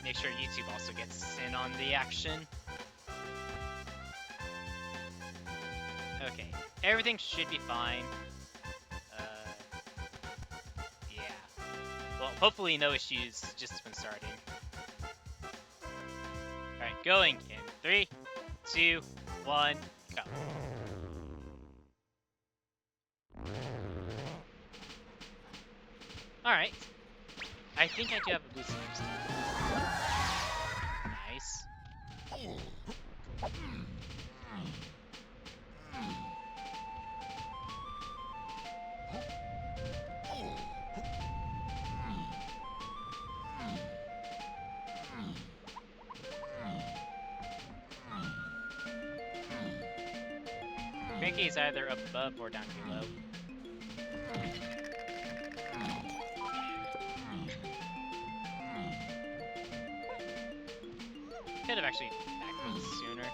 make sure YouTube also gets in on the action. Okay, everything should be fine. Yeah. Well, hopefully no issues just when starting. Alright, going in 3, 2, 1, go. Alright. I think I do have a boost next time. Nice. Cranky is either up above or down below. Could have actually backflipped sooner.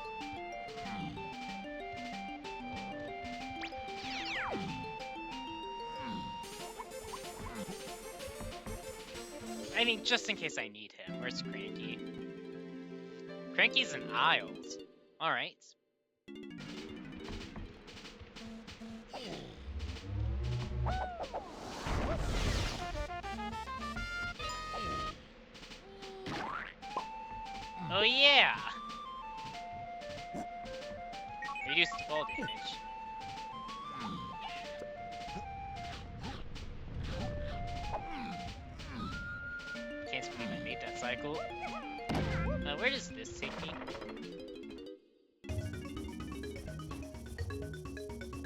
I mean, just in case I need him. Where's Cranky? Cranky's in aisles. Alright. Oh yeah! Reduce the fall damage. Can't believe I made that cycle. Where does this take me?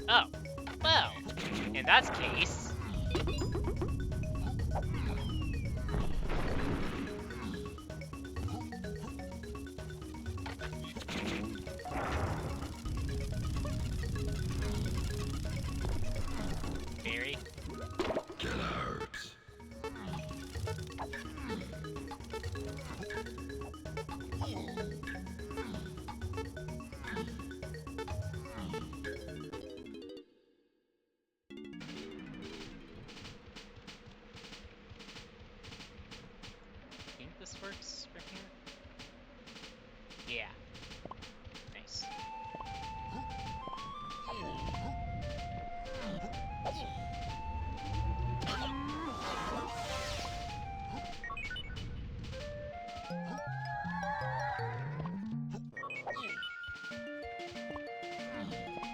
Oh, well, in that case... Berry. I think this works for here. Yeah. Nice.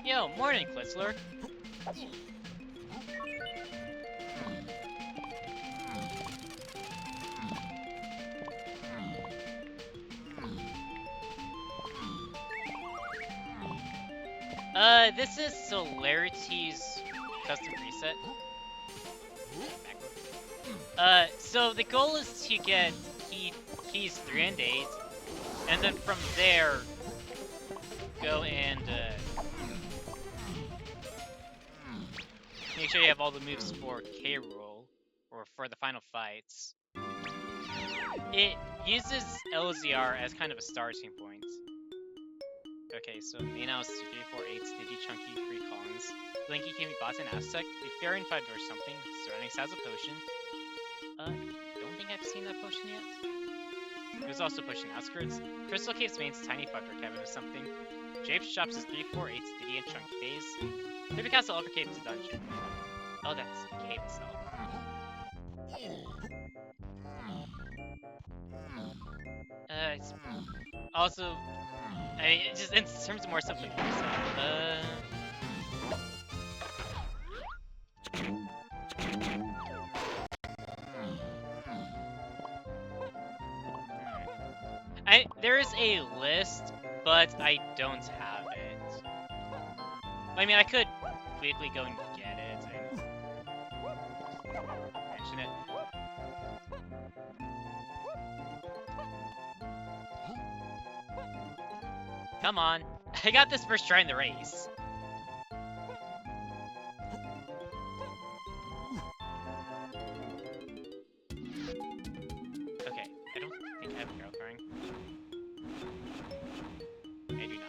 Yo, morning, Klitzler. This is Celerity's custom preset. So the goal is to get keys 3 and 8, and then from there, go and, make sure you have all the moves for Rool, or for the final fights. It uses LZR as kind of a starting point. Okay, so main house 2, 3, 4, 8, Diddy Chunky, 3 Kongs. Blinky can be boss and Aztec. The Fairy 5 or something. Surroundings has a potion. Don't think I've seen that potion yet. There's also potion outskirts. Crystal Cave's main's Tiny Fucker Cabin or something. Japes shops is 3, 4, 8, Diddy and Chunky Days. Creepy Castle Upper Cave is a dungeon. Oh, that's the cave itself. It's also, I mean, just in terms of more stuff like this, there is a list, but I don't have it. I mean, I could quickly go and get it and mention it. Come on. I got this first try in the race. Okay, I don't think I have a hero card. I do not.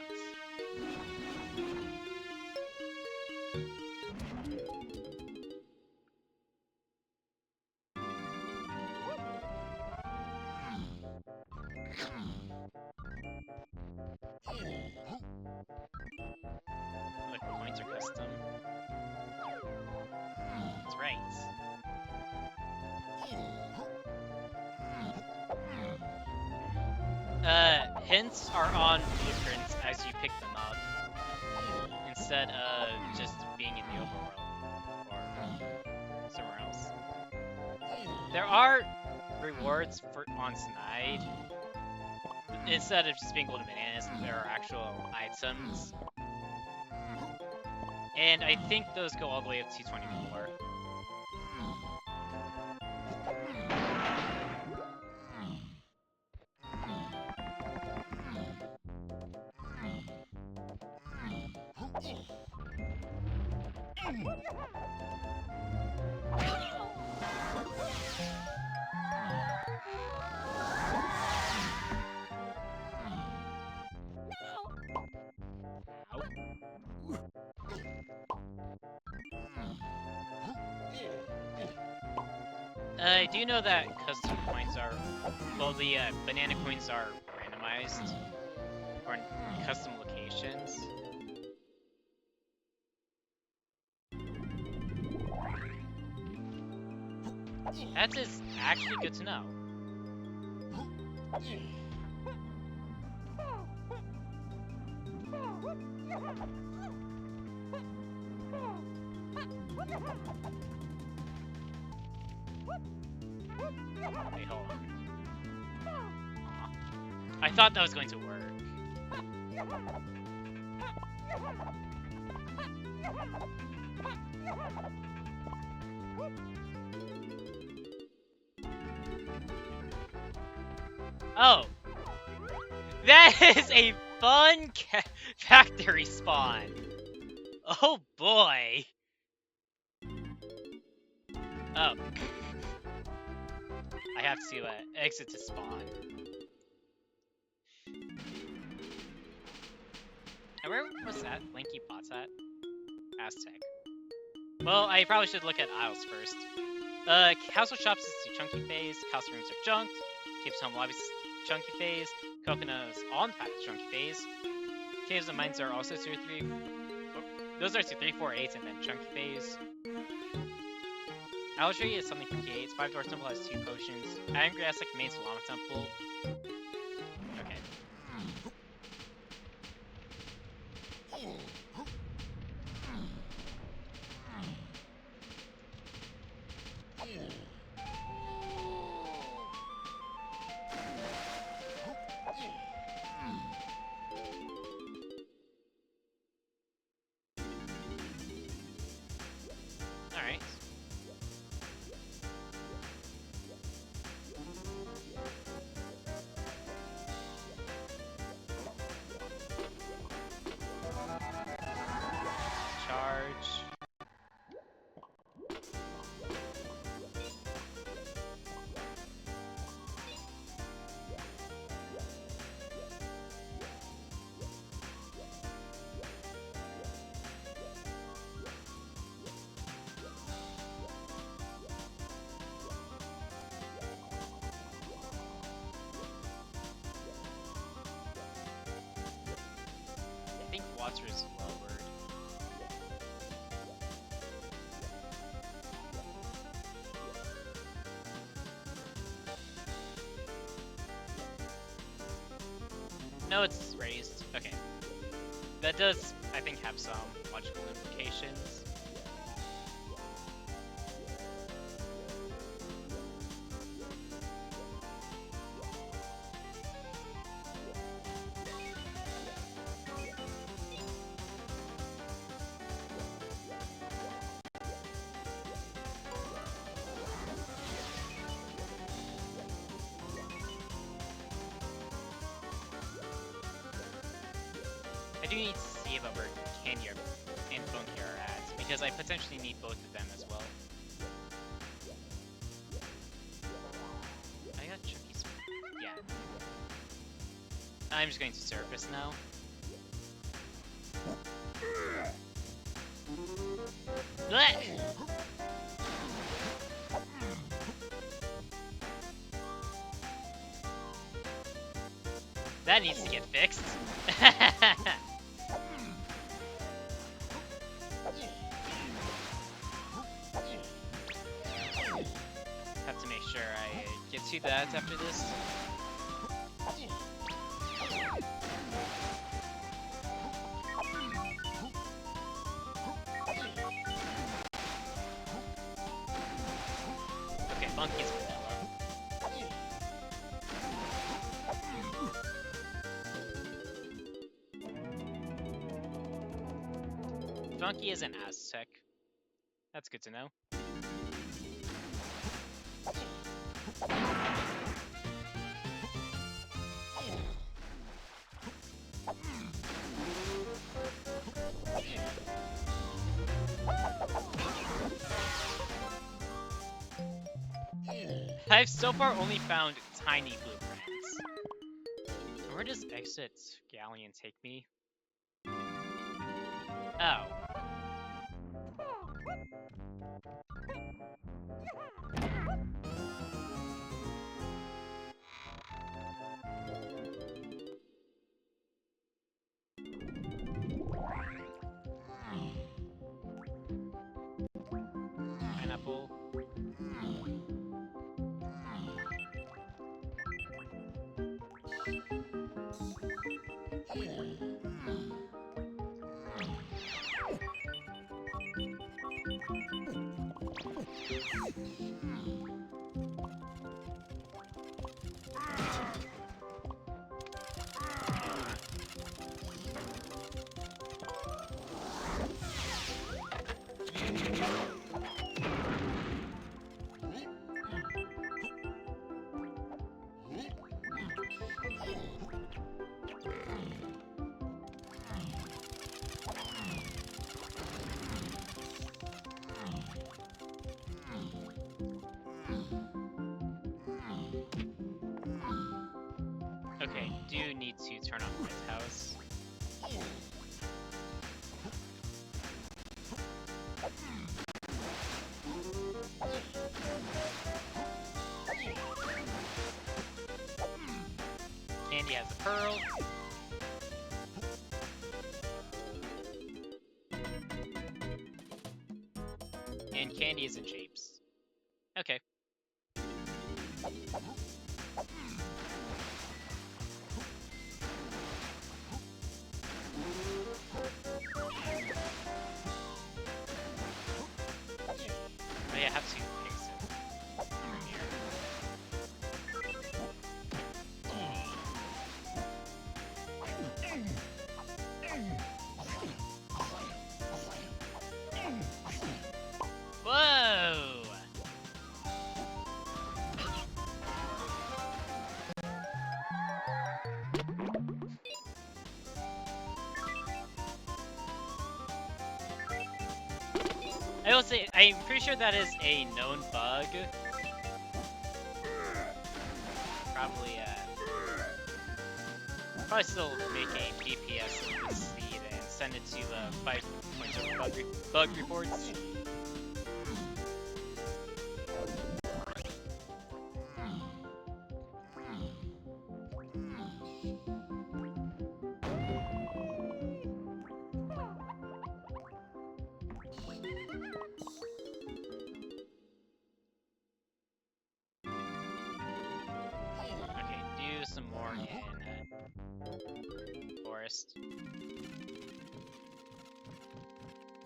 Right. Hints are on blueprints as you pick them up, instead of just being in the overworld or somewhere else. There are rewards on Snide. Instead of just being golden bananas, there are actual items. And I think those go all the way up to 24. I do know that custom coins are, well, the banana coins are randomized, or in custom locations. That is actually good to know. Wait, hold on. I thought that was going to work. Oh! That is a fun factory spawn! Oh boy! Oh. I have to exit to spawn. And where was that Linky Bots at? Aztec. Well, I probably should look at aisles first. Castle Shops is to Chunky Phase, Castle Rooms are junked, Caves Home Lobbies Chunky Phase, Coconut is on path to Chunky Phase, Caves and Mines are also 2 or 3. Those are 2, 3, 4, 8, and then Chunky Phase. Owl Tree is something for K8. 5 Door Temple has 2 potions. Angry Aztec remains Llama Temple. Okay. Alright. Charge. I think water is lowered. No, it's raised. Okay. That does, I think, have some logical implications. I do need to see about where Candy and Funky are at, because I potentially need both of them as well. I got Chucky's. Yeah. I'm just going to surface now. Blech! That needs to get fixed. to that after this. Okay, Funky's vanilla. Funky is an Aztec. That's good to know. I've so far only found tiny blueprints. Where does exit galleon take me? Oh. Pineapple. Okay, do need to turn off Red's house. Candy has a pearl. And Candy is in japes. Okay. Oh yeah, I have to fix it from here. Whoa! I will say, I'm pretty sure that is a known bug. Probably still make a PPS with Seed and send it to the 5.0 bug reports.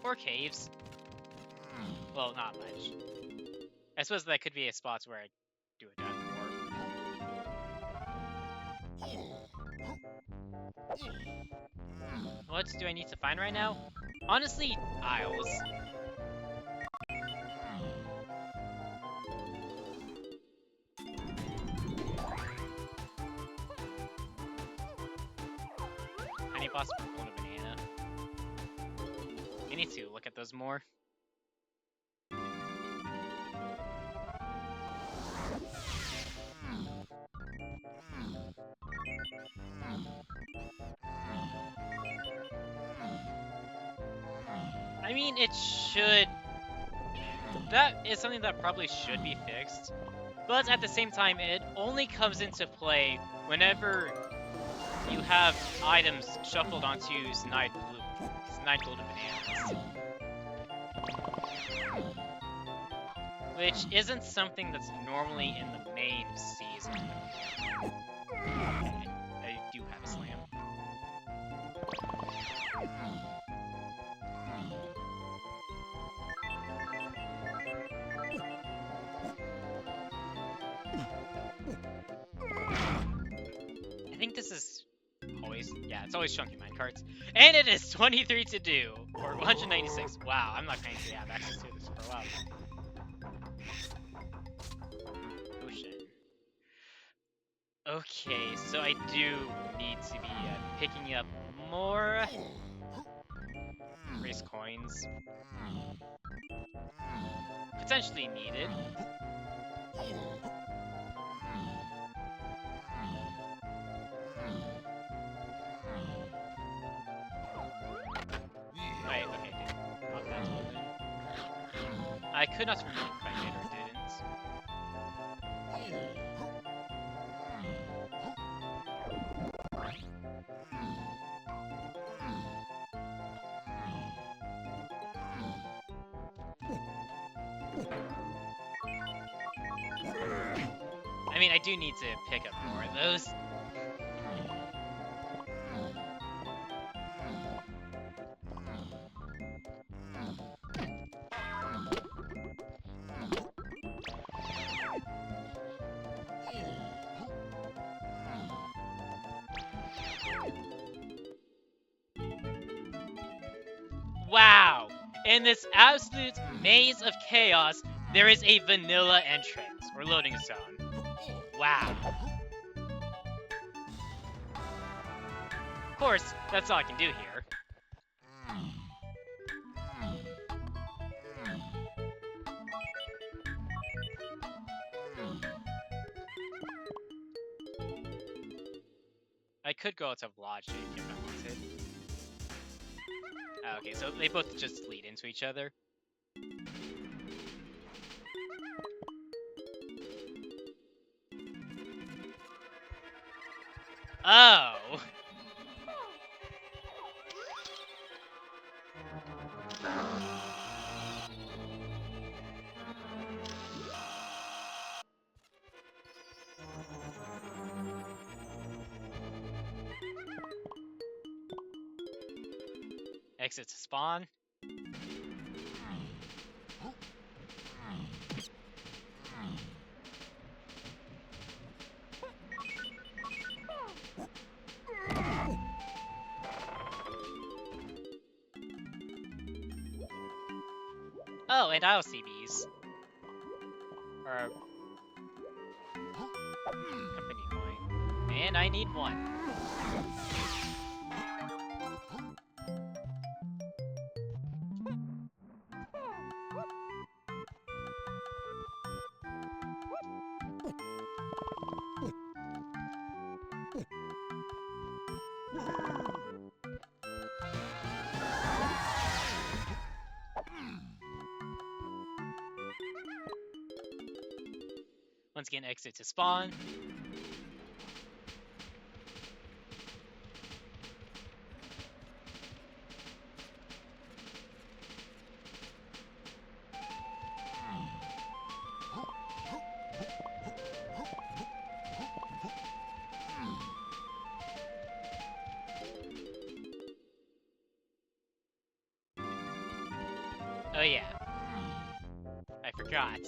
Or caves. Well, not much. I suppose that could be a spot where I do a death warp. What do I need to find right now? Honestly, Isles. Honey boss purple and a banana. I need to look at those more. I mean, it should... That is something that probably should be fixed. But at the same time, it only comes into play whenever you have items shuffled onto Snide golden bananas. which isn't something that's normally in the main season. Okay, I do have a slam. I think this is always, yeah, it's always chunky minecarts. And it is 23 to do, or 196. Wow, I'm not going to have access to this for a while. Ocean. Okay, so I do need to be picking up more race coins. Potentially needed. Wait, okay, dude. Pop that one then. I could not remove if I did or didn't. I mean, I do need to pick up more of those. Wow! In this absolute maze of chaos, there is a vanilla entrance, or loading zone. Wow. Of course, that's all I can do here. I could go out of logic if I wanted. Okay, so they both just lead into each other. Oh! Exit to spawn. Oh, and I'll see these. Or company coin. And I need one. Once again, exit to spawn. Oh yeah. I forgot.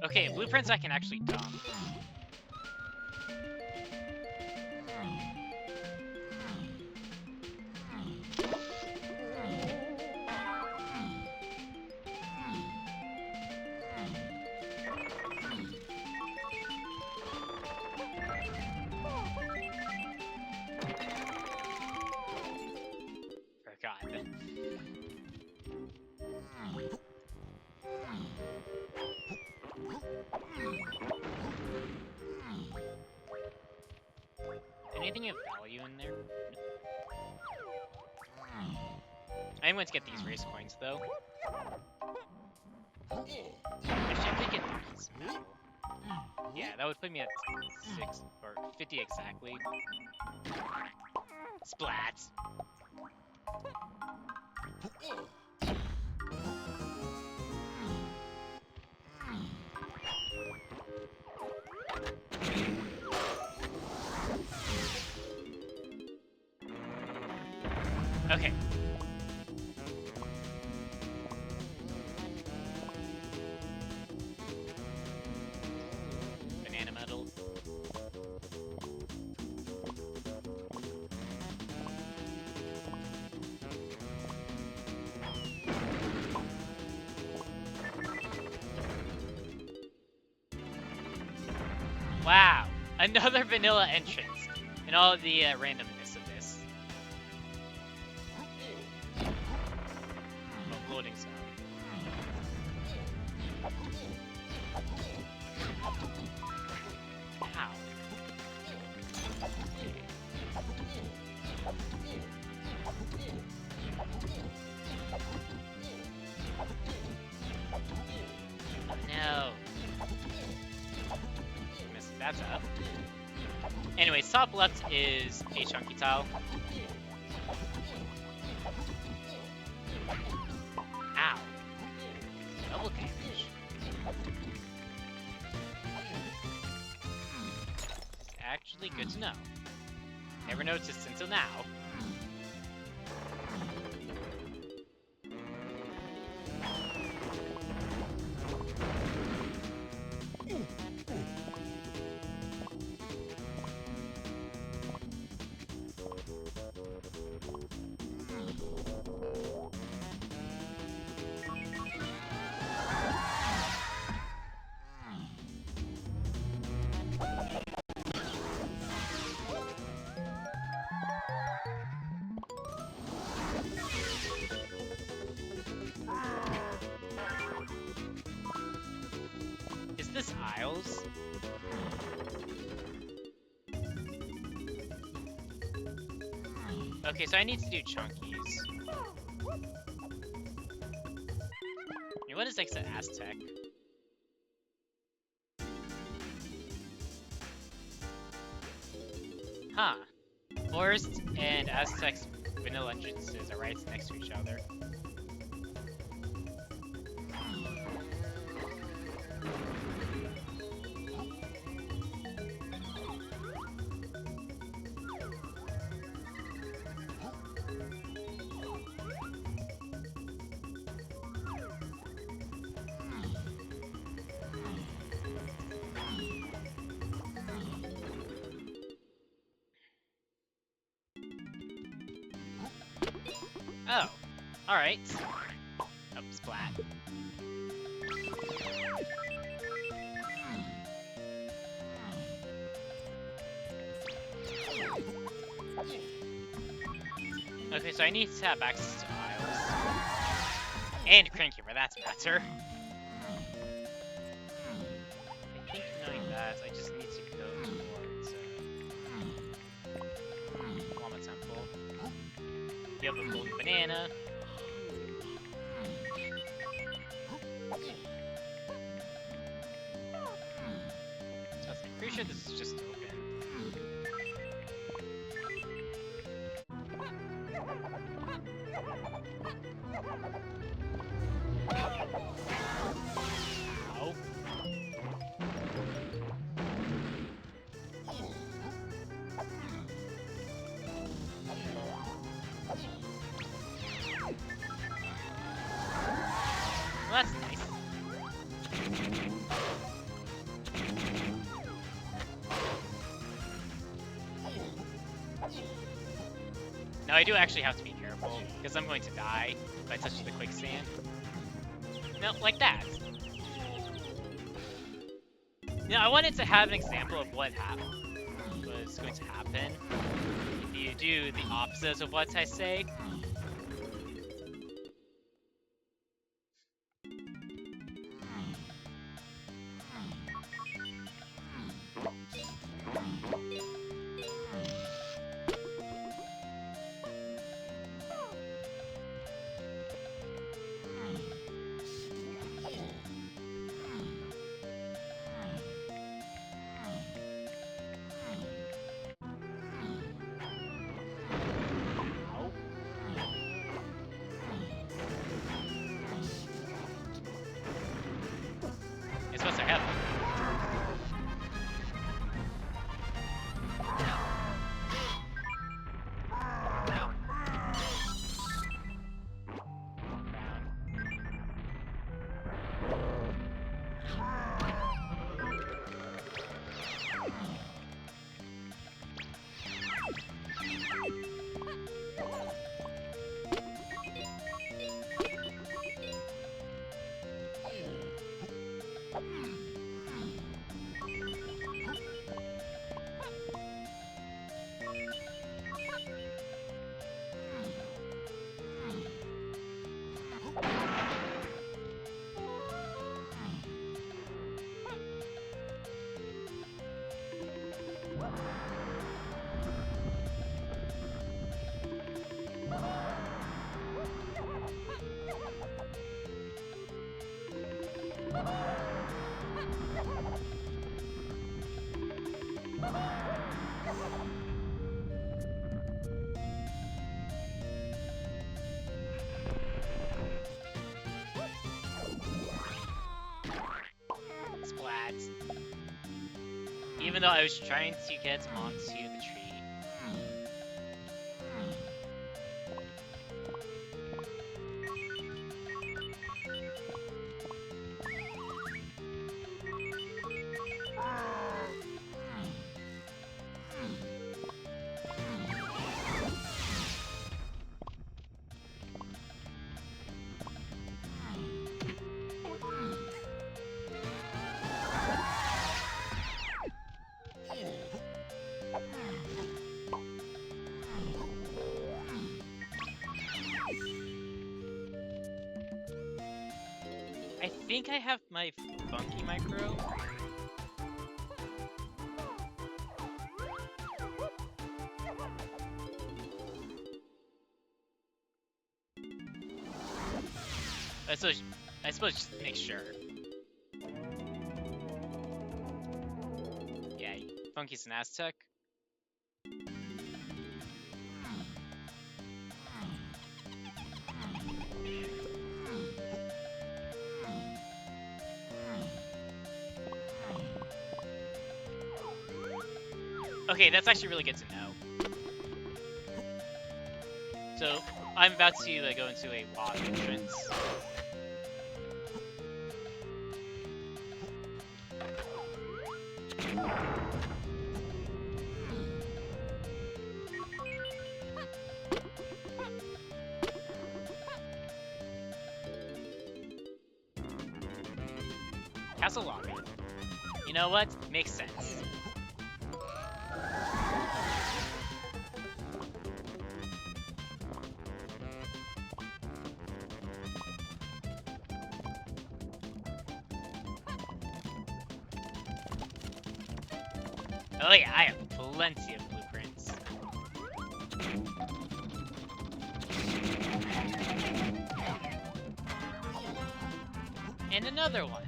Okay, blueprints I can actually dump. Forgot. Anything of value in there? I'm going to get these race coins, though. Actually, I could get these metal. Yeah, that would put me at 6 or 50 exactly. Splats! Okay. Banana metal. Wow! Another vanilla entrance in all the randomness of this. Oh, loading zone. Ow. No. Missed. That's up. Anyways, top left is a chunky tile. Ow. Double damage. Actually, good to know. Never noticed until now. Is this Isles? Okay, so I need to do chunkies. What is next to Aztec? Huh. Forest and Aztec's vanilla entrances are right next to each other. Oh, alright. Oh, splat. Okay, so I need to have access to Isles. And Cranky, for that matter. I think knowing that, I just need to go towards Llama Temple. You have a golden banana. So I'm pretty sure this is just open. Ow. Well, that's nice. Now I do actually have to be careful, because I'm going to die if I touch the quicksand. No, like that. Now I wanted to have an example of what was going to happen if you do the opposite of what I say. Splats. Even though I was trying to get onto the tree. I think I have my funky micro. I suppose just make sure. Yeah, Funky's an Aztec. Okay, that's actually really good to know. So, I'm about to go into a log entrance. Castle lobby. You know what? Makes sense. Oh yeah, I have plenty of blueprints. And another one.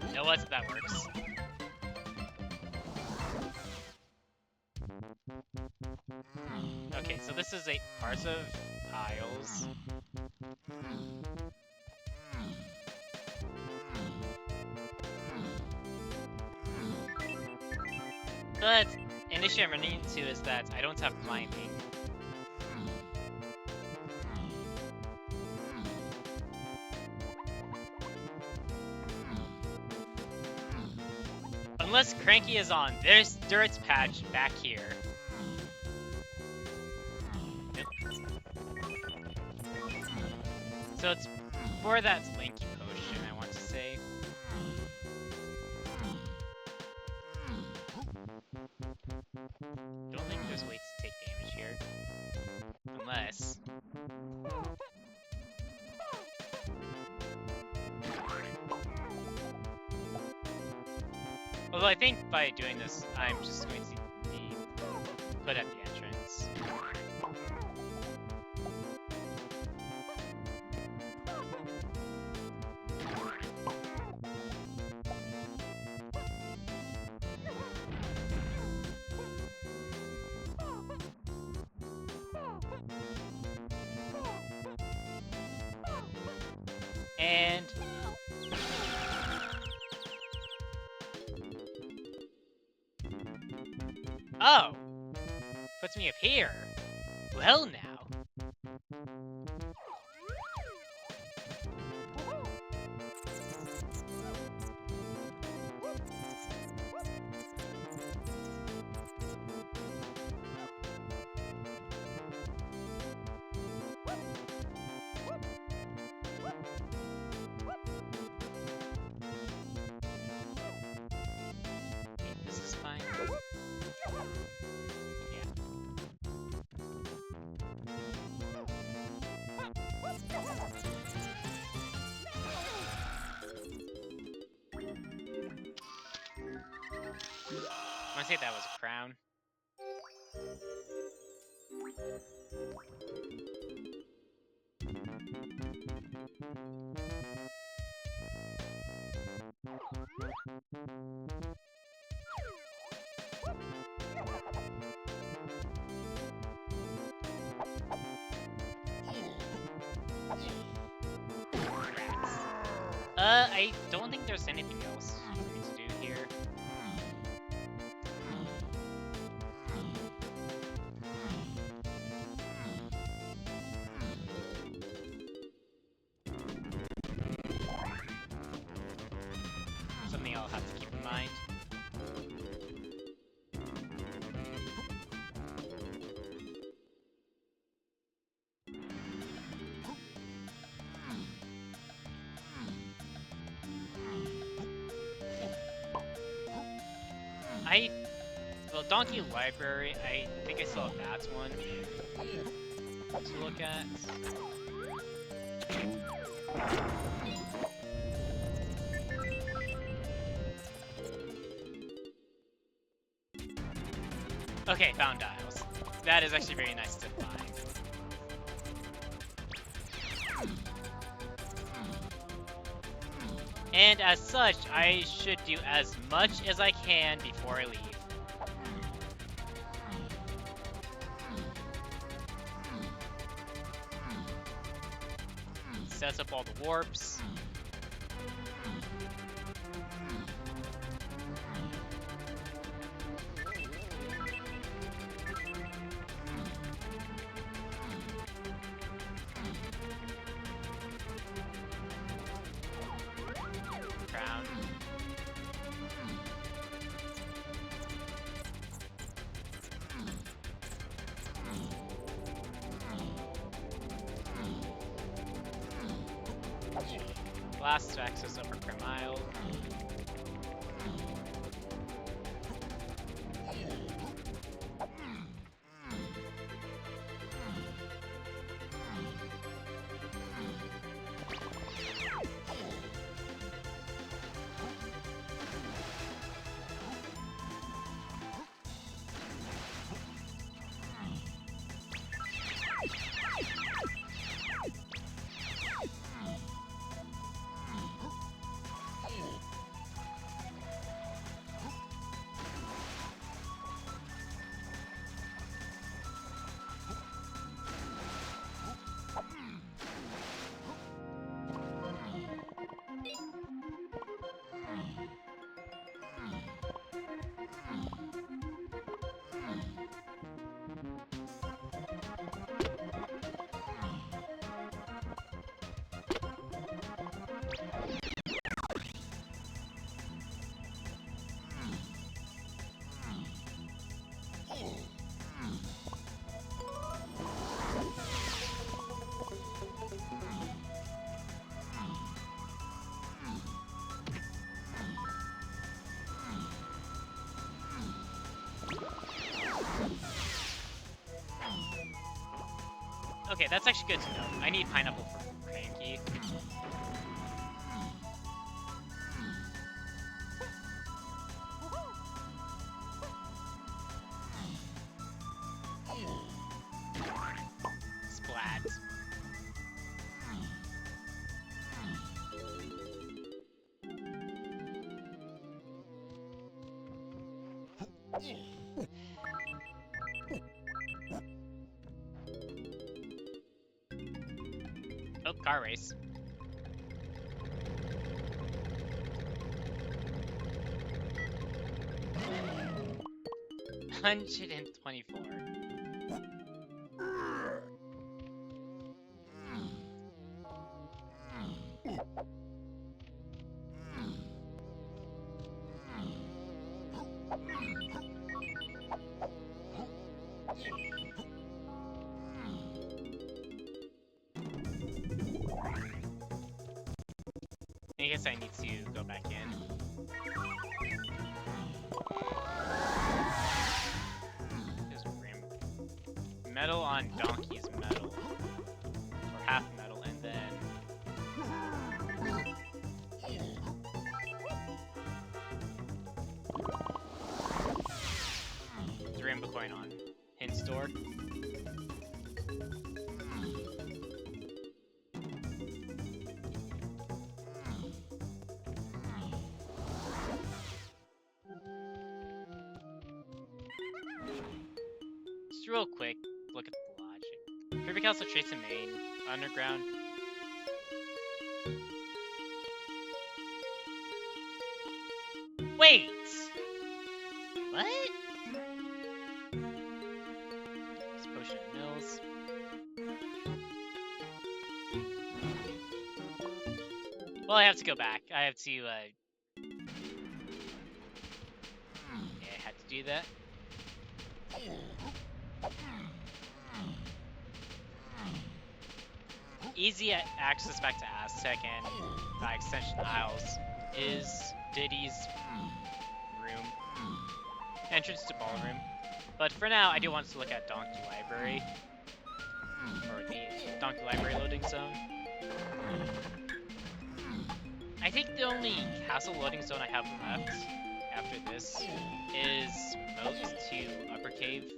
You know what? That works. Okay, so this is a part of Isles. But an issue I'm running into is that I don't have climbing. Unless Cranky is on this dirt patch back here. So it's for that Lanky potion, I want to say. I don't think there's ways to take damage here. Unless... Although I think by doing this, I'm just going to be put at the entrance. And... Oh! Puts me up here. Well now. This is fine. Yeah. say that was a crown. I don't think there's anything else for me to do here. Something I'll have to keep in mind. Well, Donkey Library, I think I still have that one to look at. Okay, found dials. That is actually very nice to find. And as such, I should do as much as I can before I leave. Sets up all the warps. Crown. Blast to access upper Cremile. Okay, that's actually good to know. I need pineapple for Cranky. Splat. Oh, car race. $124. I guess I need to go back in. Just metal on Donkey's metal. Or half metal, and then... point on Hint Store. Just real quick, look at the logic. Perfect House of Trace and Main, Underground. Wait! What? It's Potion and Mills. Well, I have to go back. I have to, yeah, I had to do that. Easy access back to Aztec and, by extension, Isles is Diddy's room. Entrance to Ballroom. But for now, I do want to look at Donkey Library. Or the Donkey Library loading zone. I think the only castle loading zone I have left after this is Moat to Upper Cave.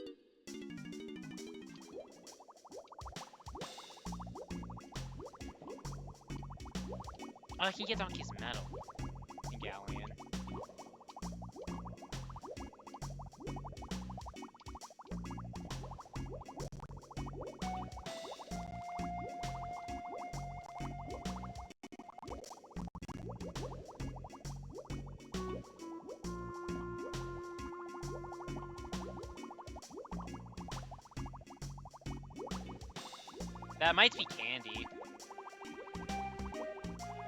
Oh, I can get Donkey's Medal in Galleon. That might be Candy.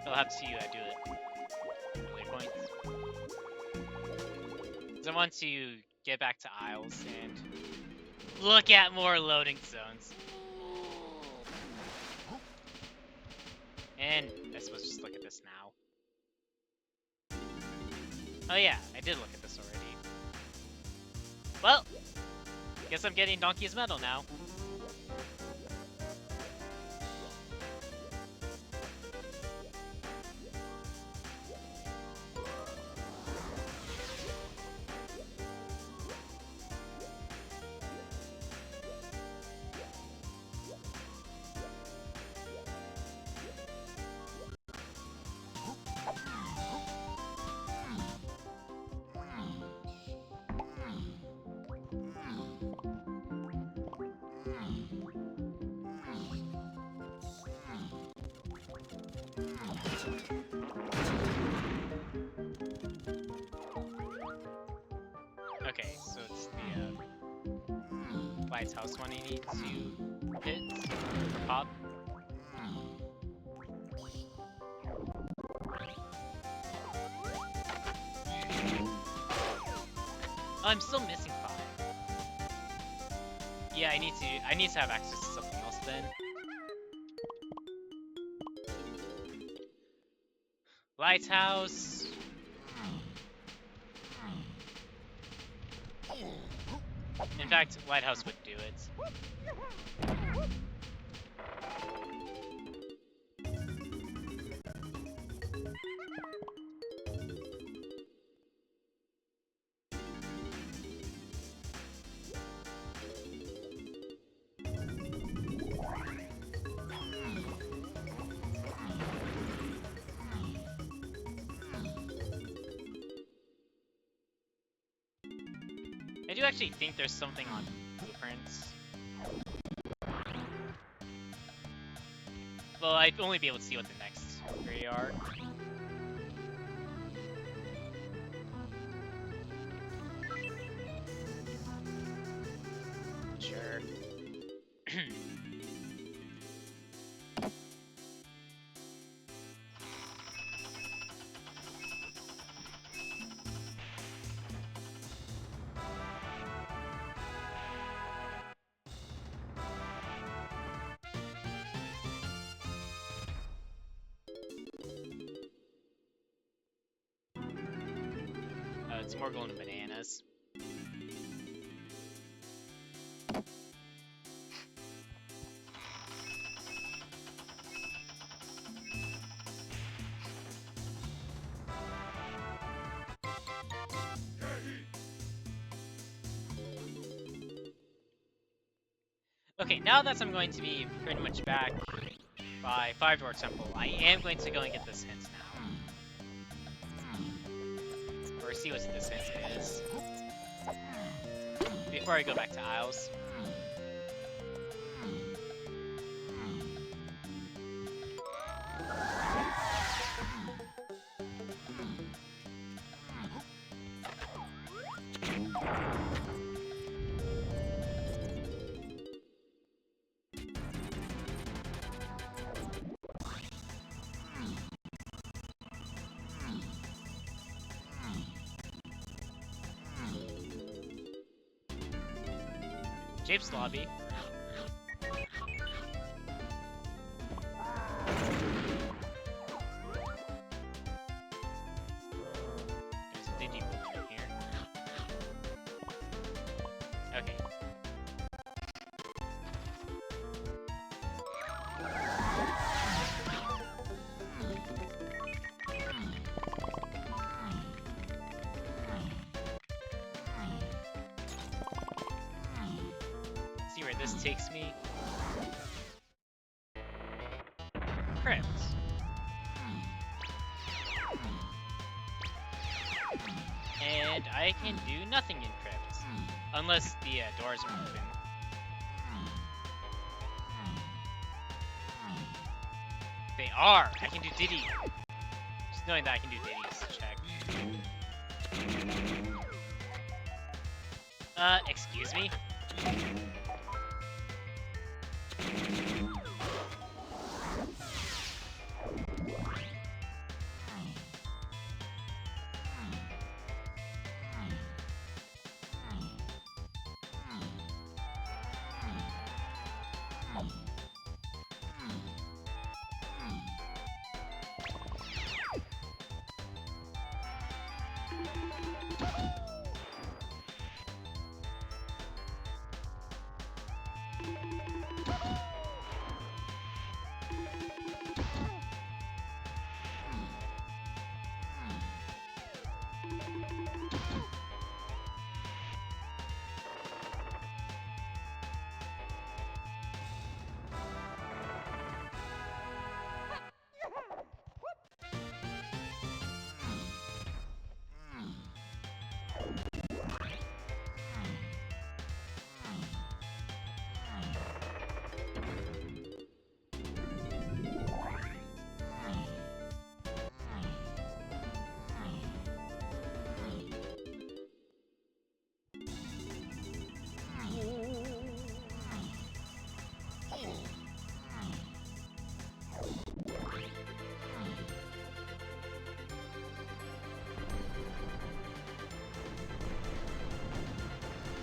I'll have to do it early points. Because I want to get back to Isles and look at more loading zones. And I suppose just look at this now. Oh yeah, I did look at this already. Well, guess I'm getting Donkey's Medal now. Okay, so it's the Lighthouse one you need to hit or pop. Oh, I'm still missing 5. Yeah, I need to have access to something else then. Lighthouse. In fact, Lighthouse would do it. I do actually think there's something on Blueprints. Well, I'd only be able to see what the next 3 are. Sure. It's more golden bananas. Okay, now that I'm going to be pretty much back by 5-door temple, I am going to go and get this hint now. Or see what this hint is. Before I go back to Isles. Japes lobby. There's a Diddy Kong here. Okay. See where this takes me. Crypt. And I can do nothing in Crypt. Unless the doors are open. They are! I can do Diddy! Just knowing that I can do Diddy is a check. Excuse me?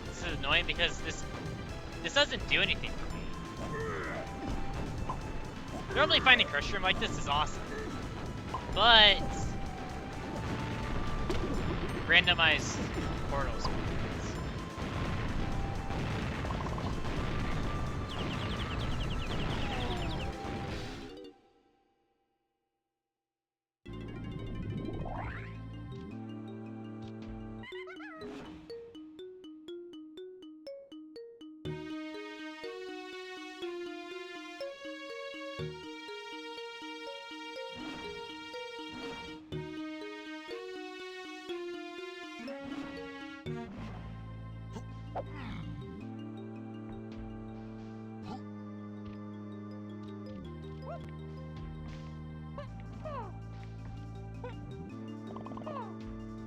This is annoying because this doesn't do anything for me. Normally finding crush room like this is awesome. But randomized portals.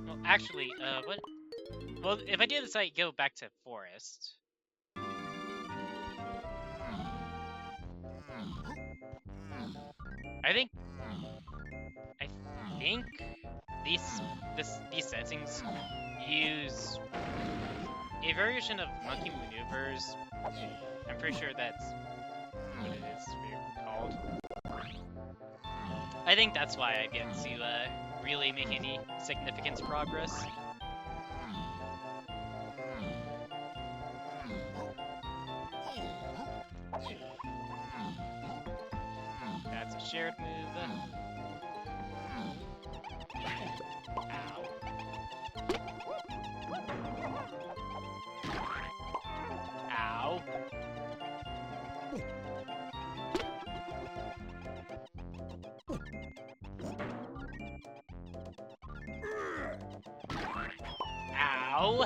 Well, actually, what? Well, if I do this, I go back to forest. I think these settings use a variation of monkey maneuvers. I'm pretty sure that's what it is called. I think that's why I get to really make any significant progress. That's a shared move. Ow. Ow. Ow!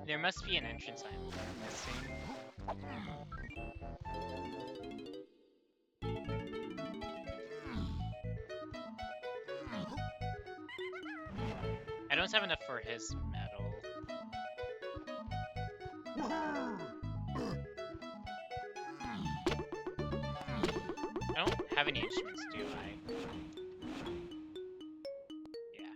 There must be an entrance I'm missing. I don't have enough for his metal. I don't have any instruments, do I? Yeah.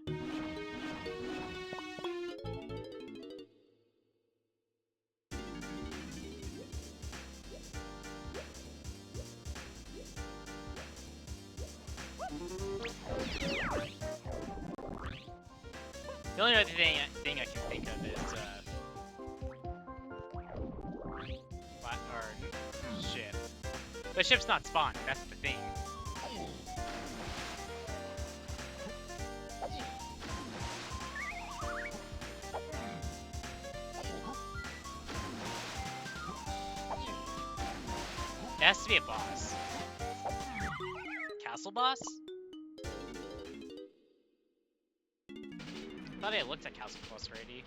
The only other thing I can think of is ship. But ship's not spawned, that's the thing. It has to be a boss. Castle boss? I thought I looked at Castle boss already.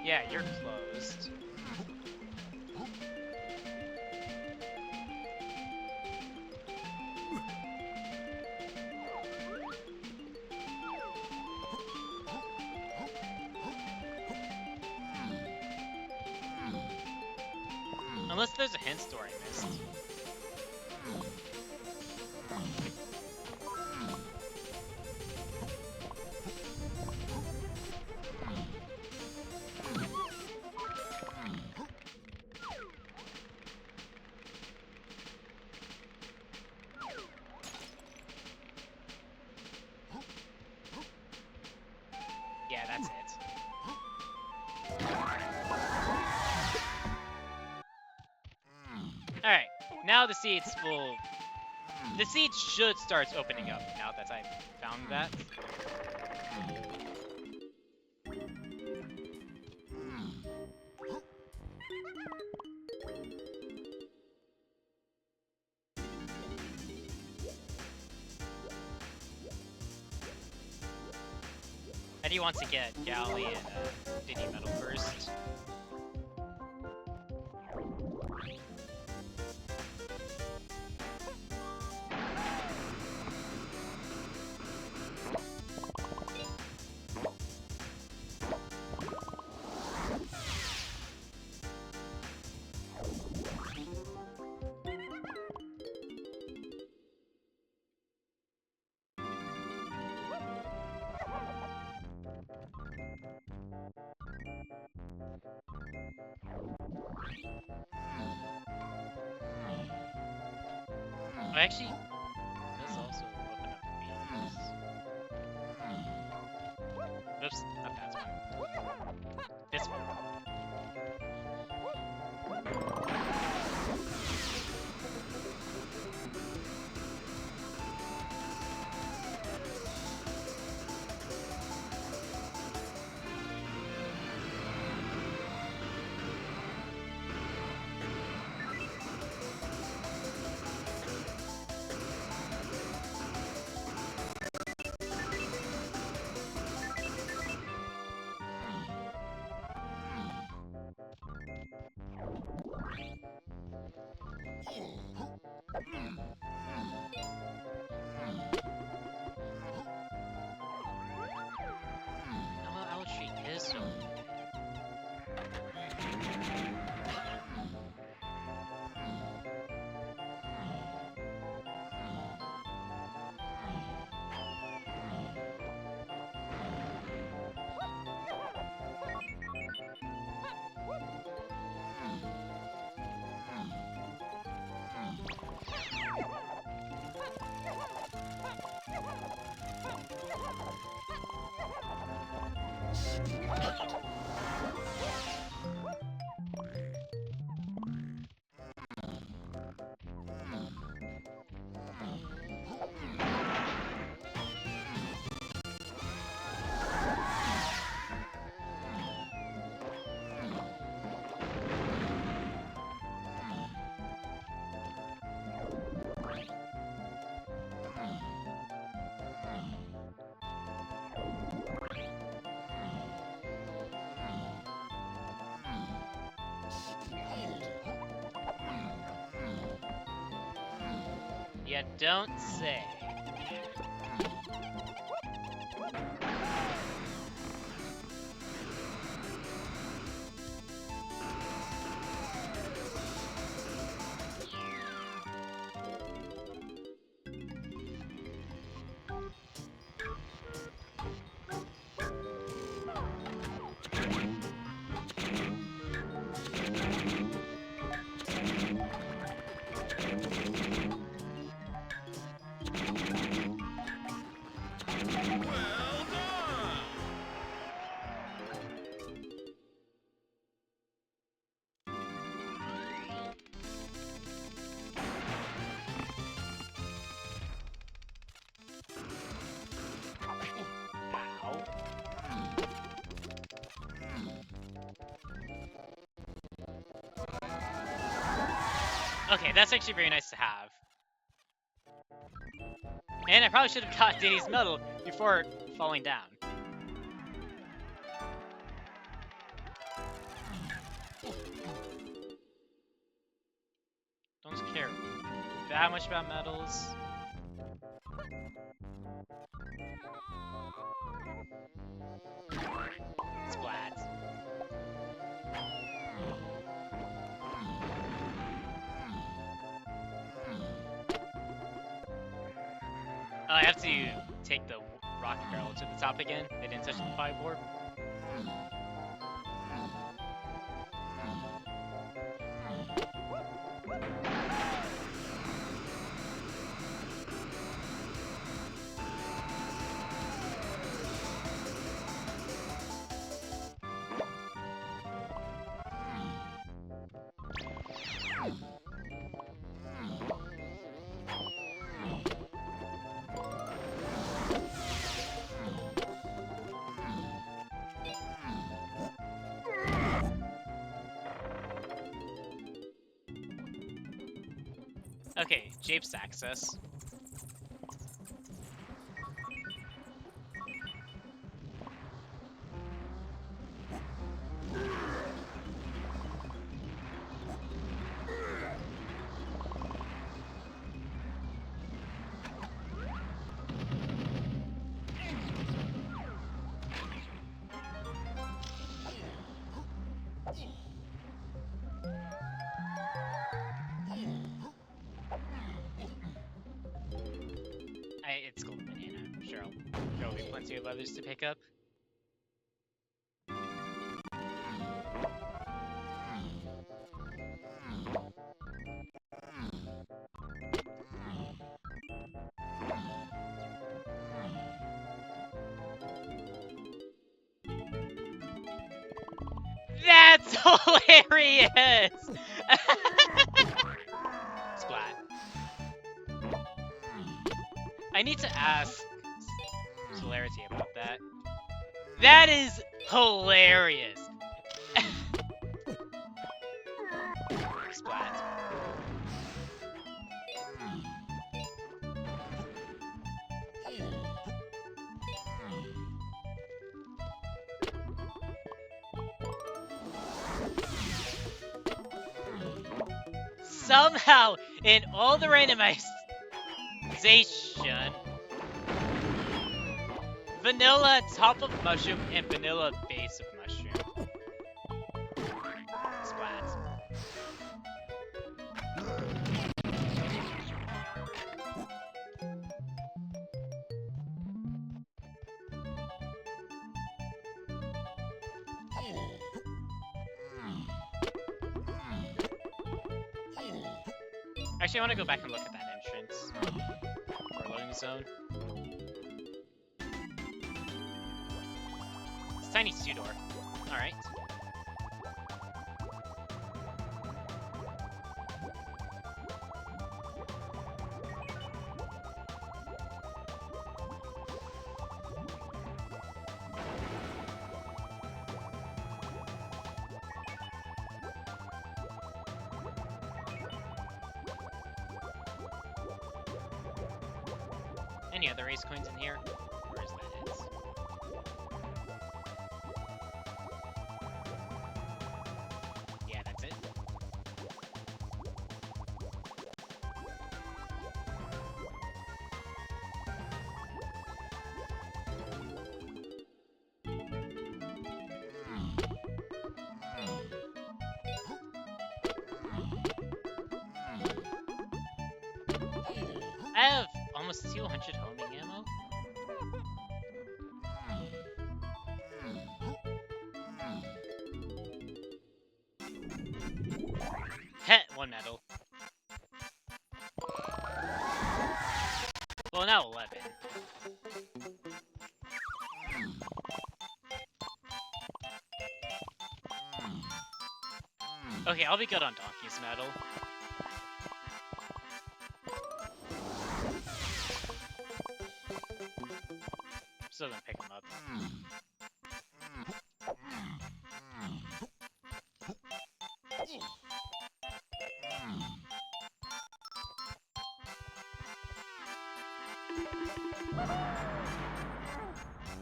Yeah, you're closed. Unless there's a hint store I missed. Yeah, that's it. Alright, now the seats will... The seats should start opening up now that I found that. Eddie wants to get Galley and Diddy Metal first. Oh, actually, this also open up the beetles. Oops, not that one. You don't say. Okay, that's actually very nice to have. And I probably should have got Diddy's medal before falling down. Don't care that much about medals. Splat. I have to take the rocket barrel to the top again. They didn't touch the 5 warp. Okay, japes access. It's golden banana. I'm sure there will be plenty of others to pick up. That's hilarious! Splat. I need to ask Celerity about that. That is hilarious! Splat. Somehow, in all the randomization, vanilla top of mushroom and vanilla base of mushroom. Splat. Actually, I want to go back and look at that entrance. Or loading zone. It's tiny two-door. Alright. Any other race coins in here? Or is that it? Yeah, that's it. almost 200 homing ammo? Heh, 1 medal. Well, now 11. Okay, I'll be good on Donkey's medal. Still gonna pick him up.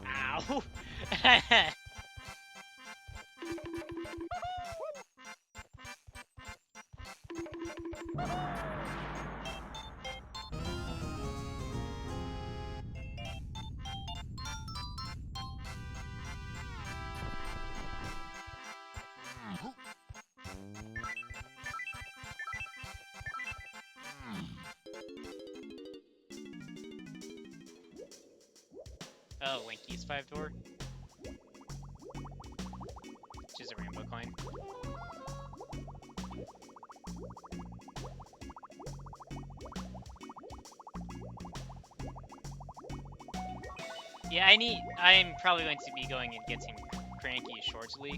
Ow! Oh, Winky's 5-door. Which is a rainbow coin. Yeah, I'm probably going to be going and getting Cranky shortly.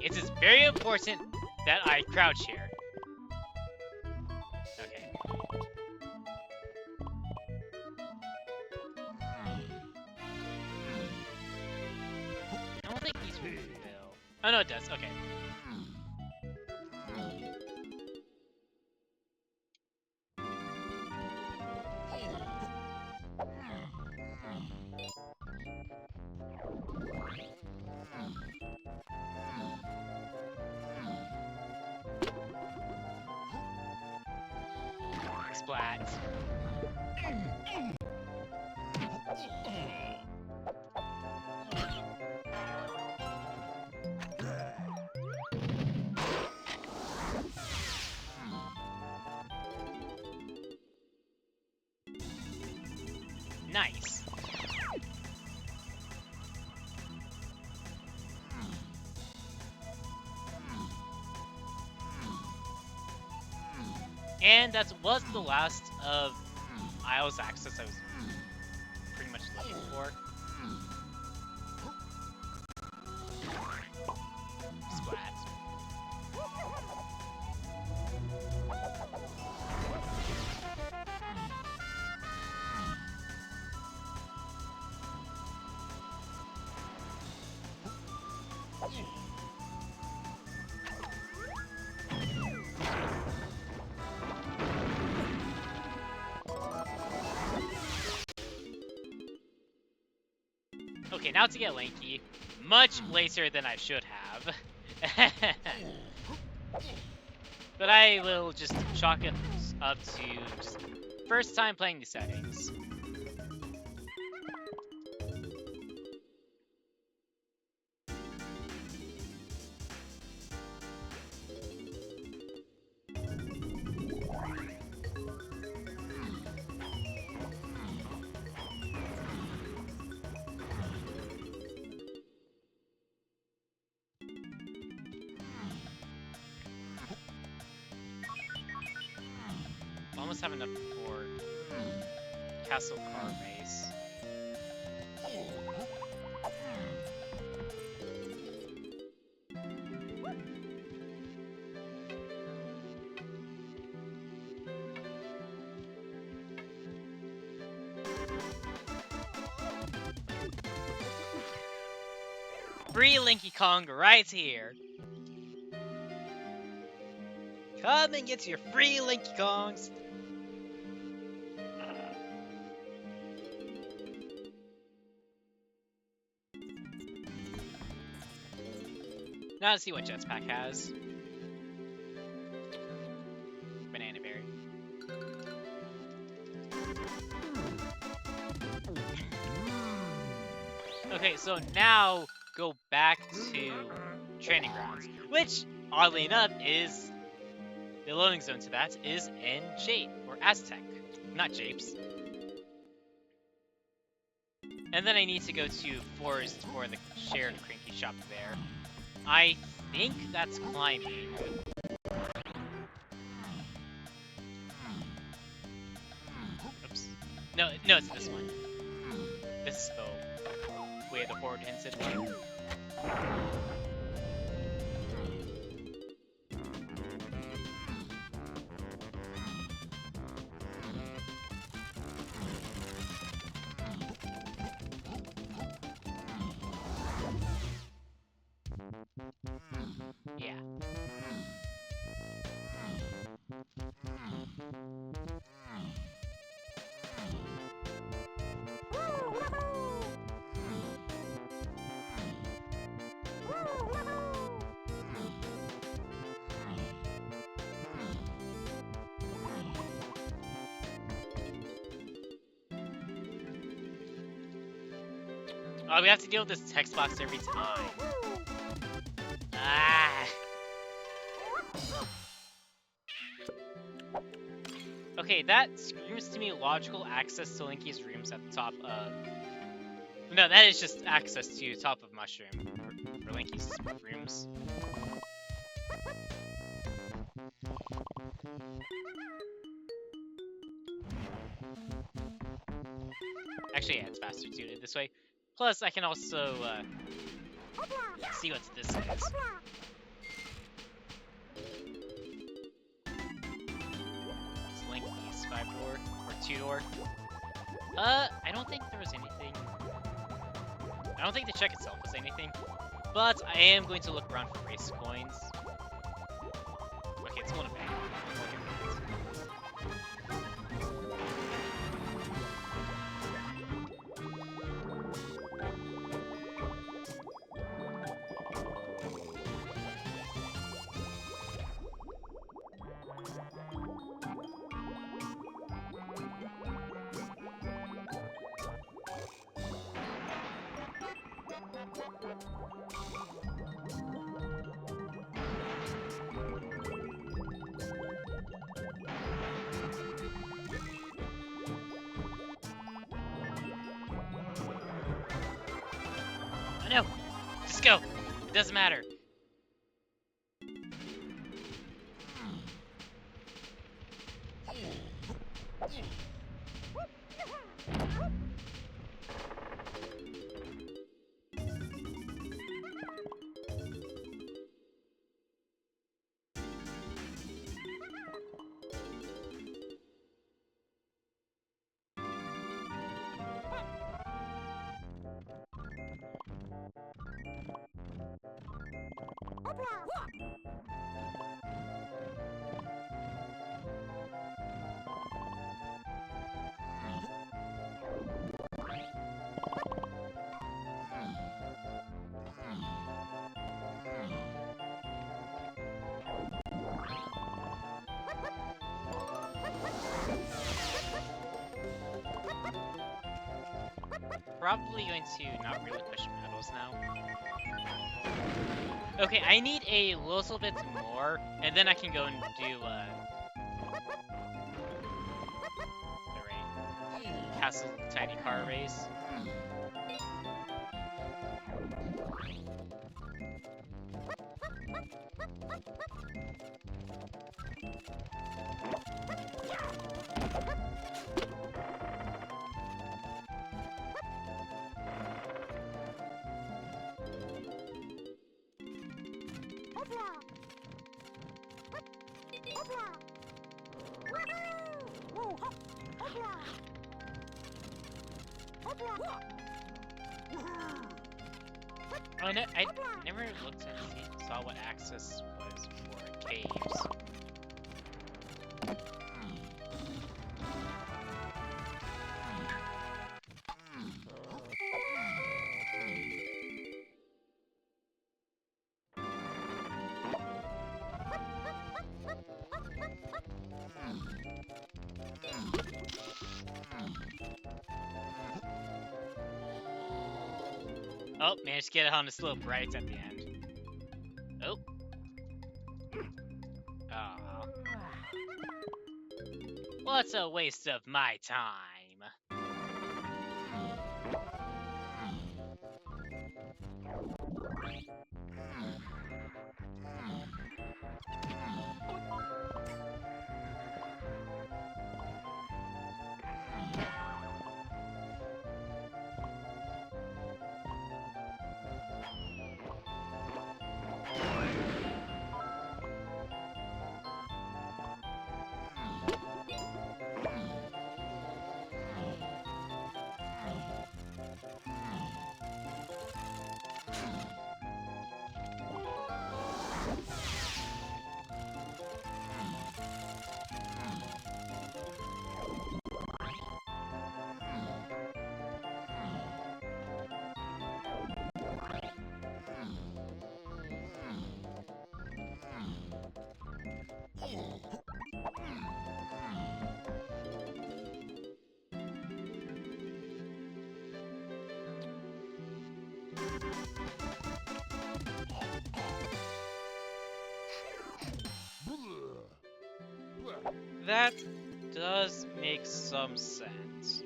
It is very important that I crouch here. Okay. I don't think these will. Oh no, it does. Okay. Splat. Nice. And that was the last of Isle's access I was pretty much looking for. Splat. Okay, now to get Lanky. Much later than I should have. But I will just chalk it up to just first time playing the settings. Almost have enough for Castle Car Race. Free Linky Kong right here. Come and get your free Linky Kongs. Now let's see what Jetpack has. Banana berry. Okay, so now go back to training grounds, which, oddly enough, is the loading zone to that is in Jape, or Aztec, not Japes. And then I need to go to Forest for the shared Cranky shop there. I think that's climbing. Oops. No, it's this one. This is the way the board hinted one. Yeah. Oh, we have to deal with this text box every time. Ah. Okay, that screams to me logical access to Linky's rooms at the top of... No, that is just access to top of Mushroom, or Linky's rooms. Actually, yeah, it's faster suited this way. Plus, I can also see what this is. It's Linky's 5-door, or 2-door. I don't think there was anything. I don't think the check itself was anything. But I am going to look around for race coins. Okay, it's one of them. Oh no! Just go! It doesn't matter. Probably going to not really push metals now. Okay, I need a little bit more, and then I can go and do the Castle Tiny Car Race. Oh, I never looked and saw what access was for caves. Oh, managed to get it on the slope right at the end. Oh. Aw. What's a waste of my time? That does make some sense.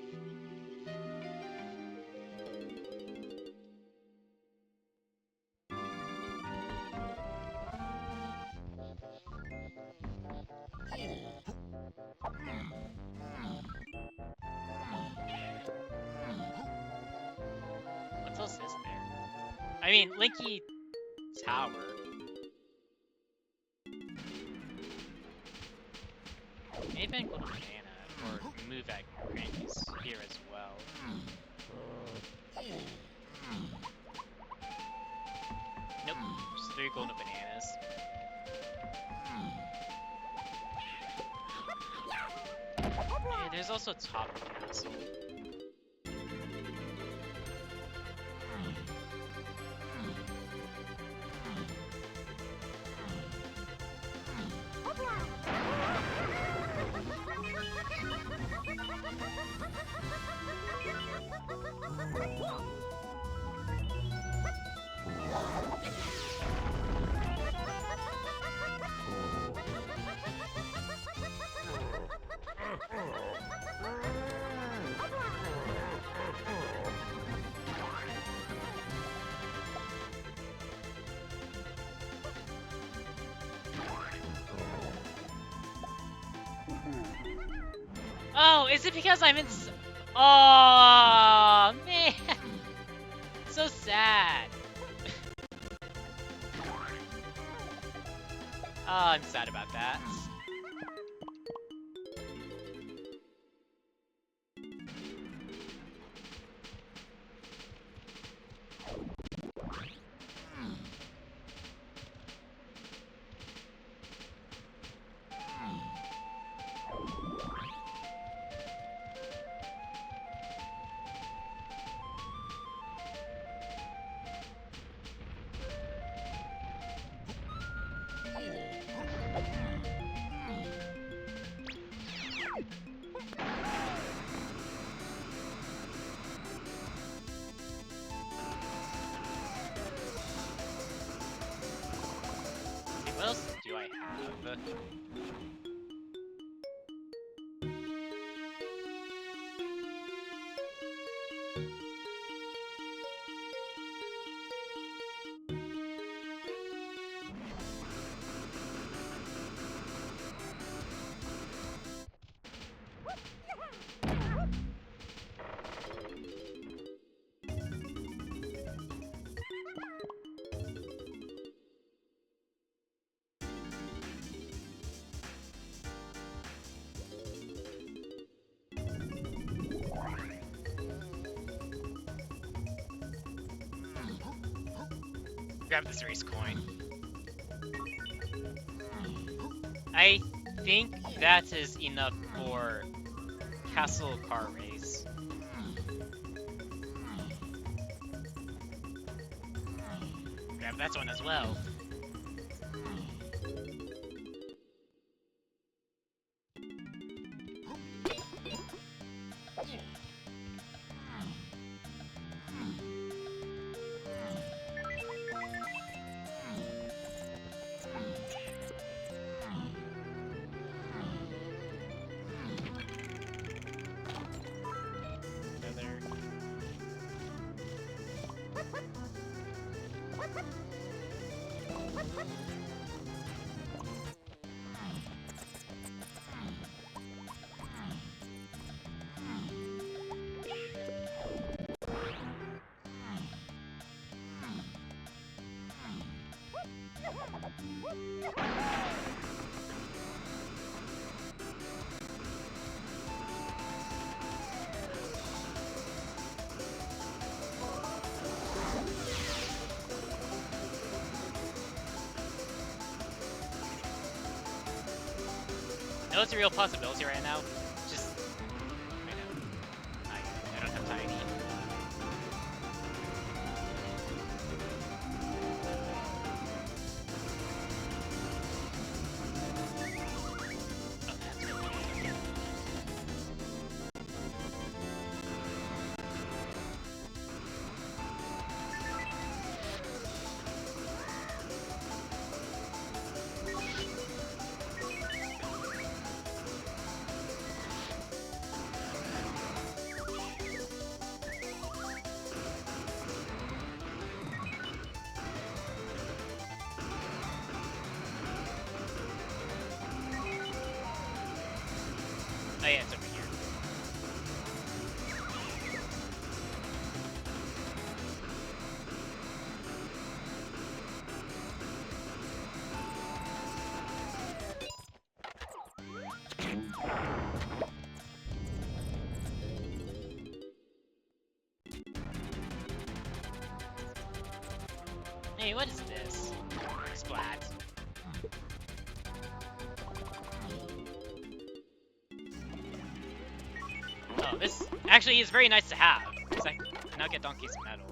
What else is there? I mean, Linky Tower. Maybe I can go to Banana or move at Cranky's here as well. Nope, just 3 golden bananas. Yeah, there's also top of the castle. Oh, is it because I'm in? Oh man, so sad. Oh, I'm sad about that. What else do I have? Grab this race coin. I think that is enough for Castle Car Race. Grab that one as well. know it's a real possibility right now. Just, I know, I don't have tiny. Oh, that's really good. Oh yeah, it's over here. Hey, what is this? Splat. Oh, this actually is very nice to have, because I can now get Donkey's medal.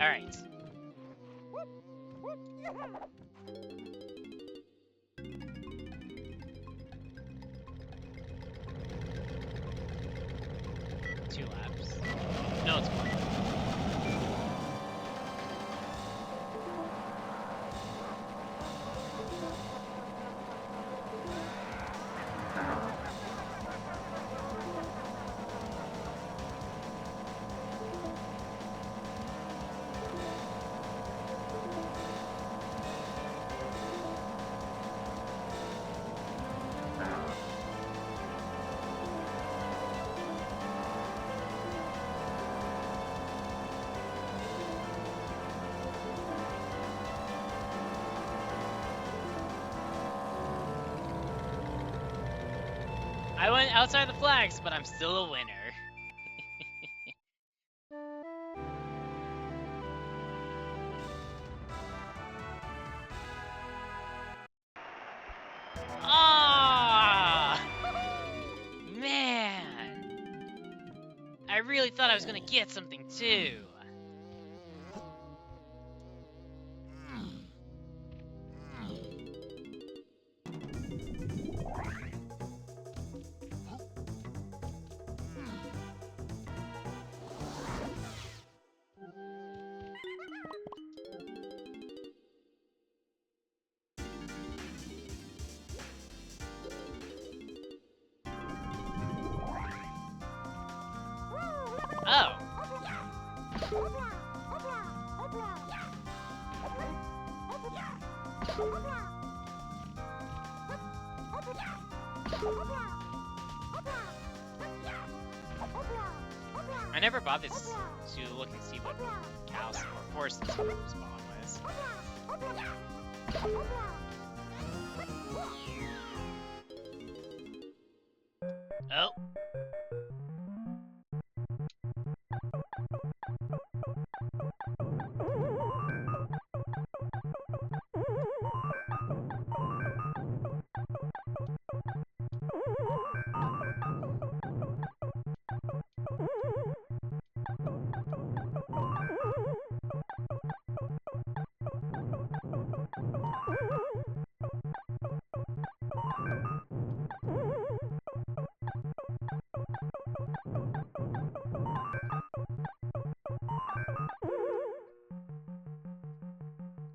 Alright. 2 laps. No, it's 1. I went outside the flags, but I'm still a winner. Ah, man! I really thought I was gonna get something too. Oh. I never bought this to look and see what cows or horses spawn was. Oh.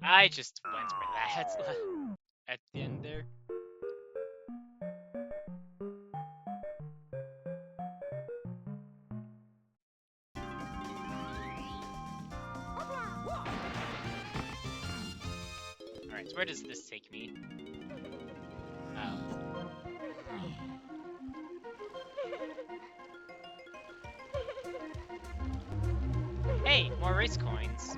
I just went for that at the end there. Alright, so where does this take me? Oh. Hey, more race coins.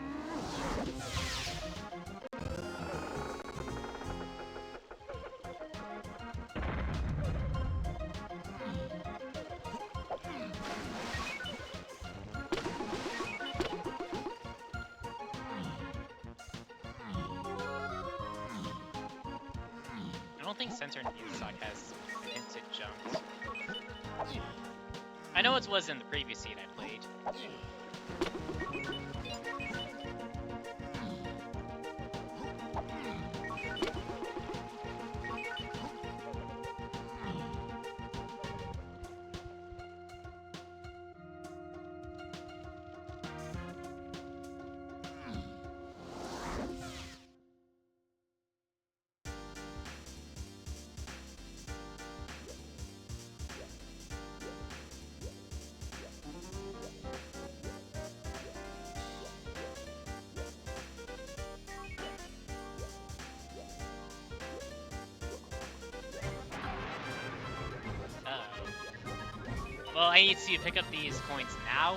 I don't think Center and Beanstalk has an hint to jump. I know it was in the previous seed I played. Well, I need to pick up these coins now,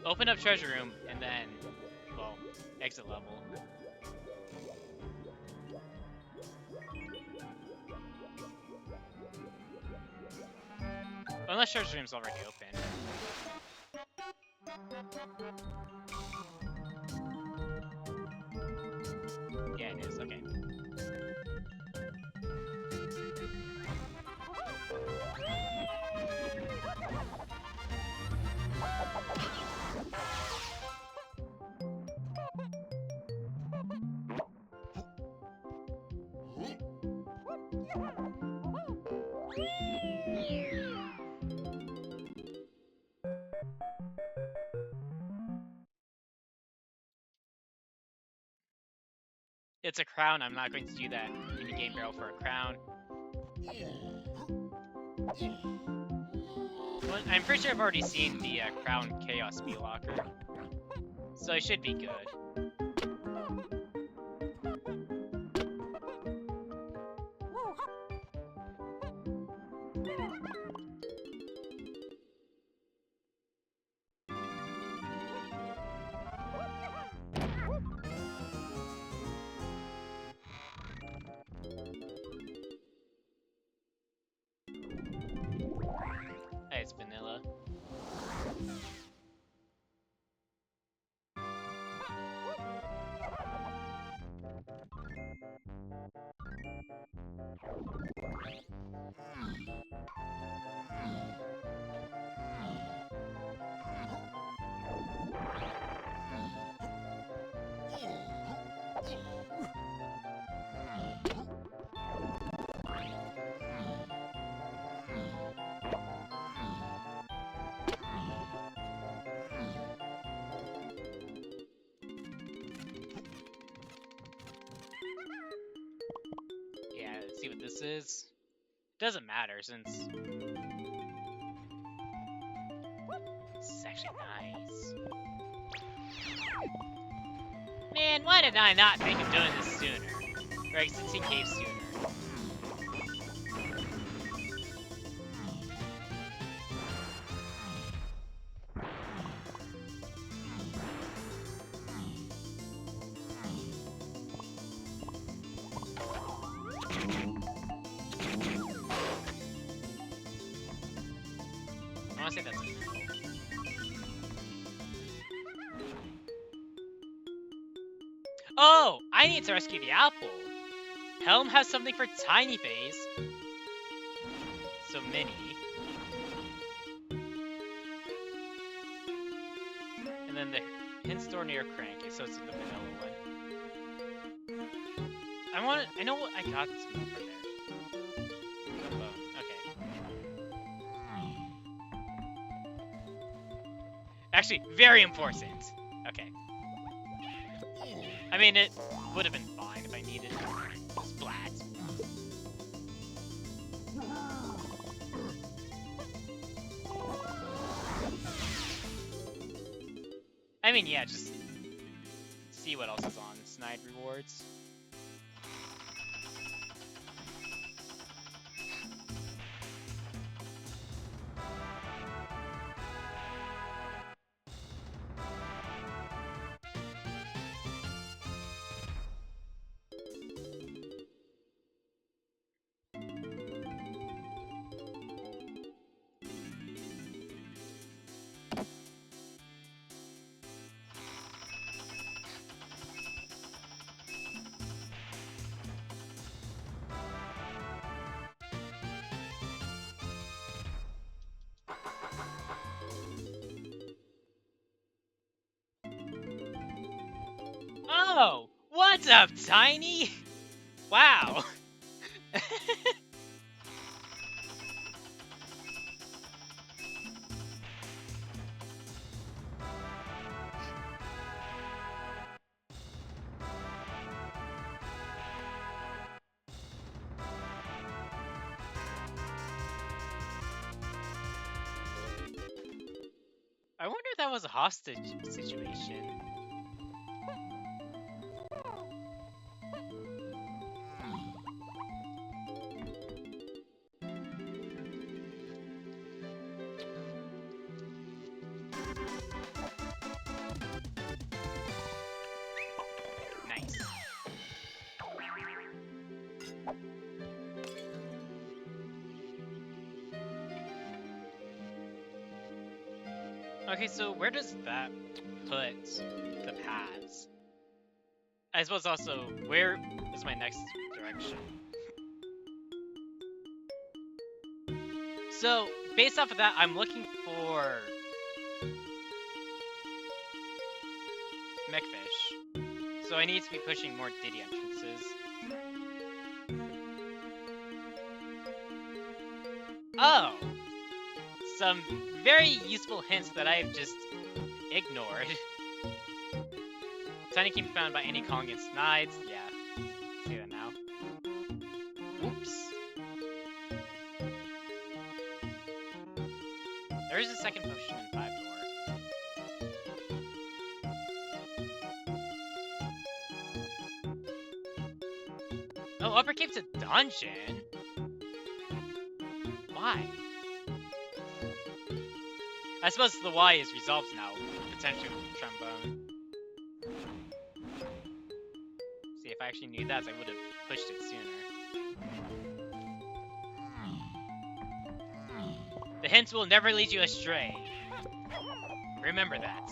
open up treasure room, and then, well, exit level. Unless treasure room's already open. Yeah, it is, okay. It's a crown. I'm not going to do that mini-game barrel for a crown. Well, I'm pretty sure I've already seen the crown chaos speed locker, so I should be good. Hey, it's vanilla. Yeah, let's see what this is. Doesn't matter since this is actually nice. Man, why did I not think of doing this sooner? Or exiting cave sooner? I wanna say that's it. Oh! I need to rescue the apple! Helm has something for tiny phase. So mini. And then the hint store near Cranky, so it's the vanilla one. I know what I got some for there. Okay. Actually, very important. Okay. I mean, it would have been fine if I needed splats. I mean, yeah, just see what else is on Snide rewards. Oh! What's up, Tiny? Wow! I wonder if that was a hostage situation. Nice. Okay, so where does that put the paths? I suppose also, where is my next direction? So, based off of that, I'm looking for Mechfish. So I need to be pushing more Diddy entrances. Oh! Some very useful hints that I've just ignored. Tiny can be found by any Kong and Snides. Yeah, see that now. Oops. There is a second potion in 5-door. Oh, Upper Cape's a dungeon? Why? I suppose the Y is resolved now, potentially with Trombone. See, if I actually knew that, I would have pushed it sooner. The hints will never lead you astray. Remember that.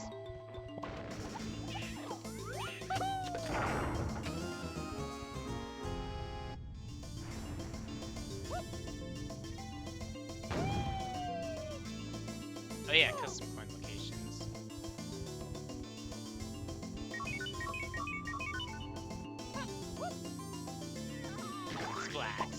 Oh yeah, custom coin locations. Splat.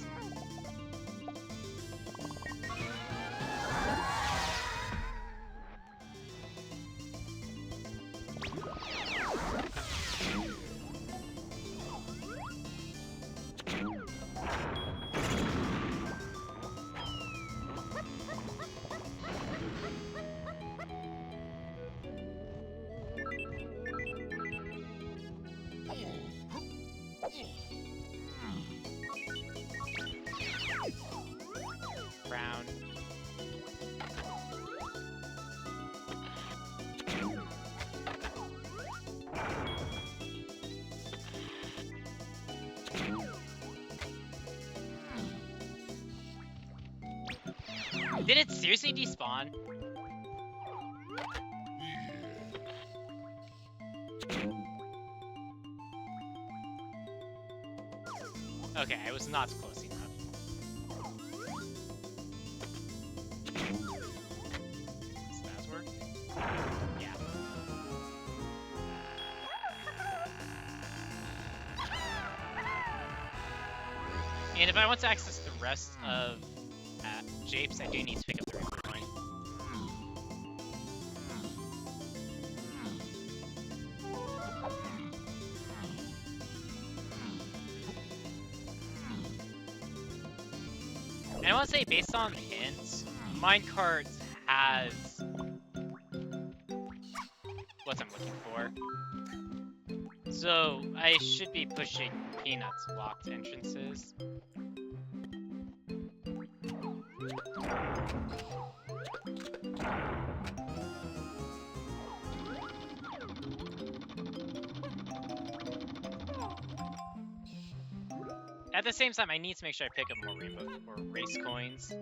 Brown. Did it seriously despawn? Okay, I was not close enough. Does that work? Yeah. And if I want to access the rest of japes, I do need to pick up the Rainbow Coin. And I want to say, based on hints, minecarts has what I'm looking for. So I should be pushing Peanut's locked entrances. At the same time, I need to make sure I pick up more rainbow or race coins.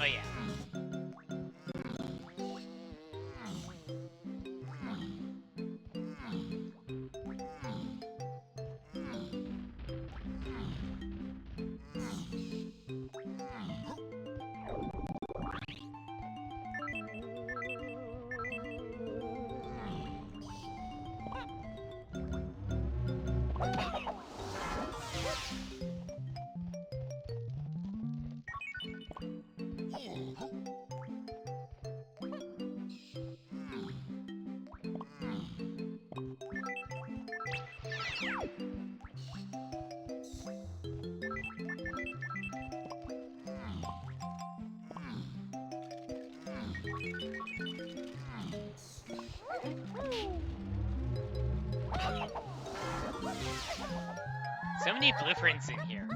But yeah. So many blueprints in here.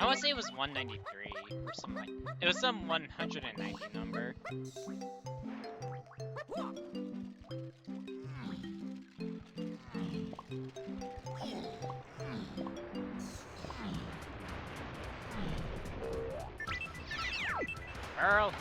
I want to say it was 193 or something like that. It was some 190 number. Earl.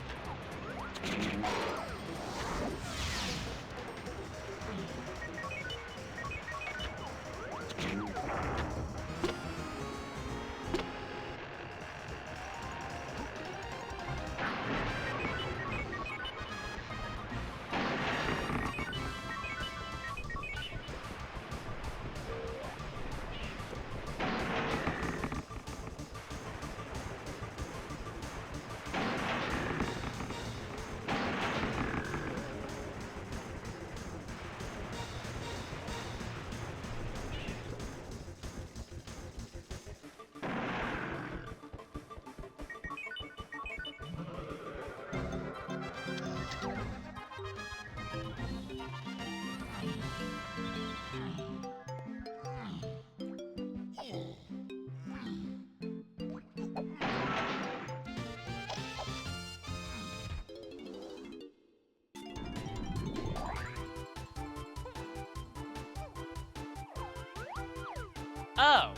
Oh!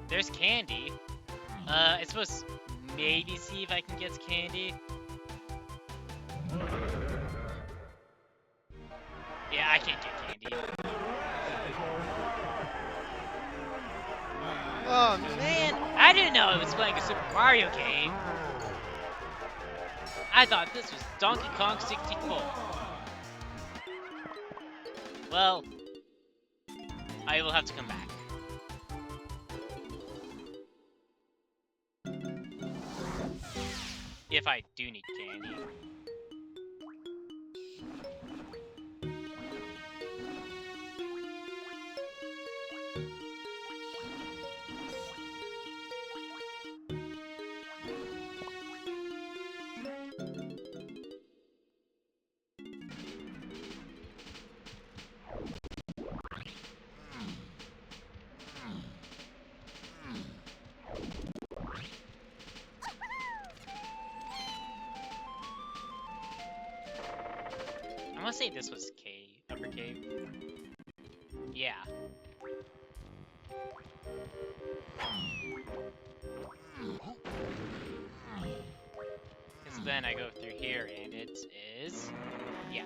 There's candy. I suppose maybe see if I can get candy. Yeah, I can't get candy. Oh man, I didn't know I was playing a Super Mario game. I thought this was Donkey Kong 64. Well, I will have to come back. If I do need candy. I want to say this was K, upper K. Yeah. Because then I go through here and it is... yeah.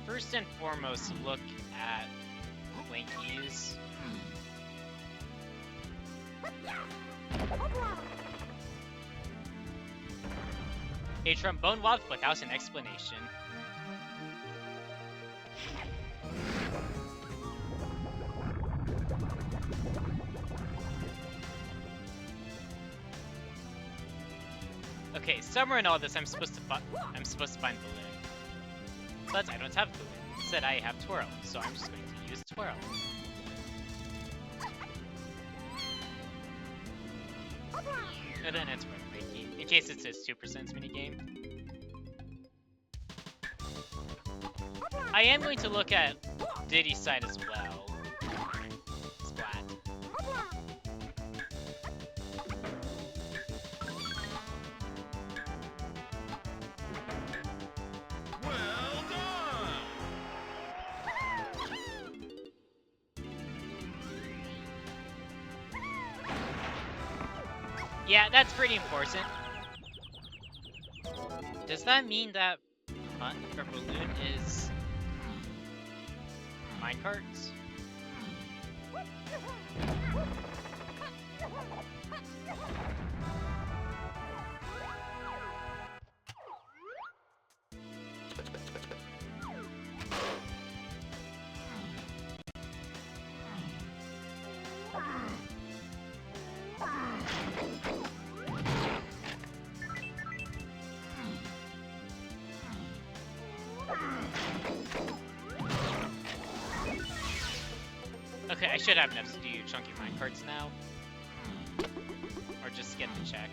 First and foremost, look at Clanky's. A trombone wild without an explanation. Okay, somewhere in all this, I'm supposed to find balloon. But I don't have balloon. Instead, I have twirl, so I'm just going to use twirl. And then it's in case it's a 2% minigame. I am going to look at Diddy's side as well. Yeah, that's pretty important. Does that mean that the balloon is minecarts? Okay, I should have enough to do chunky minecarts now. Or just get the check.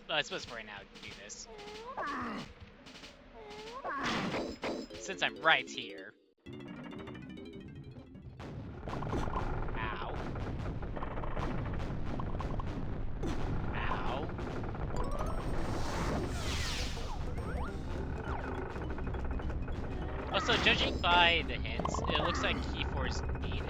I suppose for right now, do this. Since I'm right here. Ow. Ow. Also, judging by the hints, it looks like key 4 is needed.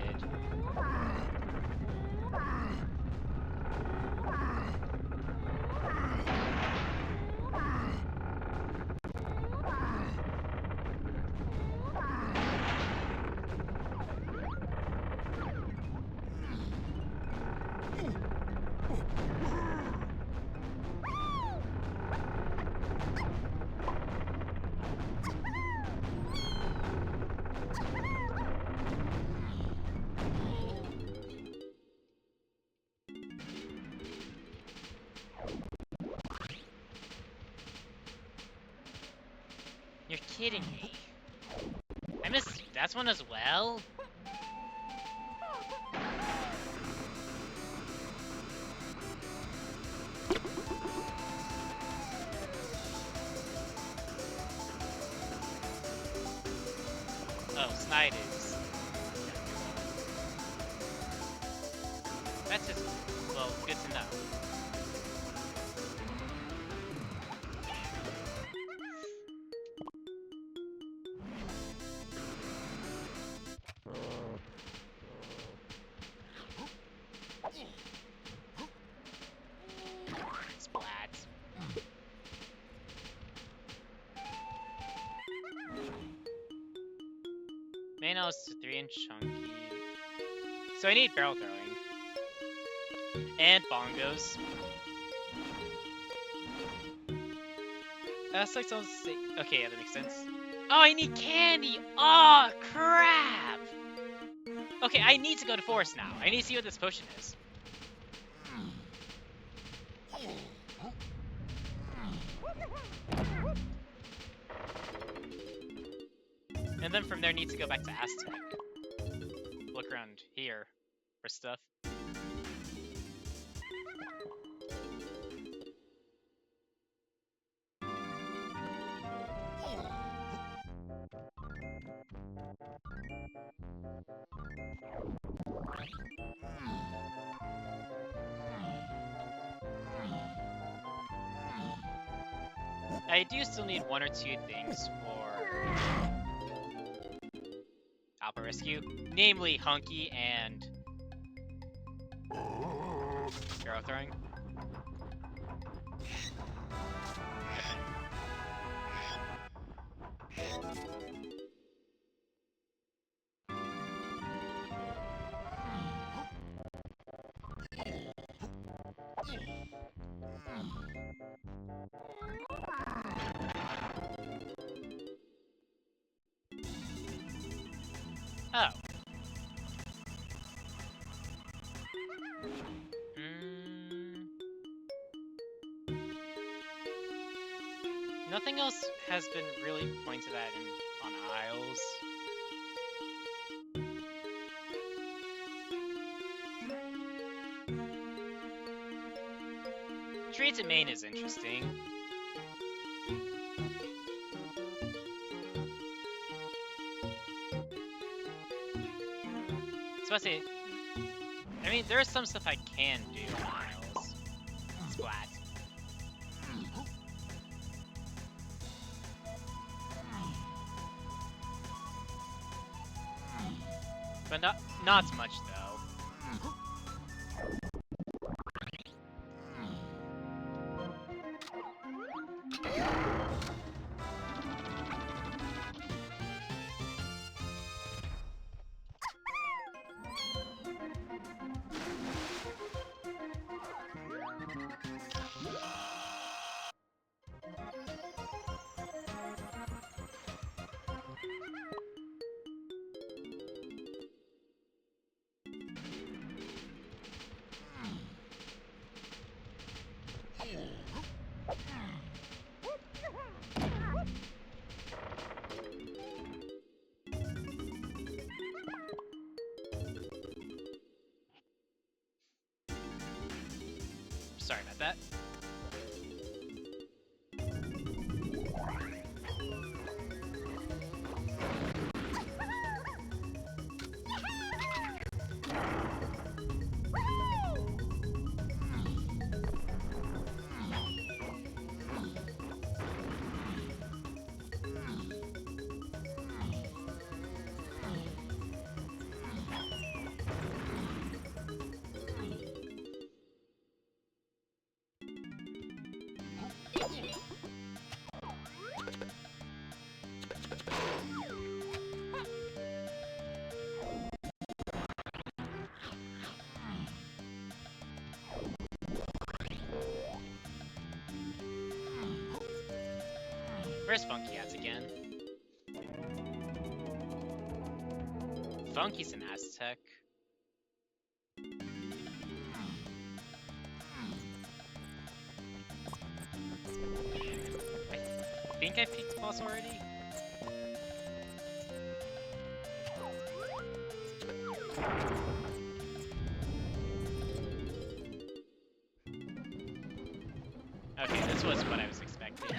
You're kidding me. I missed that one as well? Oh, Snide is. That's just, well, good to know. Splats. Main is 3 and chunky. So I need barrel throwing. And bongos. That's like someone's say. Okay, yeah, that makes sense. Oh, I need candy! Oh, crap! Okay, I need to go to forest now. I need to see what this potion is. And then from there, need to go back to Aztec. Look around here for stuff. I do still need 1 or 2 things for Alpha Rescue, namely Hunky and arrow throwing. Oh. Nothing else has been really pointed at on Isles. Trades at main is interesting. So I say, I mean, there is some stuff I can do on Isles. Splat. But not much though. Sorry about that. Where's Funky at again? Funky's an Aztec. I think I peaked boss already? Okay, this was what I was expecting.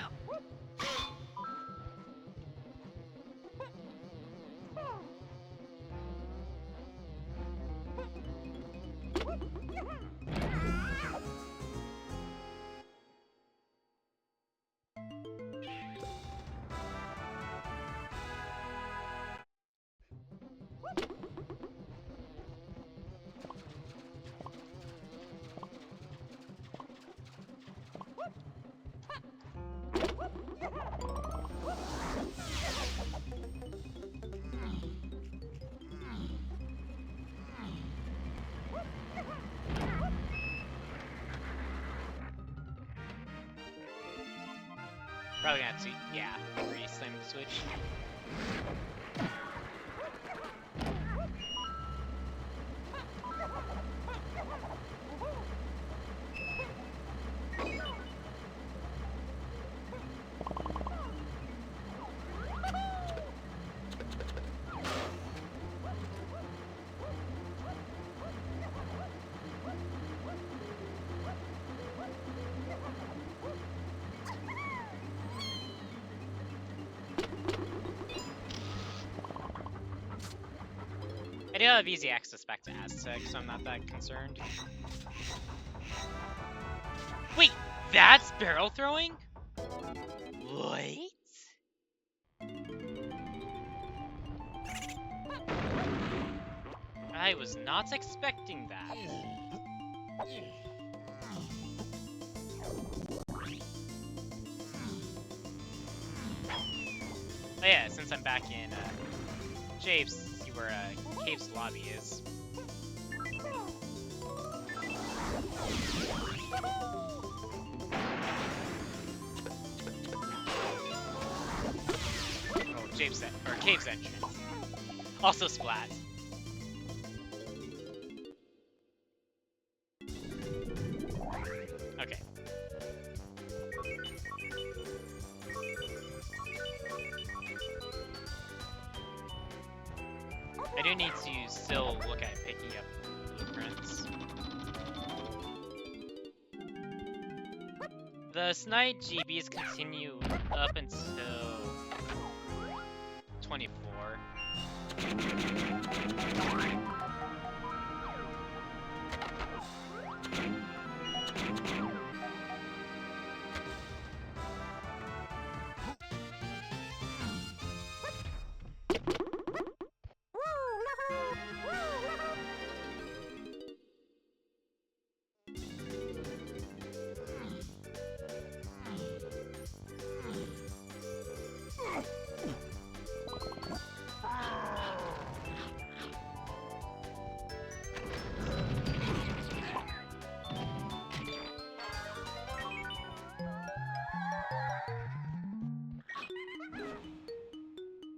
Probably gonna have to, yeah, re-slam the switch. I do have easy access back to Aztec, so I'm not that concerned. Wait, that's barrel throwing? What? I was not expecting that. Oh yeah, since I'm back in Japes, see where Cave's lobby is. Japes or Cave's entrance. Also splat. Okay. I do need to still look at picking up blueprints. The Snide GBs continue up until 24.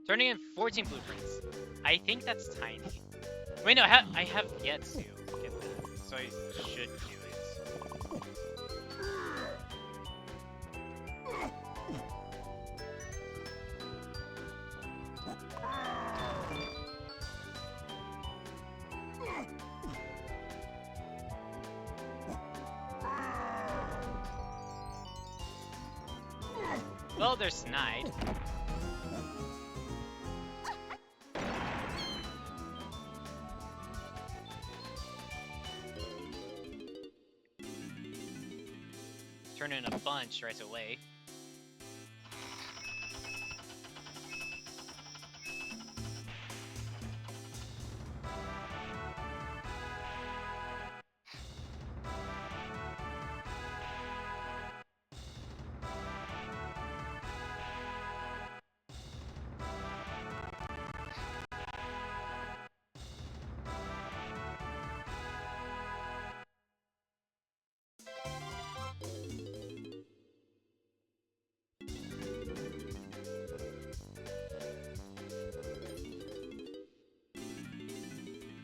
Turning in 14 blueprints. I think that's tiny. Wait, no, I have yet to get that, so I should do it. Well, there's Snide. Turn in a bunch right away.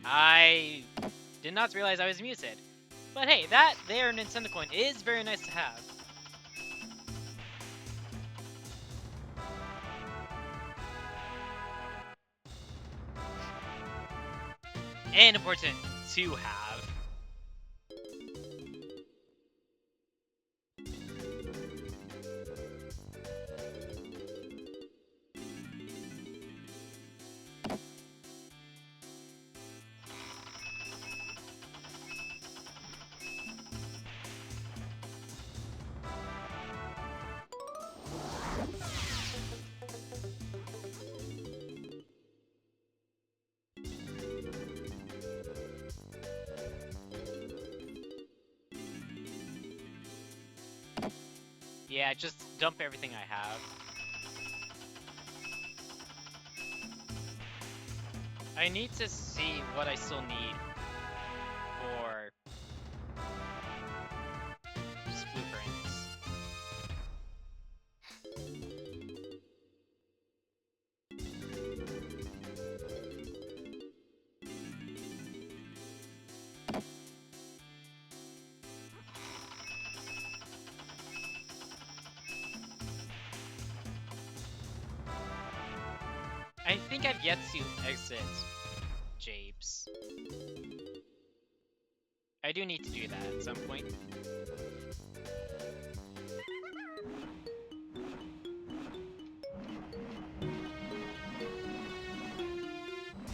I did not realize I was muted. But hey, that there Nintendo coin is very nice to have. And important to have. Yeah, just dump everything I have. I need to see what I still need for just blueprints. I think I've yet to exit japes. I do need to do that at some point.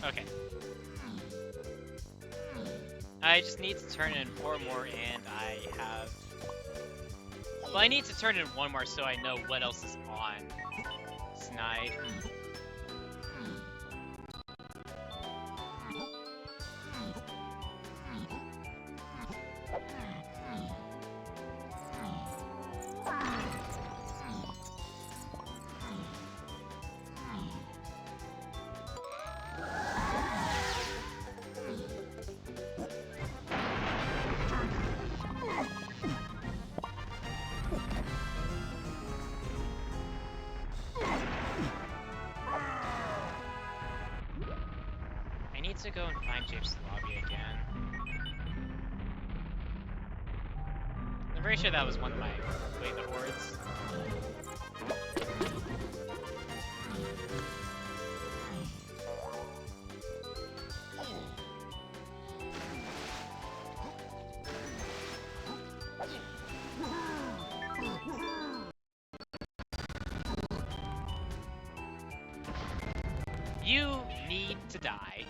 Okay. I just need to turn in 4 more and I have... Well, I need to turn in 1 more so I know what else is on Snide. to go and find Japes' lobby again. I'm pretty sure that was one of my the hordes. You need to die.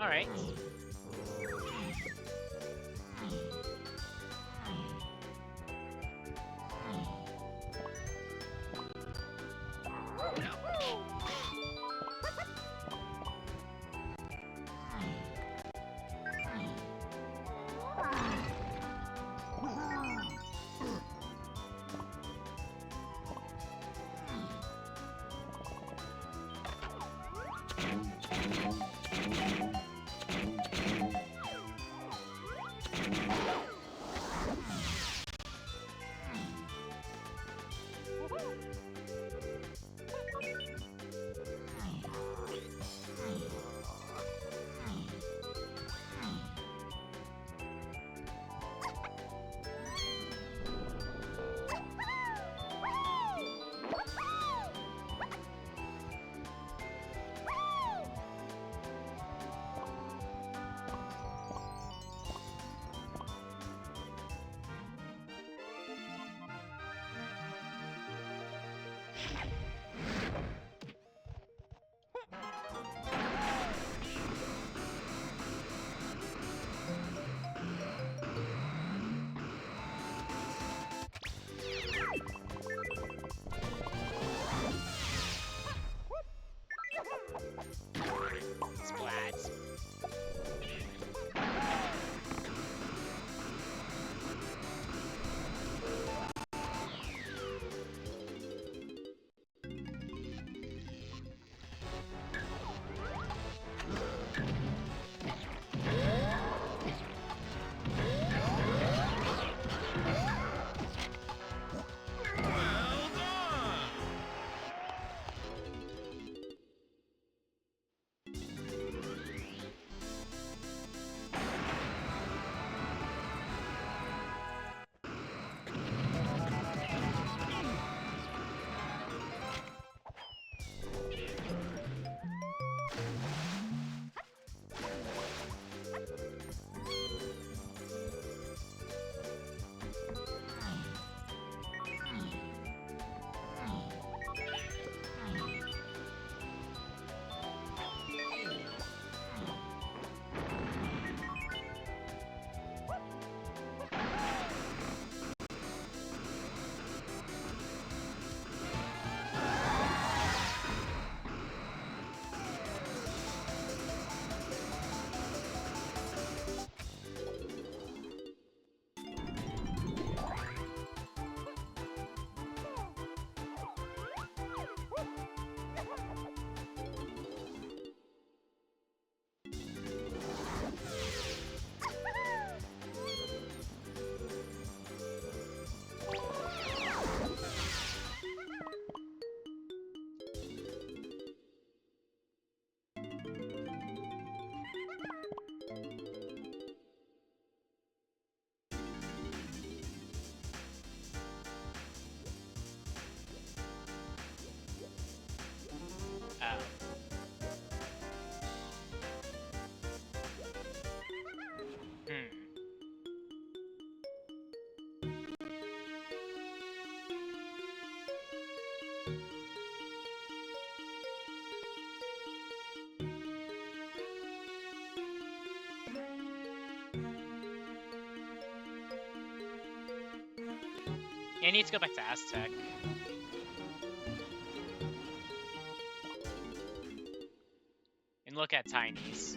Alright. Splats. Yeah, I need to go back to Aztec. And look at Tinies.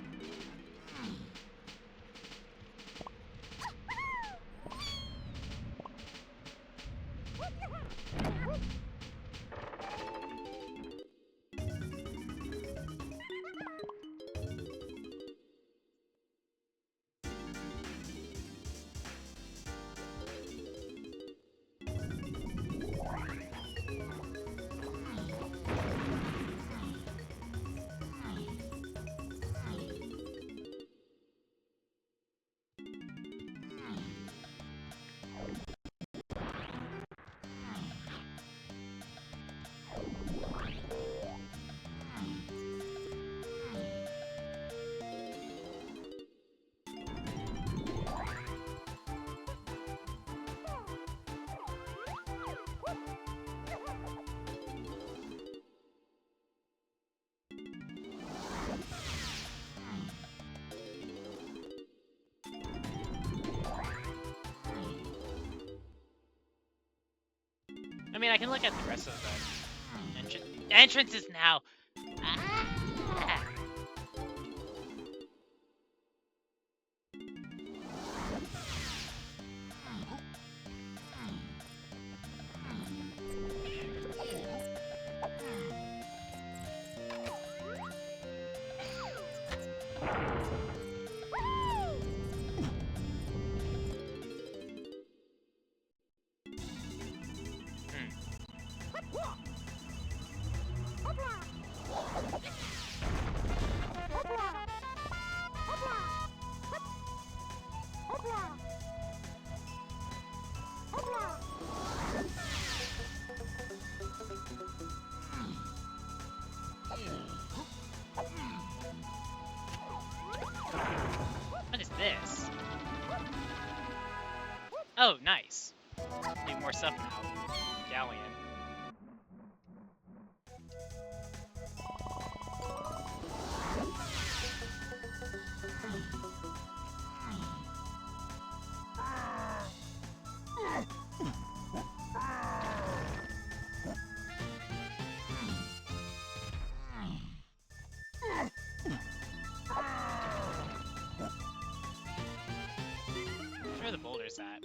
I mean, I can look at the rest of the entrances now. Ah! What is this? Oh, nice. Need more stuff now. Galleon. Where are the boulders at?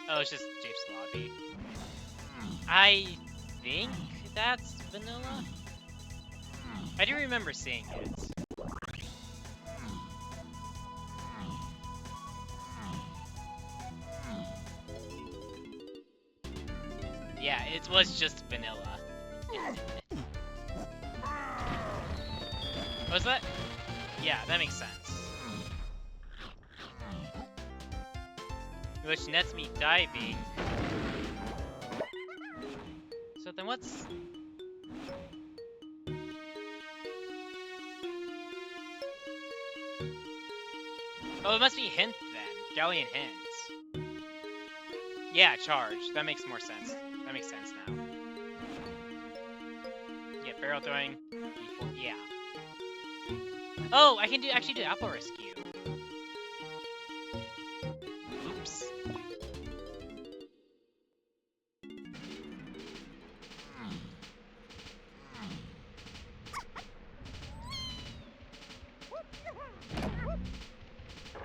Oh, it's just Japes Lobby. I think that's vanilla? I do remember seeing it. Yeah, it was just vanilla. Was that? Yeah, that makes sense. Which nets me diving. So then what's... Oh, it must be hint then. Galleon hints. Yeah, charge. That makes more sense. That makes sense now. Yeah, barrel throwing. Before, yeah. Oh, I can actually do apple rescue. Oops.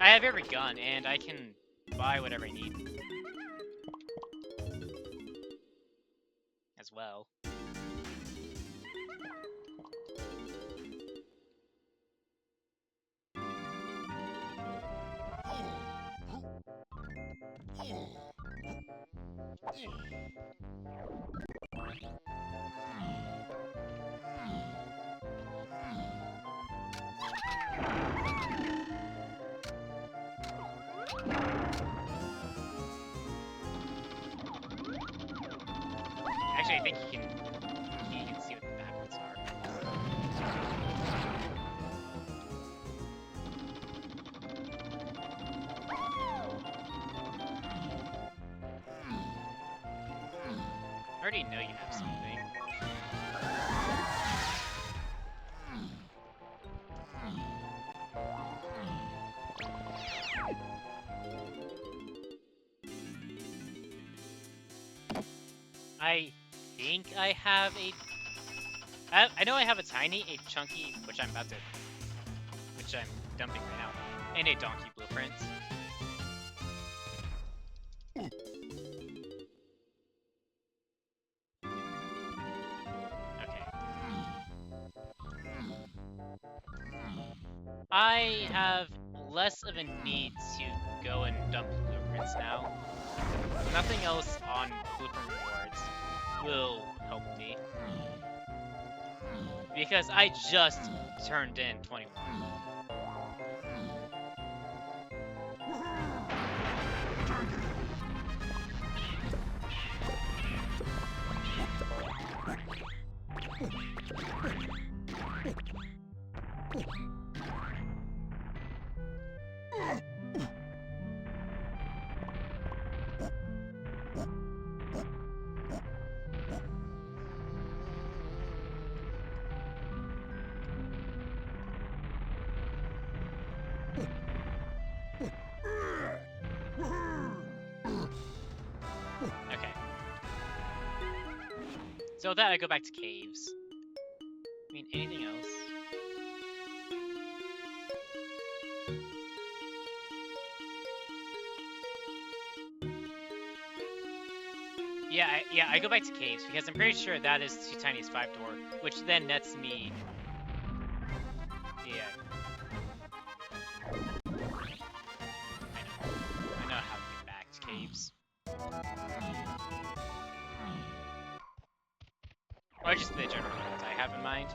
I have every gun, and I can buy whatever I need. As well. Actually, I think he can see what the backwards are. I already know you have something. I think I have a... I know I have a tiny, a chunky, which I'm dumping right now, and a donkey blueprint. Okay. I have less of a need to go and dump blueprints now. Nothing else on blueprint rewards will help me. Because I just turned in 21. Okay. So with that, I go back to caves. I mean, anything else? Yeah, I go back to caves because I'm pretty sure that is 2 Tiny's 5 door, which then nets me. Yeah. I know how to get back to caves. Or just the general ones I have in mind.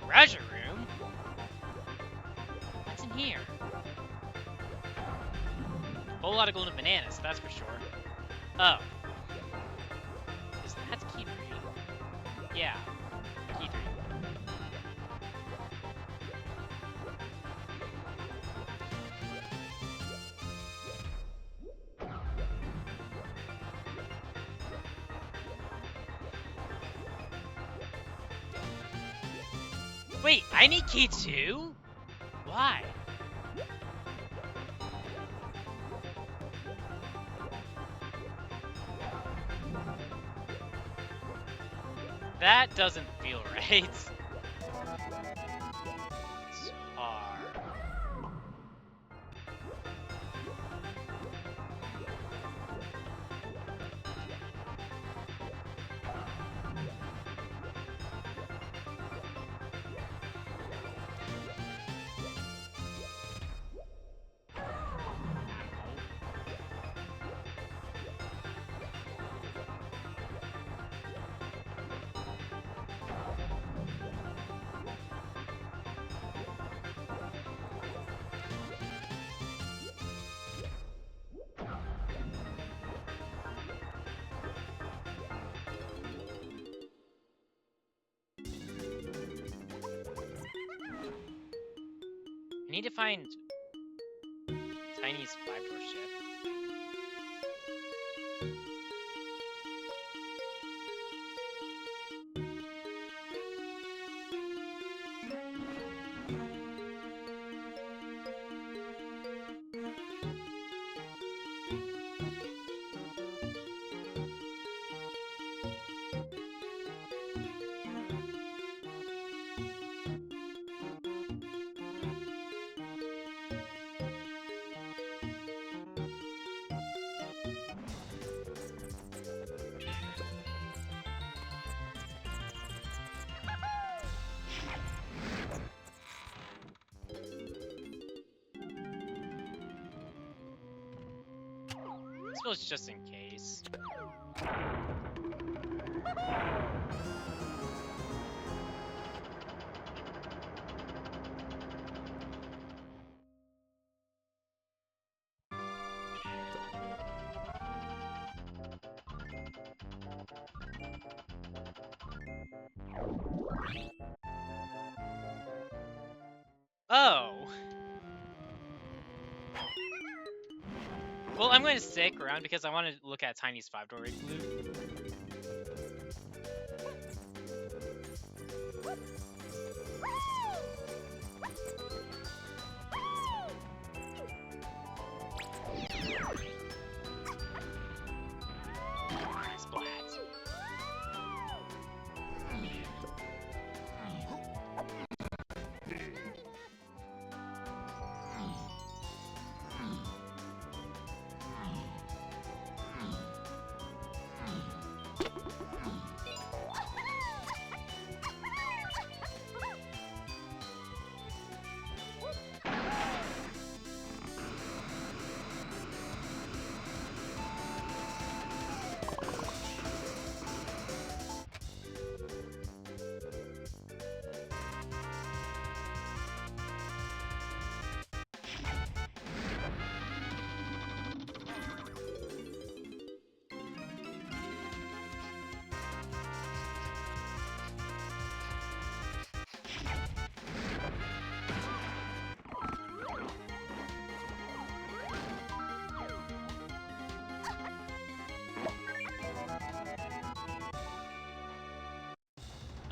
Treasure room? What's in here? Whole lot of golden bananas, that's for sure. Oh. Is that key 3? Yeah. Key 3. Wait, I need key 2? Why? That doesn't feel right. It's hard. I need to find Tiny's 5-door ship. goes just in case. Oh! Well, I'm going to stick around because I want to look at Tiny's 5-door igloo.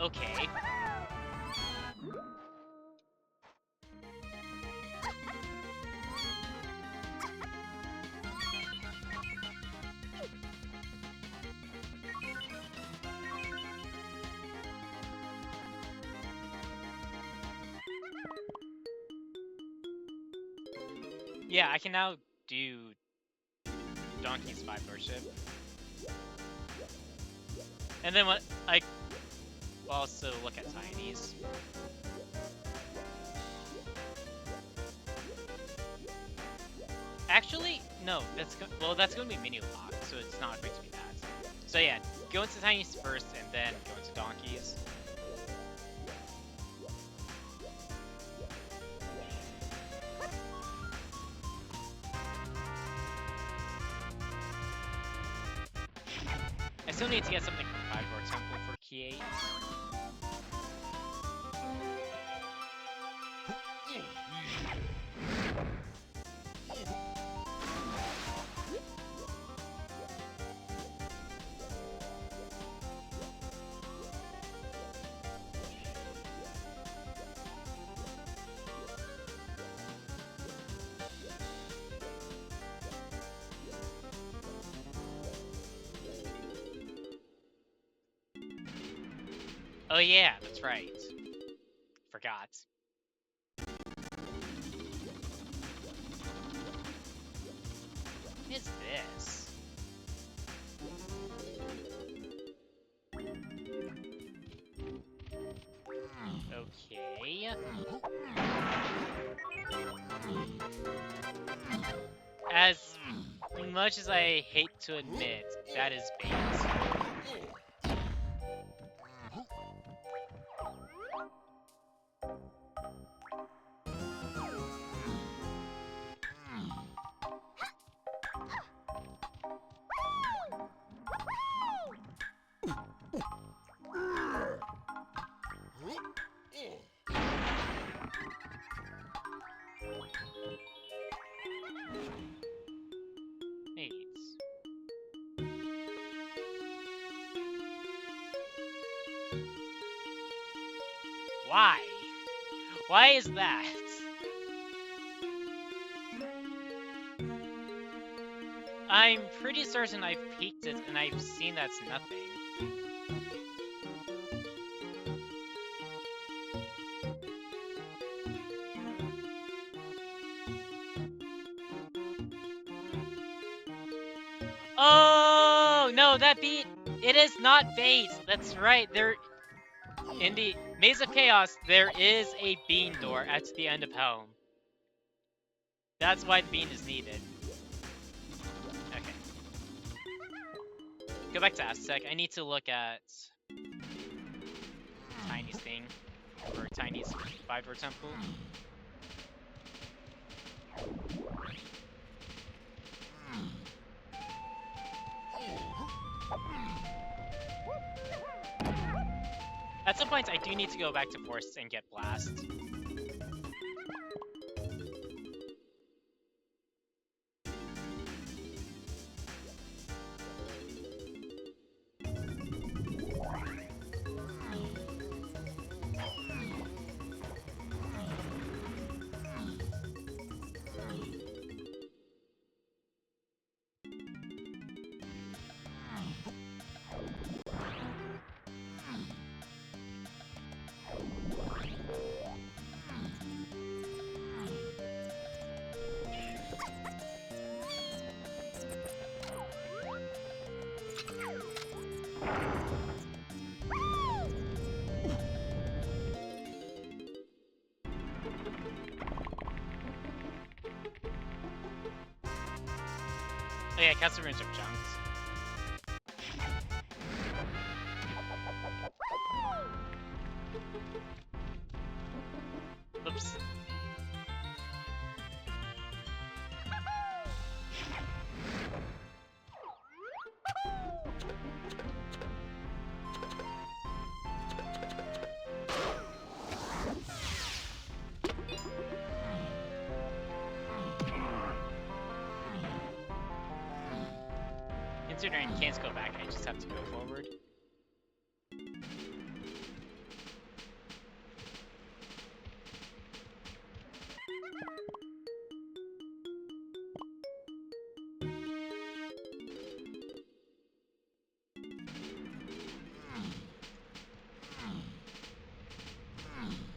Okay. Yeah, I can now do Donkey's 5-door ship. And then what I also look at Tiny's. Actually, no, that's gonna be mini lock, so it's not going to be that. So yeah, go into Tiny's first and then go into Donkey's. I still need to get something from 5-door temple for key 8. Oh yeah, that's right. Forgot. What is this? Okay. As much as I hate to admit, that is bait. Why? Why is that? I'm pretty certain I've peeked it and I've seen that's nothing. Oh no, that beat! It is not bait. That's right. There, in the Maze of Chaos, there is a bean door at the end of Helm. That's why the bean is needed. Okay. Go back to Aztec. I need to look at Tiny's thing, or Tiny's 5-door temple. At some points, I do need to go back to Forest and get Blast. Oh yeah, Castle Ruins are junked. Oops. Considering I can't go back, I just have to go forward.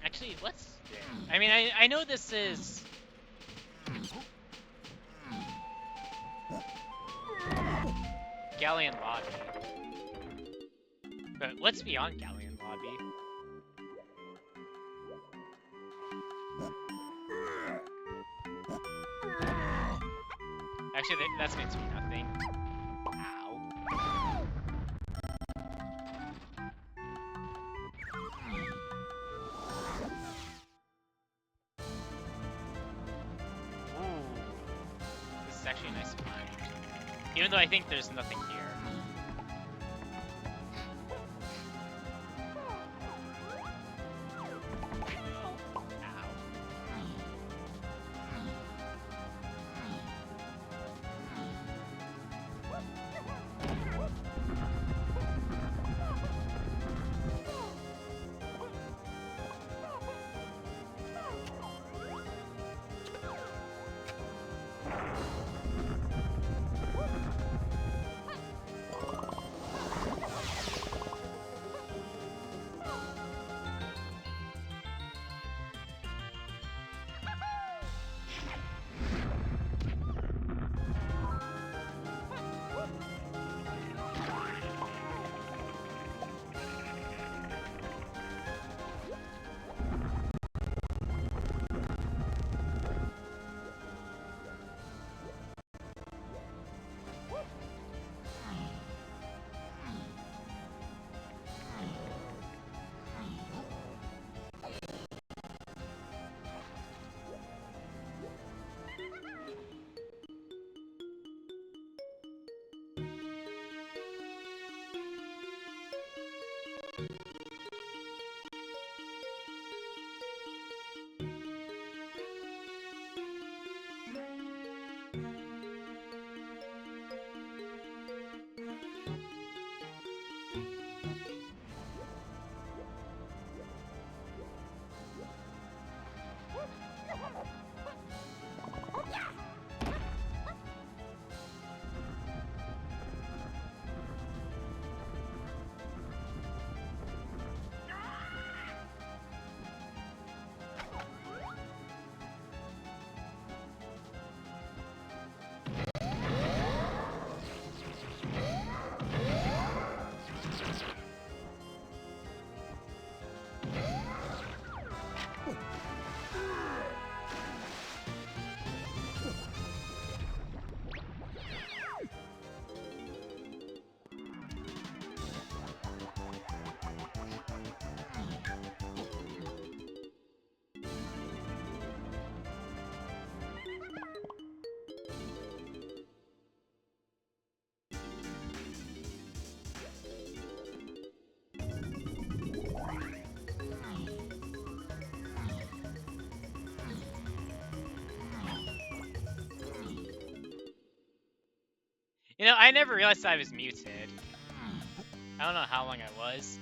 Actually, what's there? I mean, I know this is... Galleon Lobby. But what's beyond Galleon Lobby? Actually, that's going to be nothing. Ow. Ooh. This is actually a nice find. Even though I think there's nothing here. You know, I never realized I was muted. I don't know how long I was.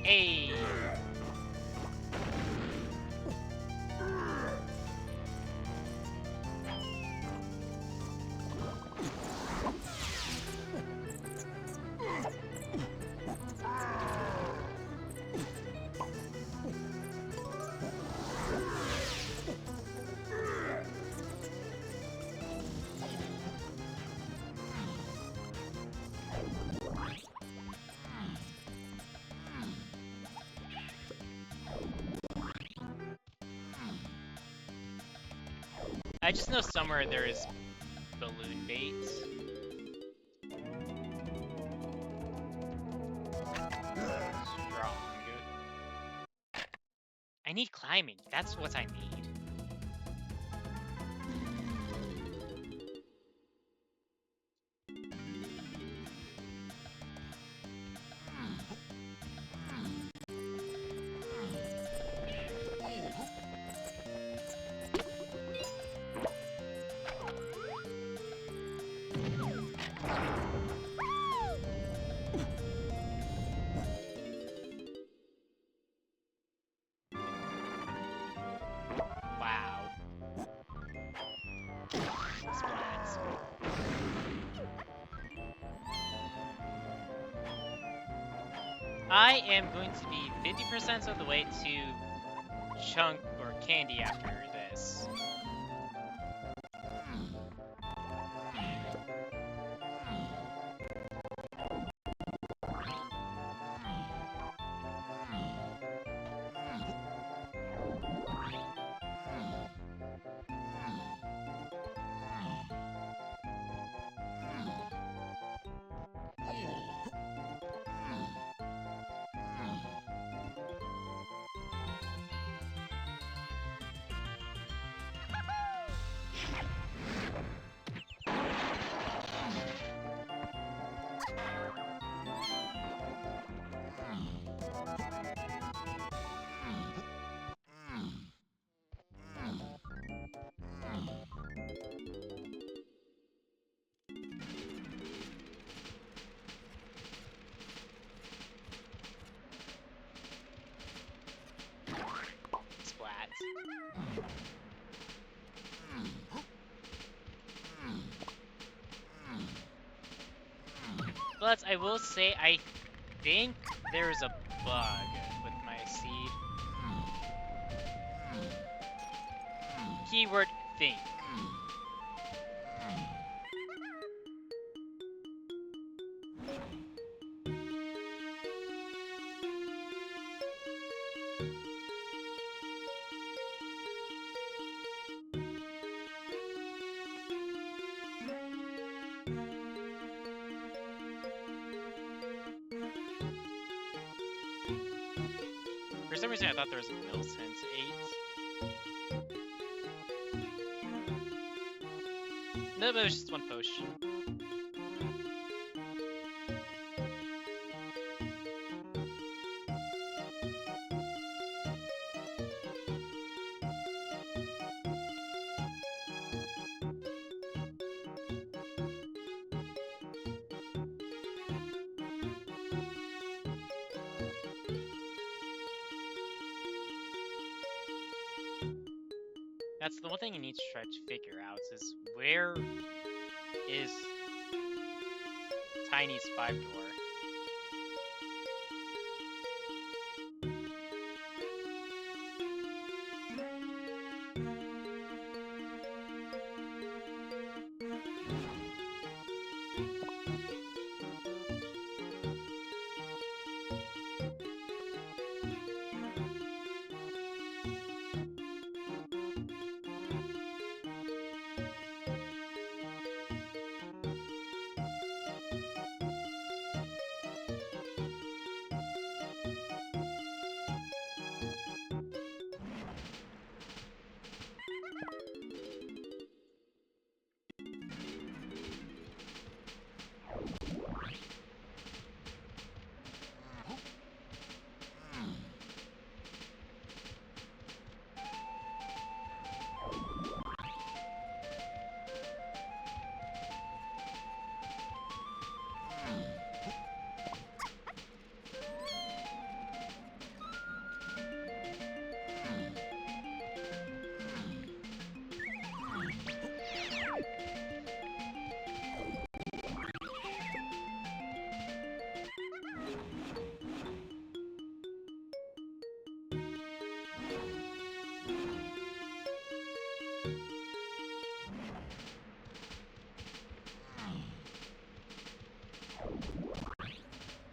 Hey. I just know somewhere there is balloon bait. Strong. I need climbing. That's what I need. I am going to be 50% of the way to chunk or candy after this. But I will say, I think there's a bug with my seed. Keyword think. For some reason, I thought there was a Milton's 8. No, but it was just one potion. That's the one thing you need to try to figure out is where is Tiny's 5-door?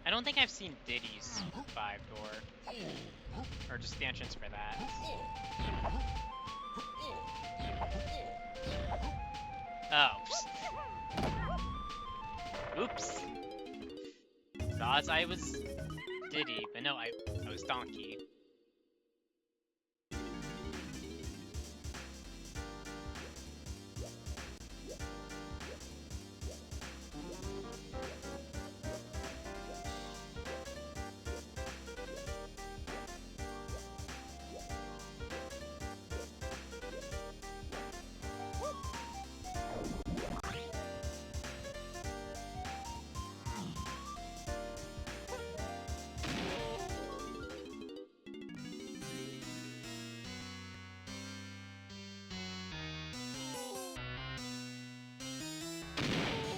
I don't think I've seen Diddy's 5-door. Or just the entrance for that. Oh. Oops. Thought I was Diddy, but no, I was Donkey.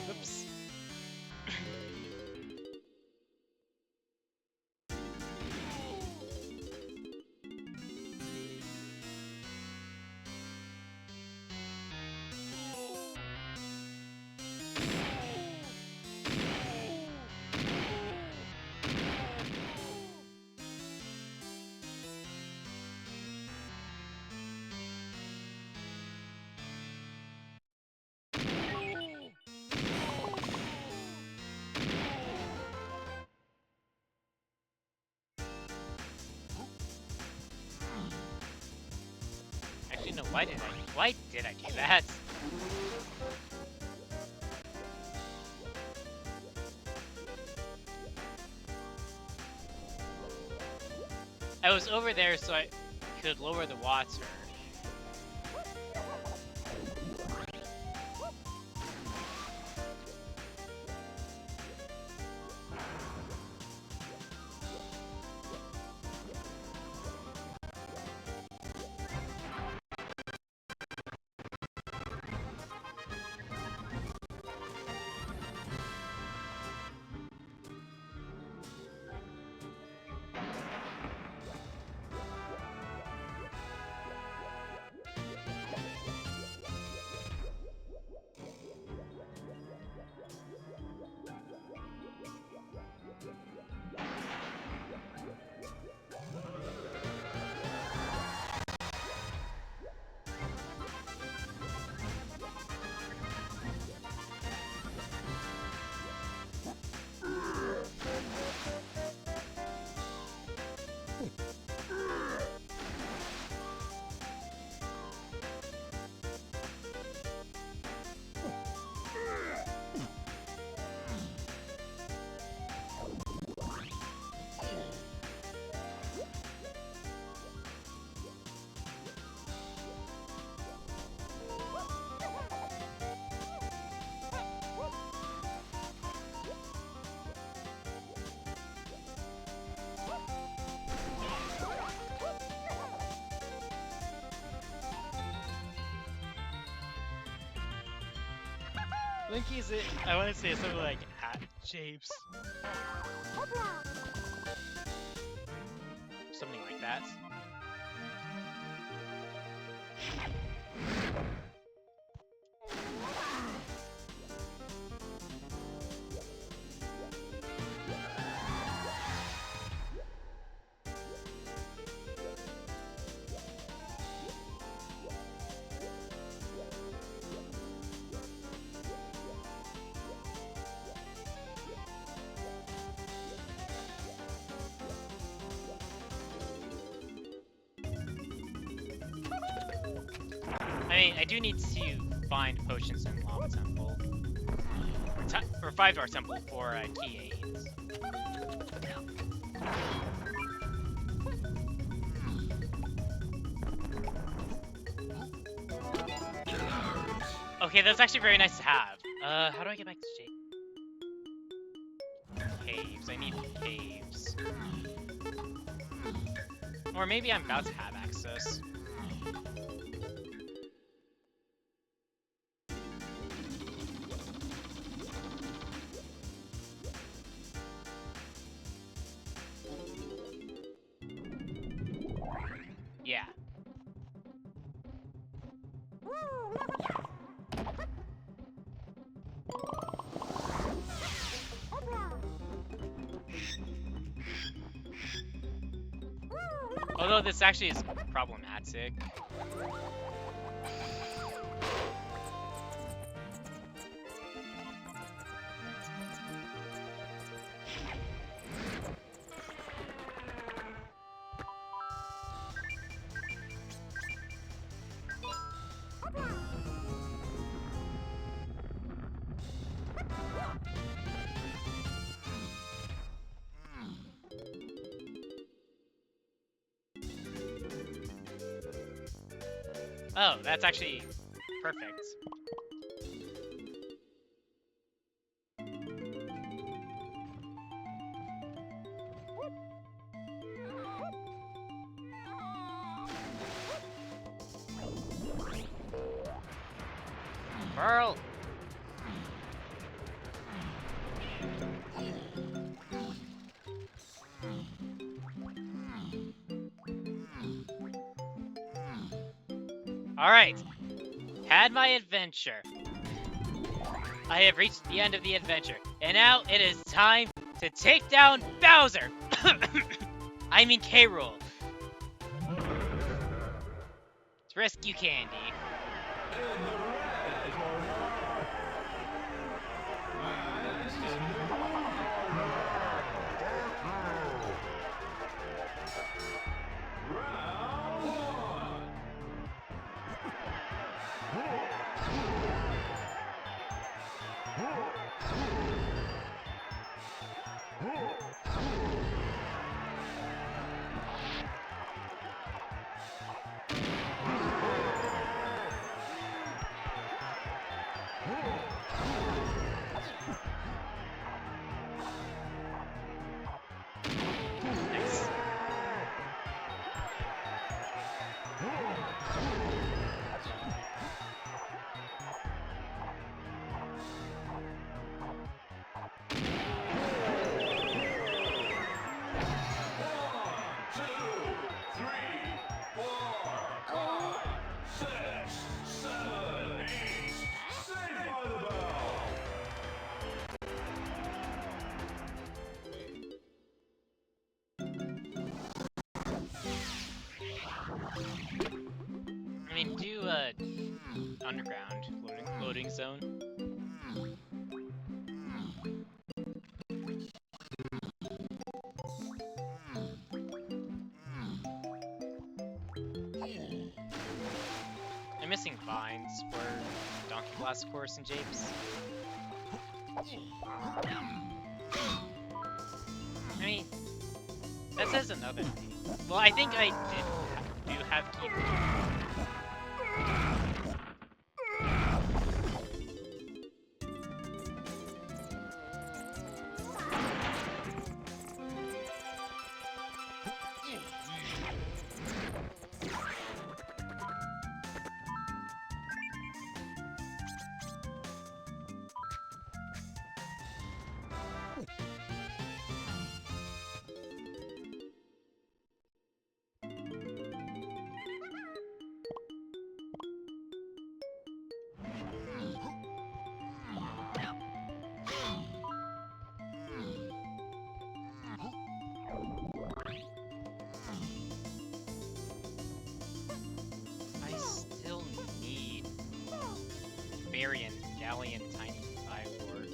Oops. Actually, no, why did I do that? I was over there so I could lower the water. Linky's it. I want to say something like at japes. Something like that. I mean, I do need to find potions in Lava Temple. Or 5-star Temple for key aids. Okay, that's actually very nice to have. How do I get back to caves? I need caves. Or maybe I'm about to have access. Yeah. Although this actually is problematic. Oh, that's actually perfect. Burl! Alright. Had my adventure. I have reached the end of the adventure. And now it is time to take down Bowser! I mean K-Rool. To rescue Candy. I mean, do underground loading zone. I'm missing vines for Donkey Blast course and japes. I mean, that says another thing. Well, I think I do have keyboard. barbarian galleon tiny 5-4.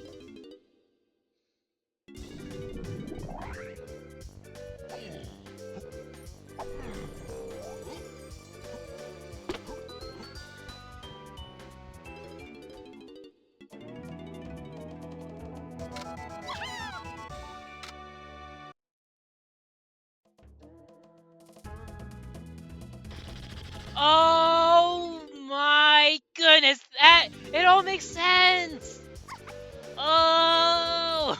Oh my goodness, it all makes sense! Oh!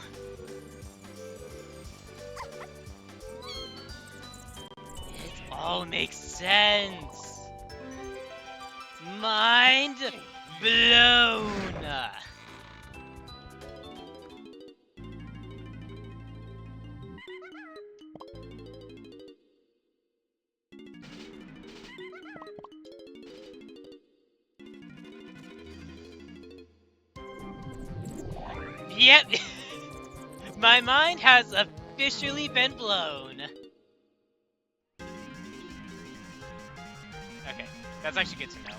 It all makes sense! Mind blown! Yep! My mind has officially been blown! Okay, that's actually good to know.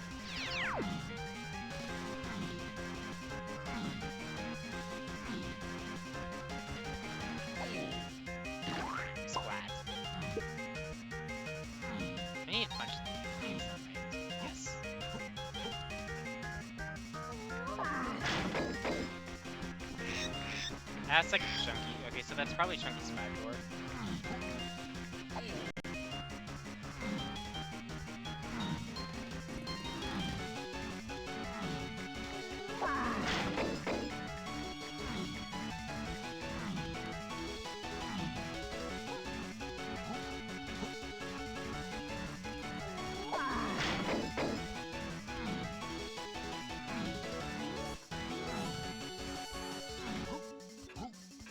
Splat. I need to punch these, right? Yes. That's like Chunky. Okay, so that's probably Chunky's backdoor.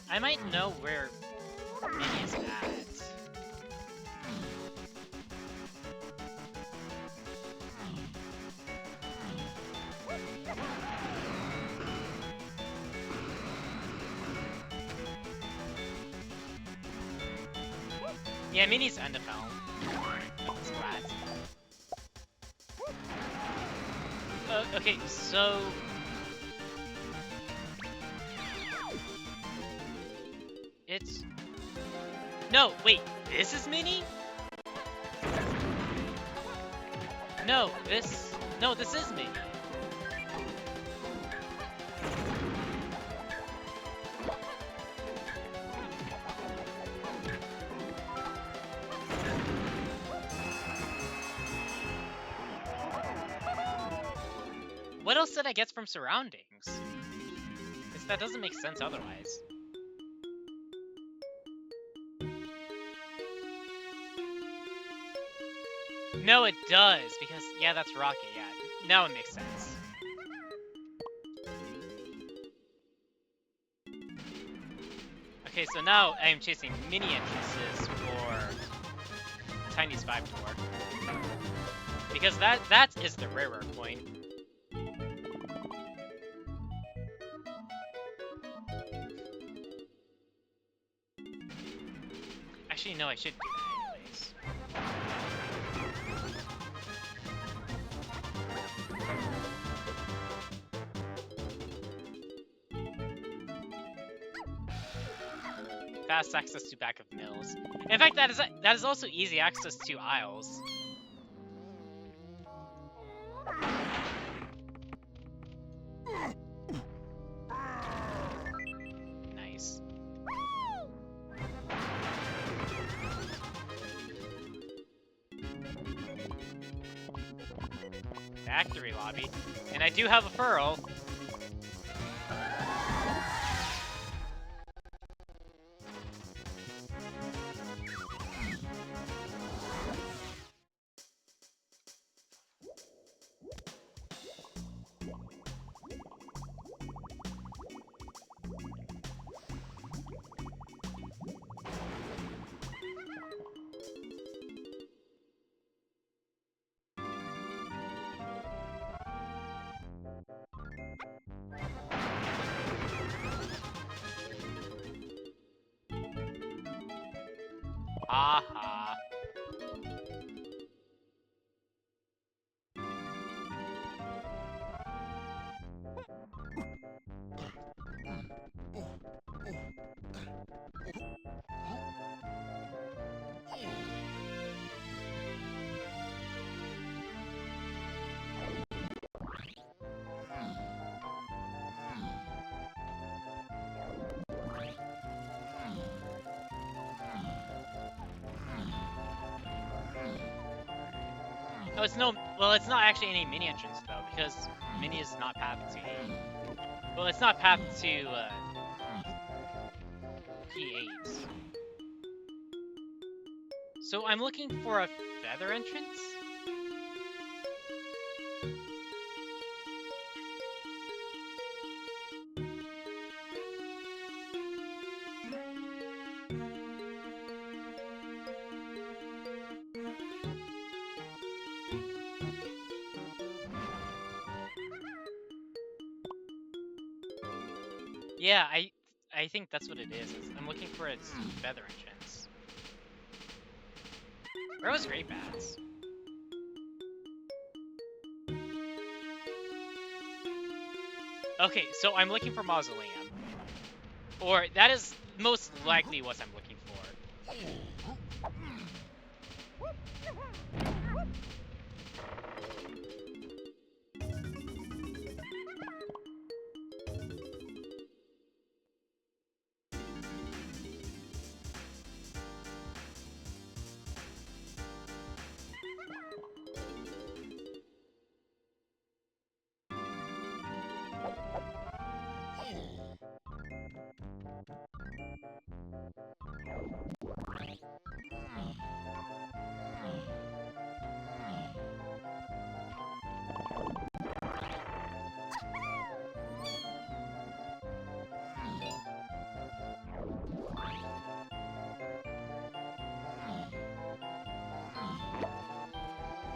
I might know where Minnie is at. Yeah, Minnie's end of helm. Splat. Okay, so... It's... No, wait, this is Minnie? No, this is Minnie. What else did I get from surroundings? Because that doesn't make sense otherwise. No, it does, because, yeah, that's Rocket, yeah. Now it makes sense. Okay, so now I am chasing mini entrances for Tiny's 5-4. Because that is the rarer point. Actually, no, I should do that anyways. Fast access to back of mills. In fact, that is also easy access to aisles. Nice. Factory lobby. And I do have a furl. Aha. Oh, it's no. Well, it's not actually any mini entrance though, because mini is not path to. Well, it's not path to P8. So I'm looking for a feather entrance. Yeah, I think that's what it is. I'm looking for its feather entrance. Where was Great Bats? Okay, so I'm looking for Mausoleum. Or that is most likely what I'm looking for.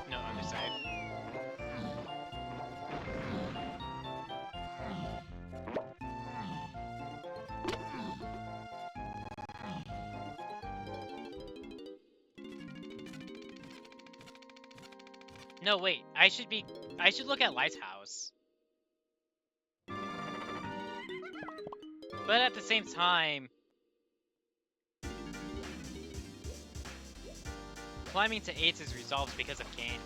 No, other side. No, wait. I should look at Lighthouse. But at the same time, climbing to 8s is resolved because of candy.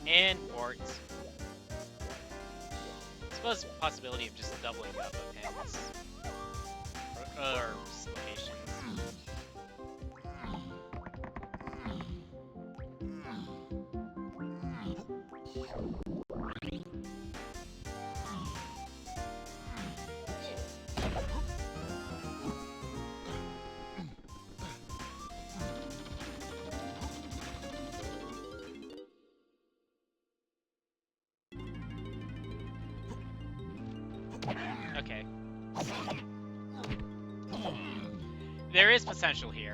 And ports. I suppose the possibility of just doubling up of hits. Or locations. Okay. There is potential here.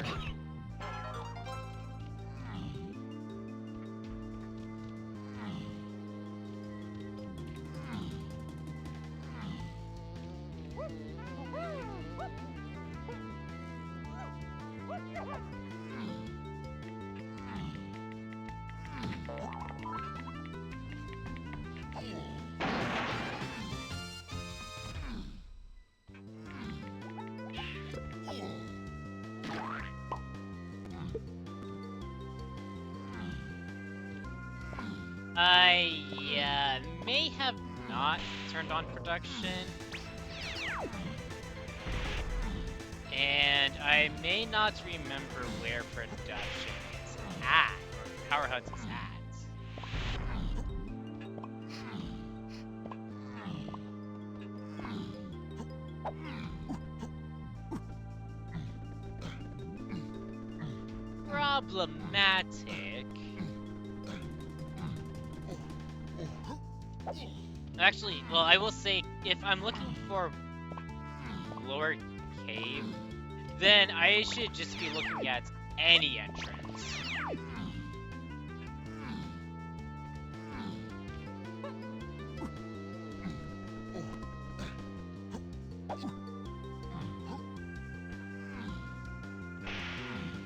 I may have not turned on production. And I may not remember where production is at, or Power HUD is at. Problematic. Actually, well, I will say, if I'm looking for lower cave, then I should just be looking at any entrance.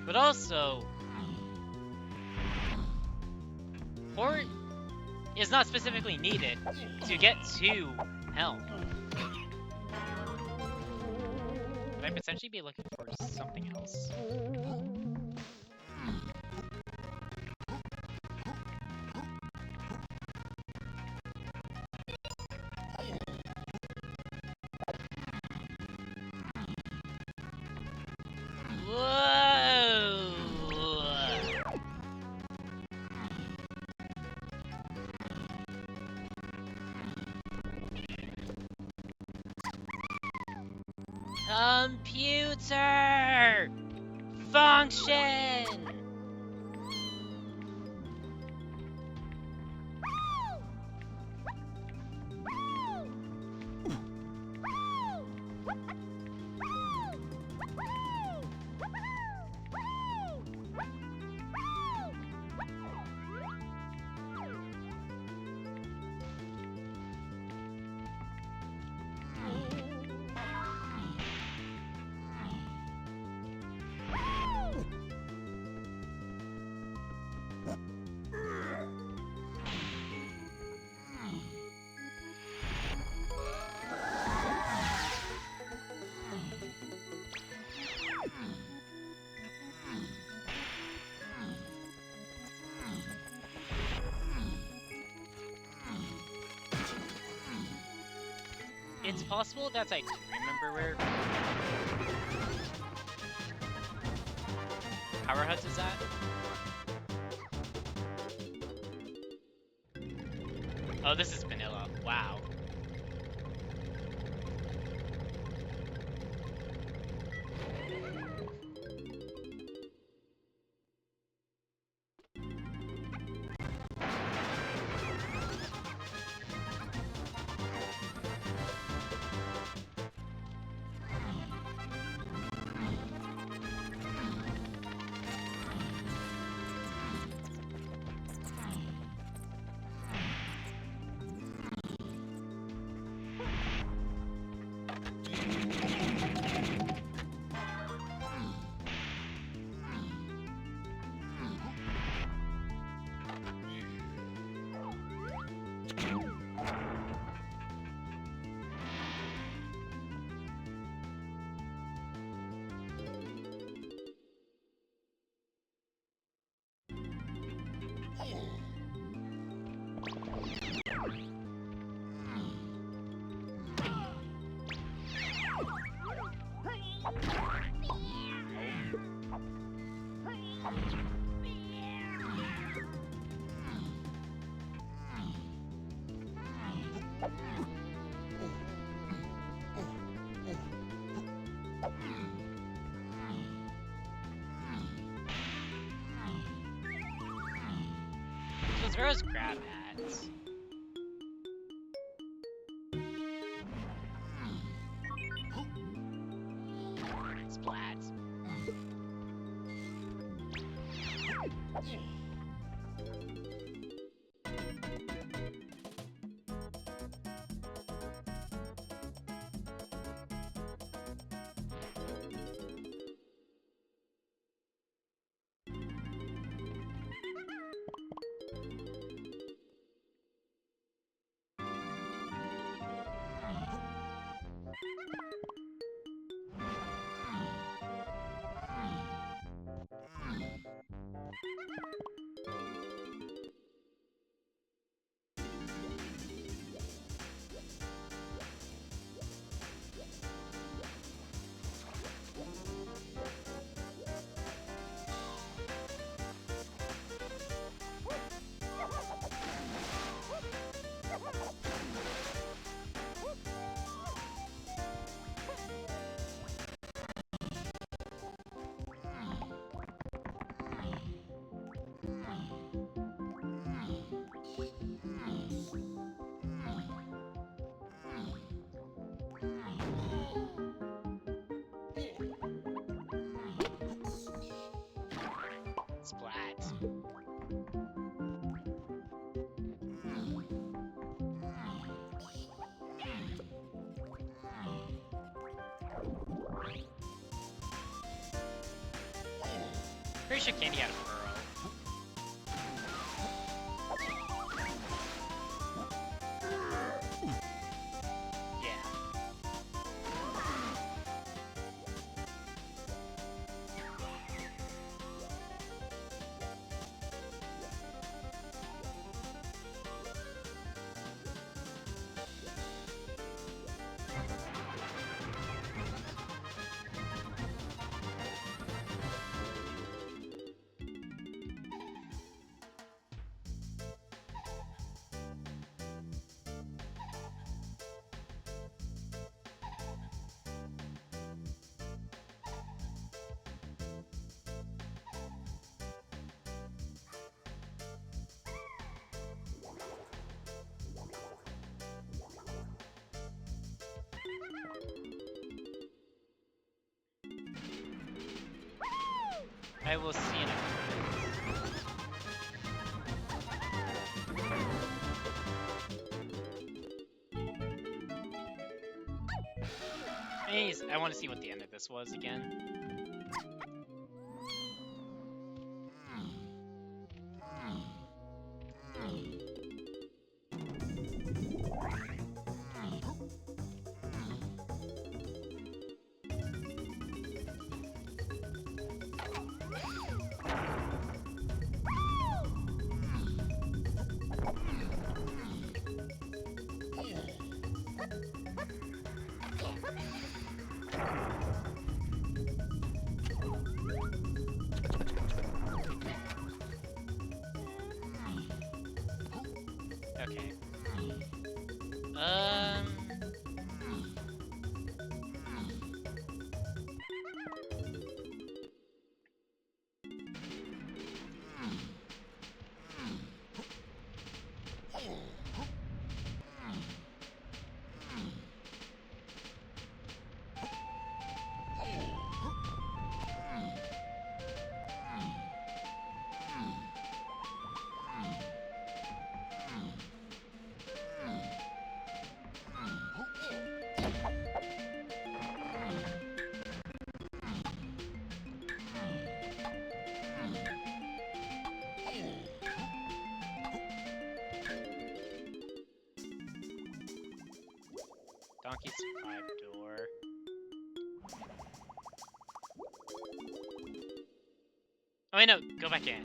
But also, port is not specifically needed to get to helm. Could I potentially be looking for something else? Whoa! Computer! Function! It's possible that I do remember where Power Hut is at. Oh, this is vanilla. Wow. So where's grab at? Splats. Splat. Pretty sure Candy had a burrow. Yeah. I will see in a couple minutes. Anyways, I want to see what the end of this was again. Okay. Donkey survived door. Oh wait, no, go back in.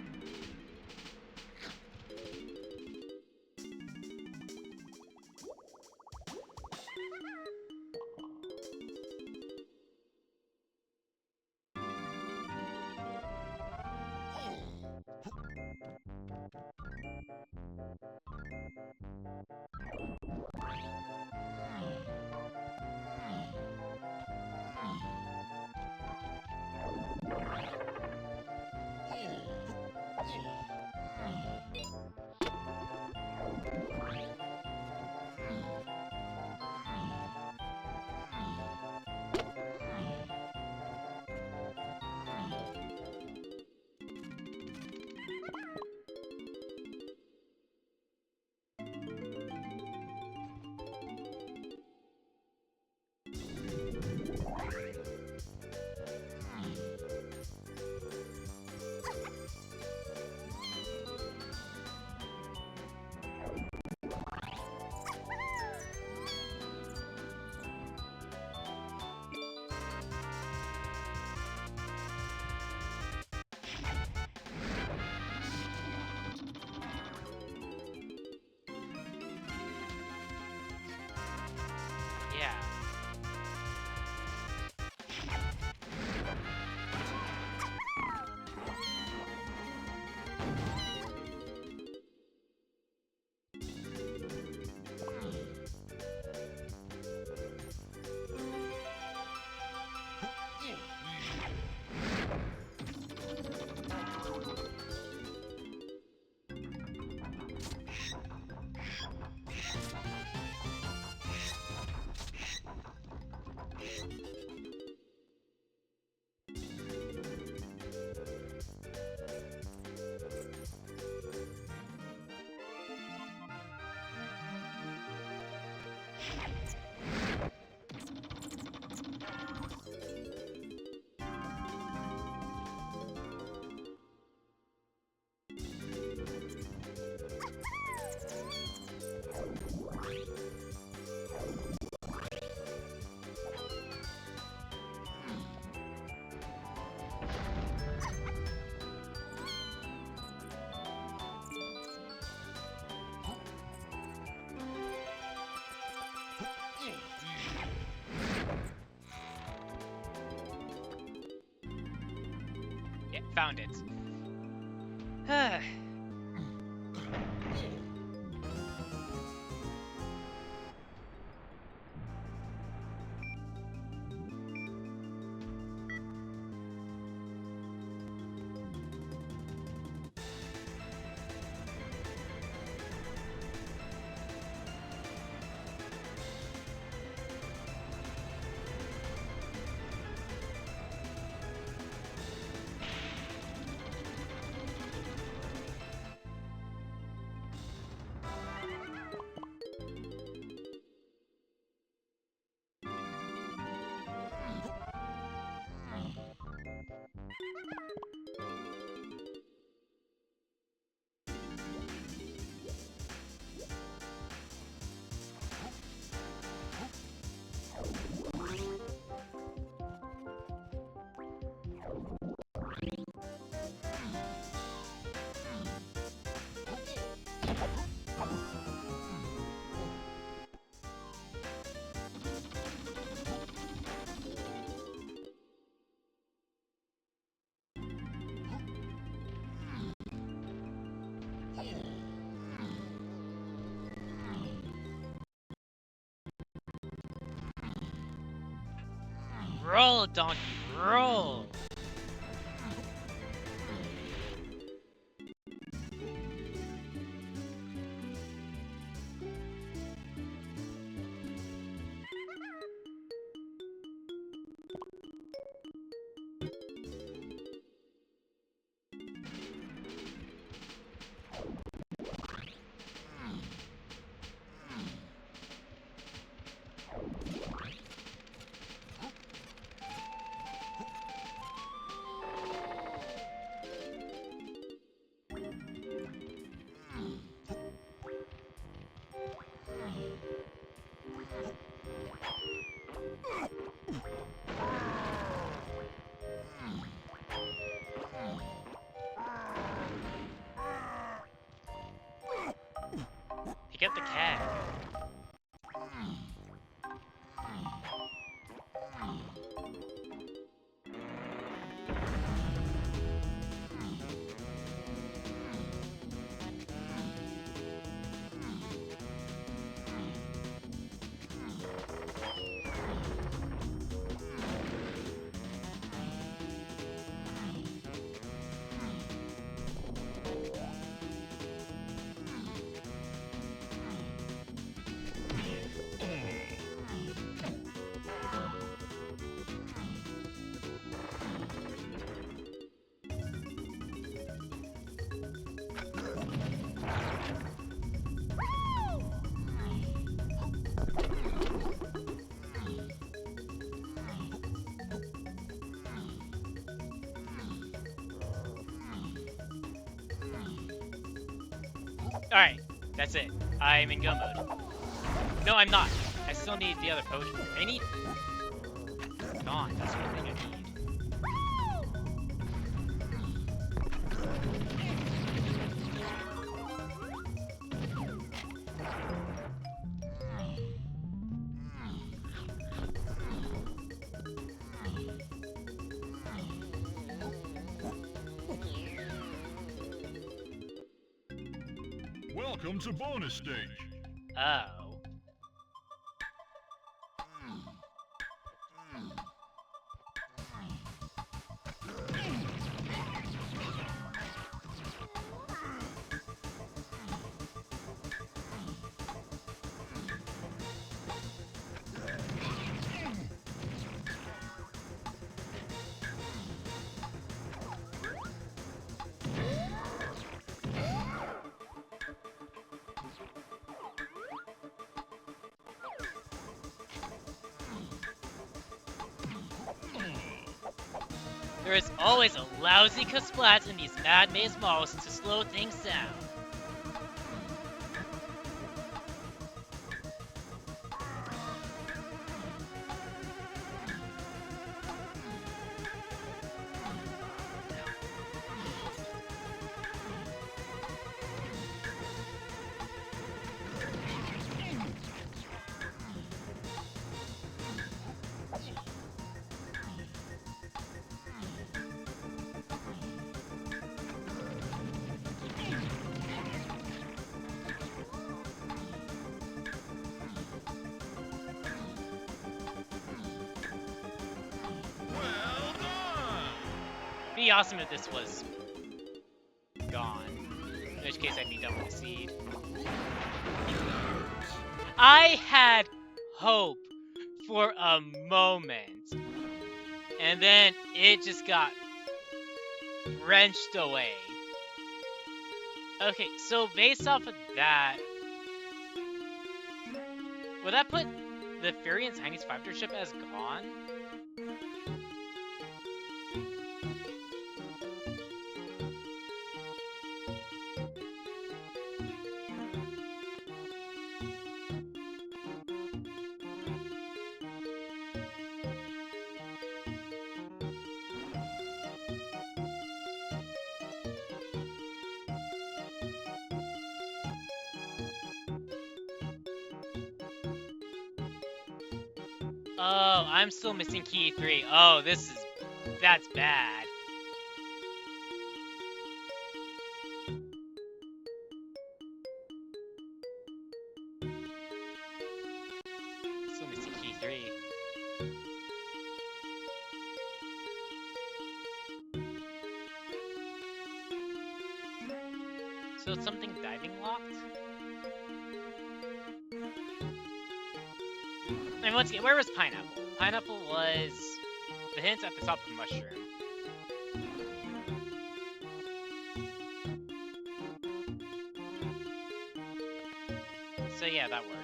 Yeah. Yeah, found it. Roll, donkey, roll! Pick up the cat. Alright, that's it. I'm in go mode. No, I'm not. I still need the other potion. I need... Gone, that's what I think I need. Welcome to bonus stage. Oh. There is always a lousy kasplats in these mad maze malls to slow things down. It'd be awesome if this was gone. In which case I'd be done with the seed. I had hope for a moment. And then it just got wrenched away. Okay, so based off of that, would that put the Fury and Tiny's 5-star ship as gone? Oh, I'm still missing key 3. Oh, that's bad. Still missing key 3. So it's something diving locked? And once again, where was Pineapple? Pineapple was the hint at the top of Mushroom. So yeah, that works.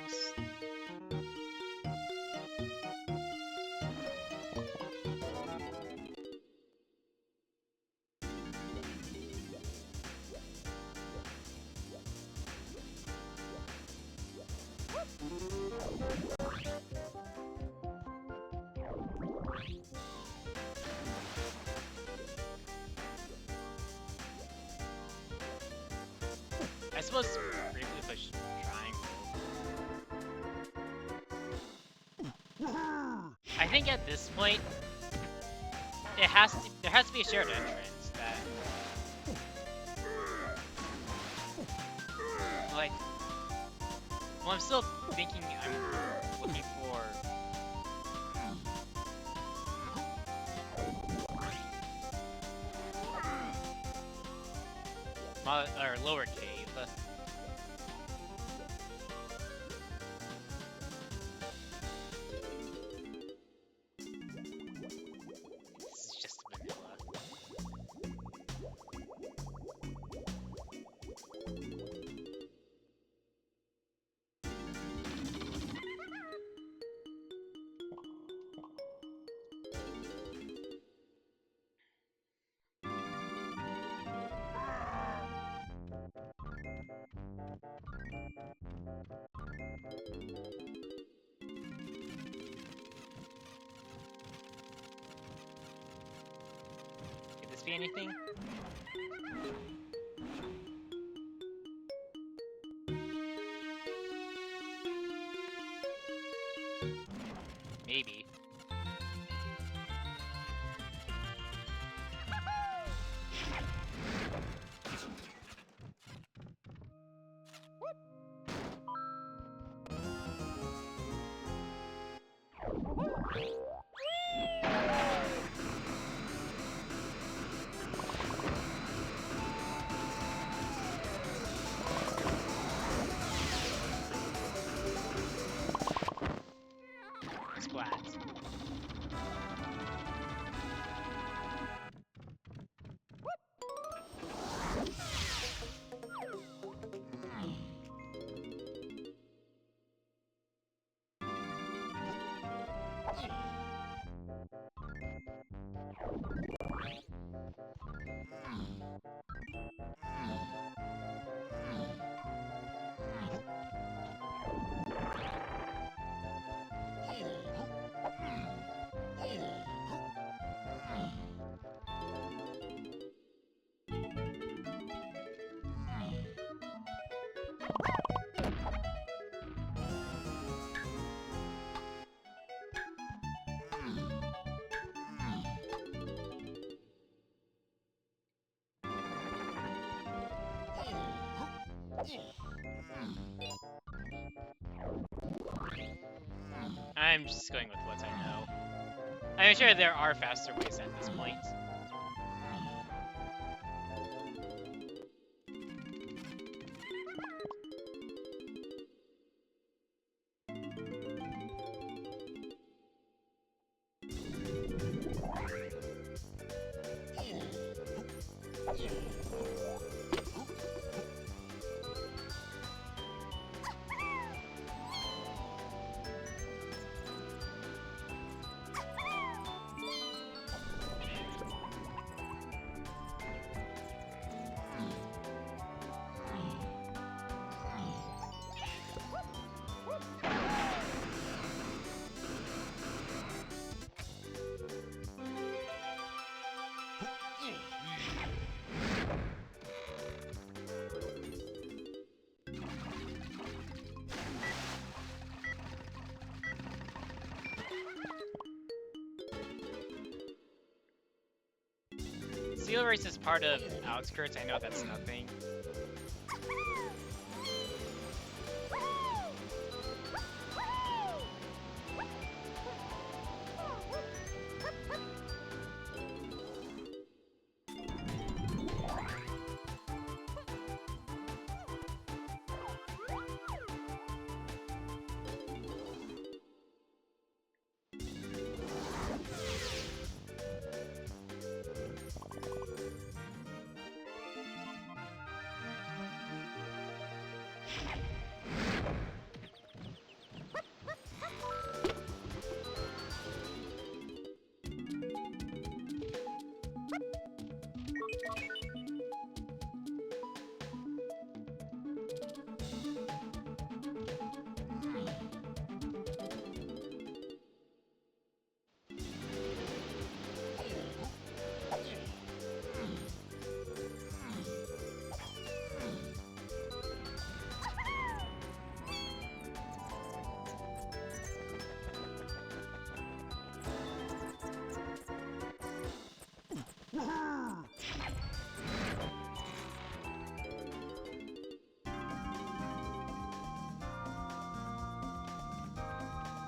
I suppose briefly push triangle. I think at this point, there has to be a shared entrance that, like, well, I'm still thinking I'm looking for or lower cave. This is just vanilla. Could this be anything? Maybe. Kasplats. I'm just going with what I know. I'm sure there are faster ways at this point. Celerity is part of Outskirts. I know that's nothing.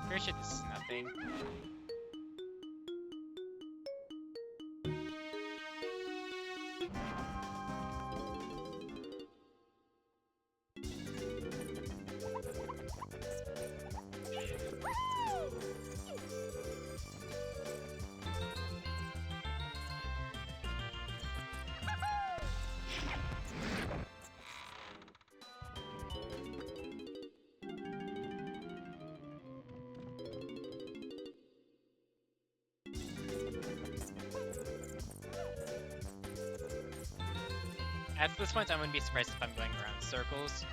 Pretty sure this is nothing. At this point, I wouldn't be surprised if I'm going around circles.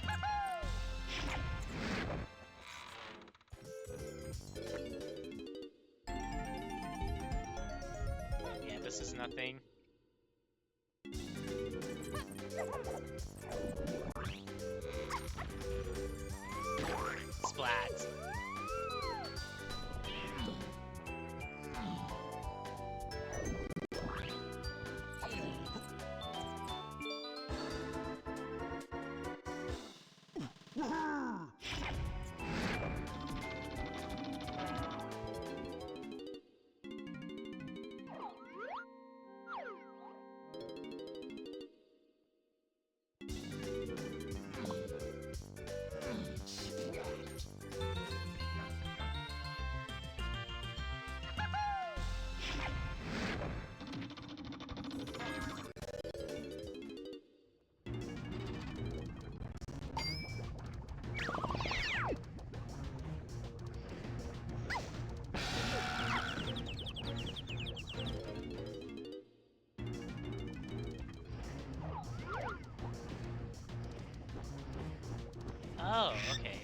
Yeah, this is nothing. Splat. Oh, okay.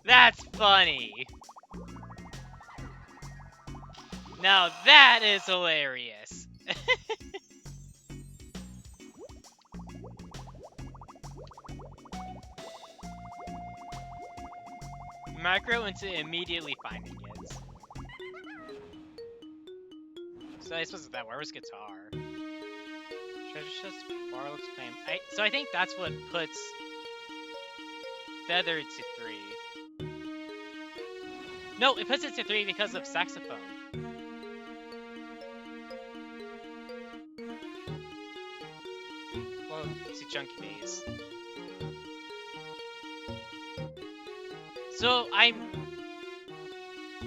That's funny. Now that is hilarious. Micro into immediately finding it. So I suppose that where was guitar? Treasure chest, Warlock's claim. So I think that's what puts Feather to 3. No, it puts it to 3 because of saxophone. Well, it's a chunky base. So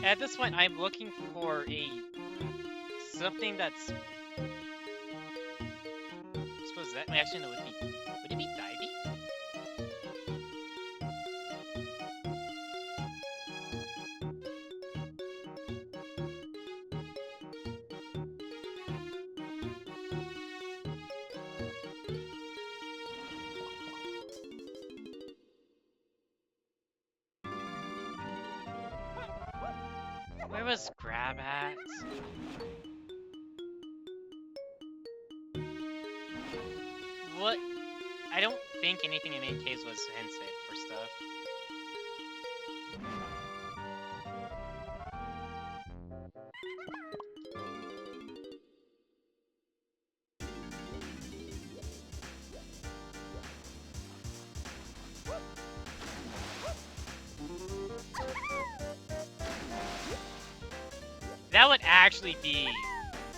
at this point I'm looking for something that's, I suppose that actually no, would it be diving? Where was grab at? What? I don't think anything in main caves was hinted for stuff. That would actually be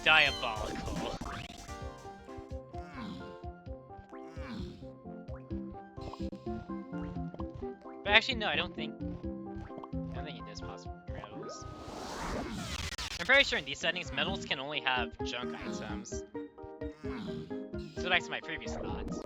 diabolical. But actually, no, I don't think it is possible for metals. I'm pretty sure in these settings, metals can only have junk items. So back to my previous thoughts.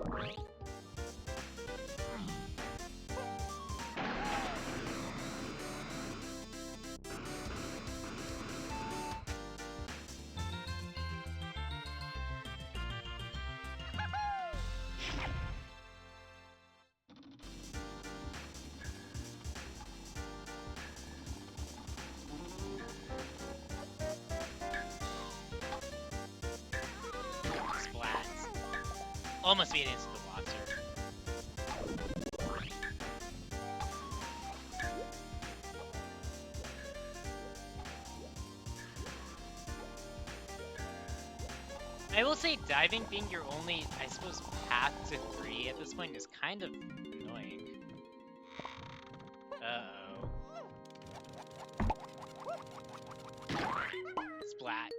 Almost made it into the water. I will say diving being your only, I suppose, path to 3 at this point is kind of annoying. Uh-oh. Splat.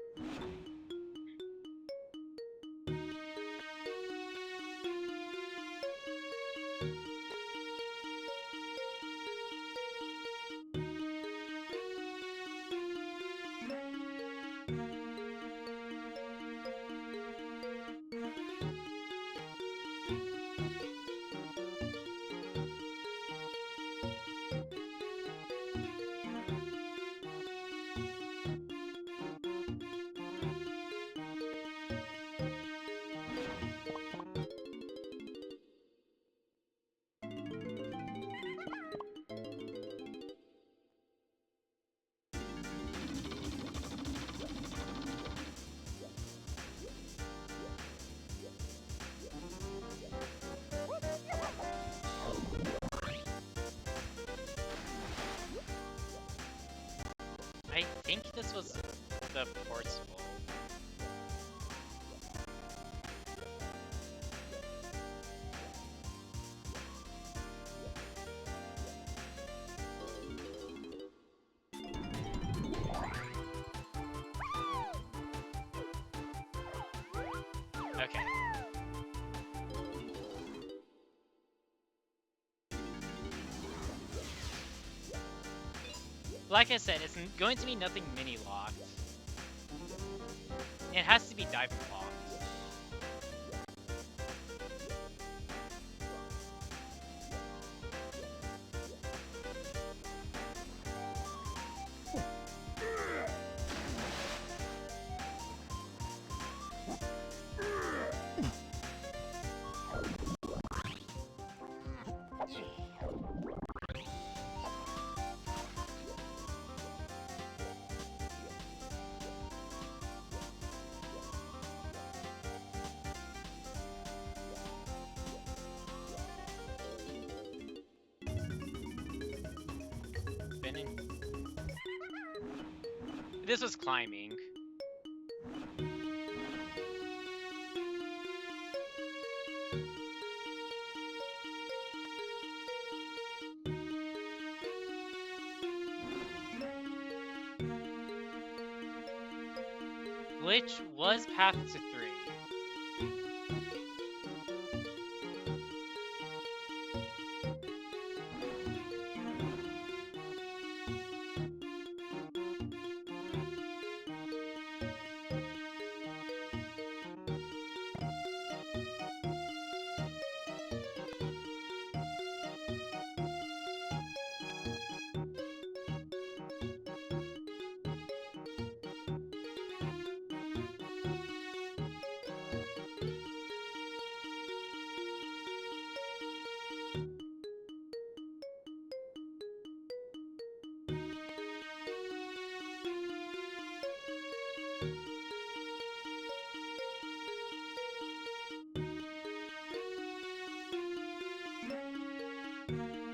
I think this was the portable. Okay. Like I said, it's going to be nothing mini locked. It has to be diver locked. Spinning. This was climbing. Which was path to 3.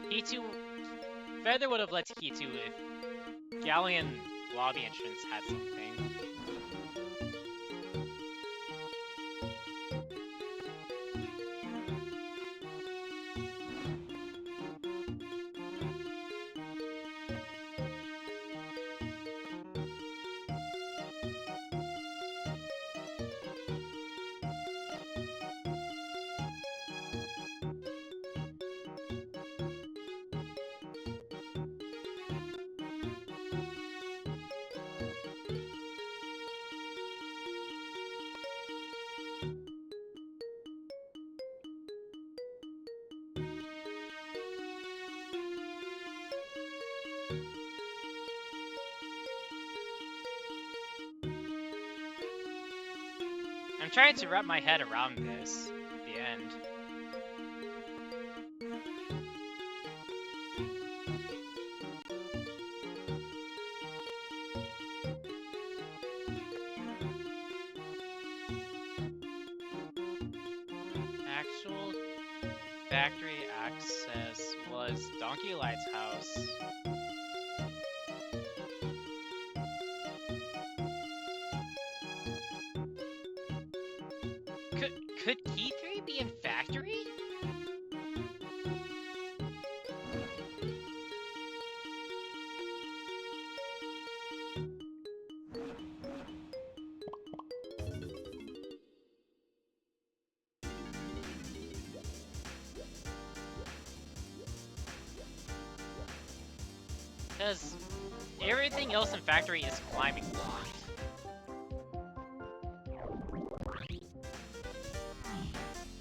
Key2, Feather would have led to Key2 if Galleon lobby entrance had something. I'm trying to wrap my head around this at the end. Actual factory access was Donkey Light's house. Because everything else in Factory is climbing blocked.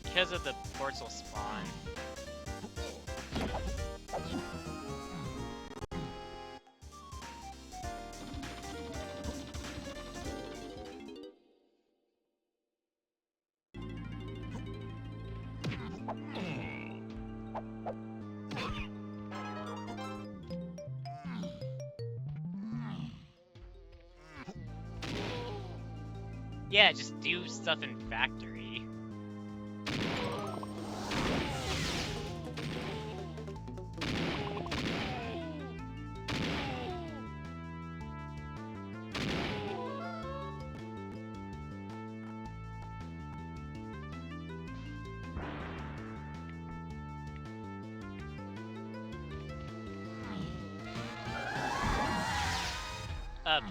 Because of the portal spawn. Yeah, just do stuff in Factory.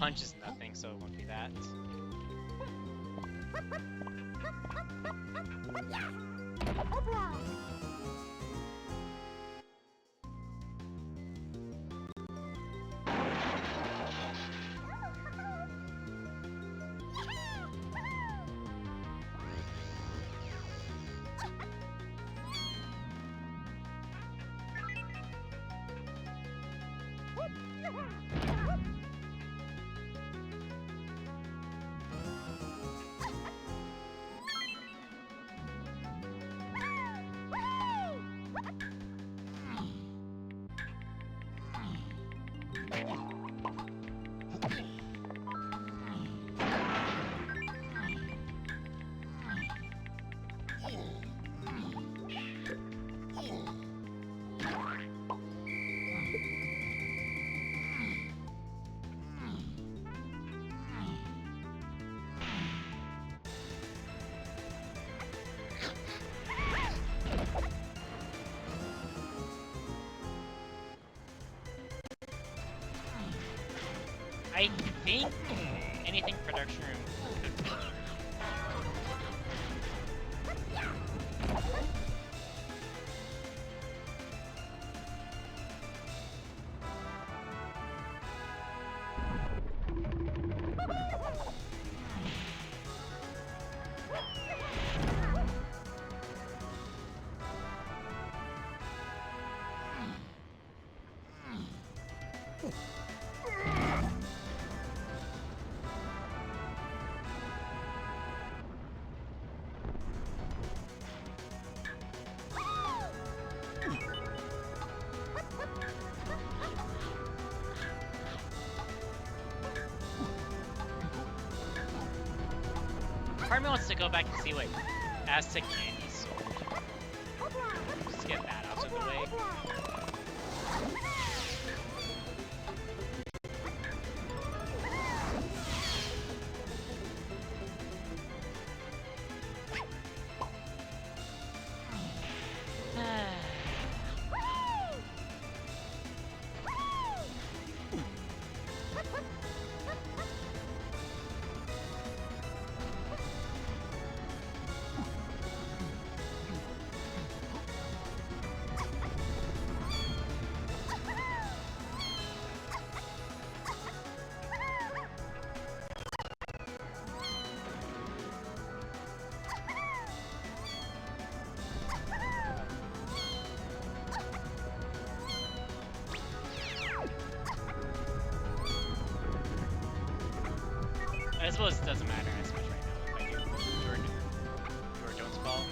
Punch is nothing, so it won't be that. I think anything production room could work. Part of me wants to go back and see what Aztec candy sold. Just get that out of the way. I suppose it doesn't matter as much right now if I do or don't spell.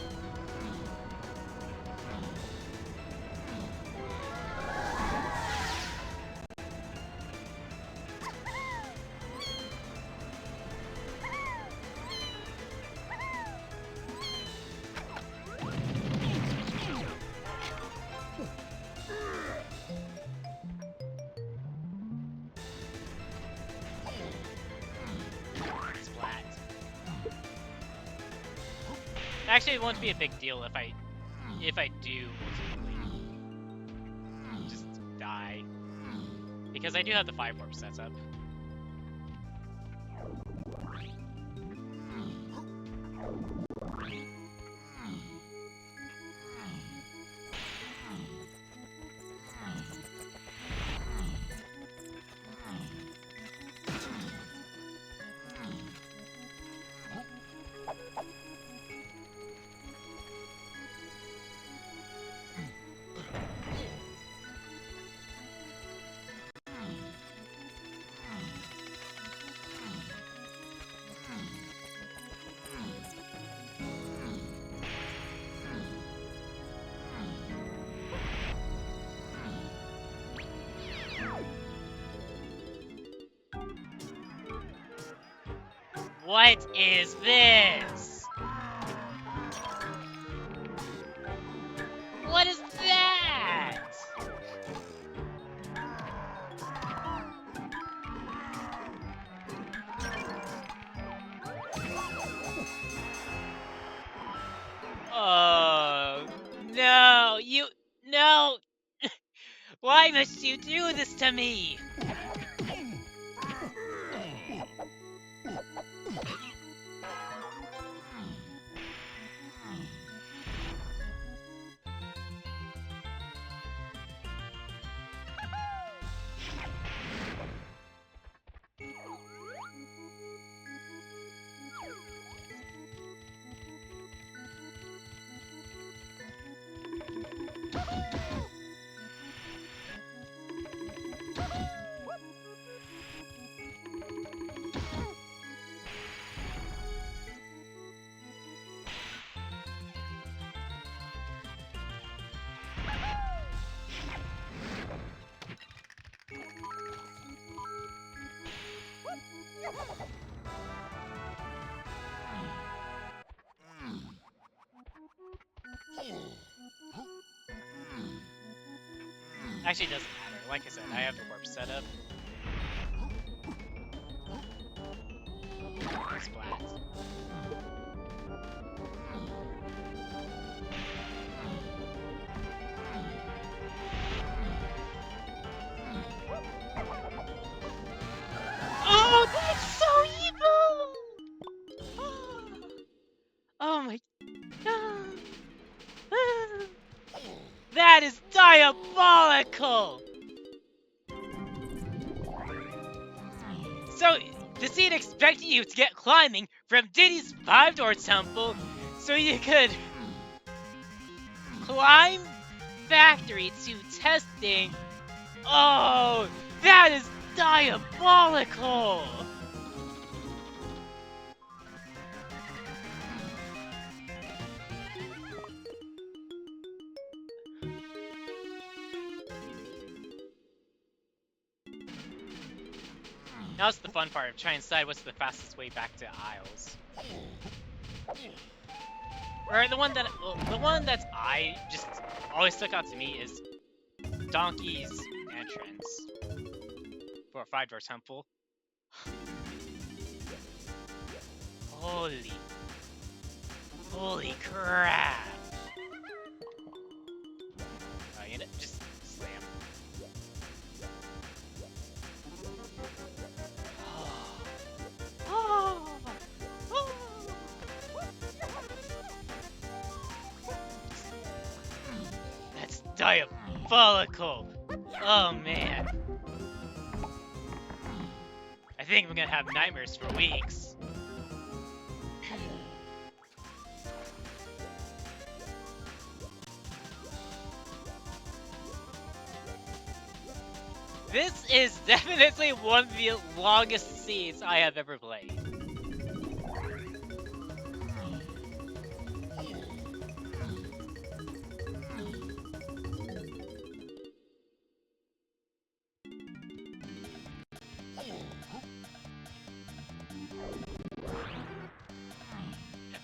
Actually, it won't be a big deal if I do ultimately just die, because I do have the 5 warp sets up. What is this? What is that? Oh, no, no! Why must you do this to me? Actually, it doesn't matter. Like I said, I have the warp set up. Splat. Oh, that's so evil! Oh my god. That is diabolical! So, the scene expected you to get climbing from Diddy's 5-door temple so you could climb factory to testing. Oh, that is diabolical! Now it's the fun part of trying to decide what's the fastest way back to Isles. Or the one that's just always stuck out to me is Donkey's entrance for a 5-door temple. Holy crap! You know, just slam. That's diabolical! Oh man. I think I'm gonna have nightmares for weeks. This is definitely one of the longest scenes I have ever played.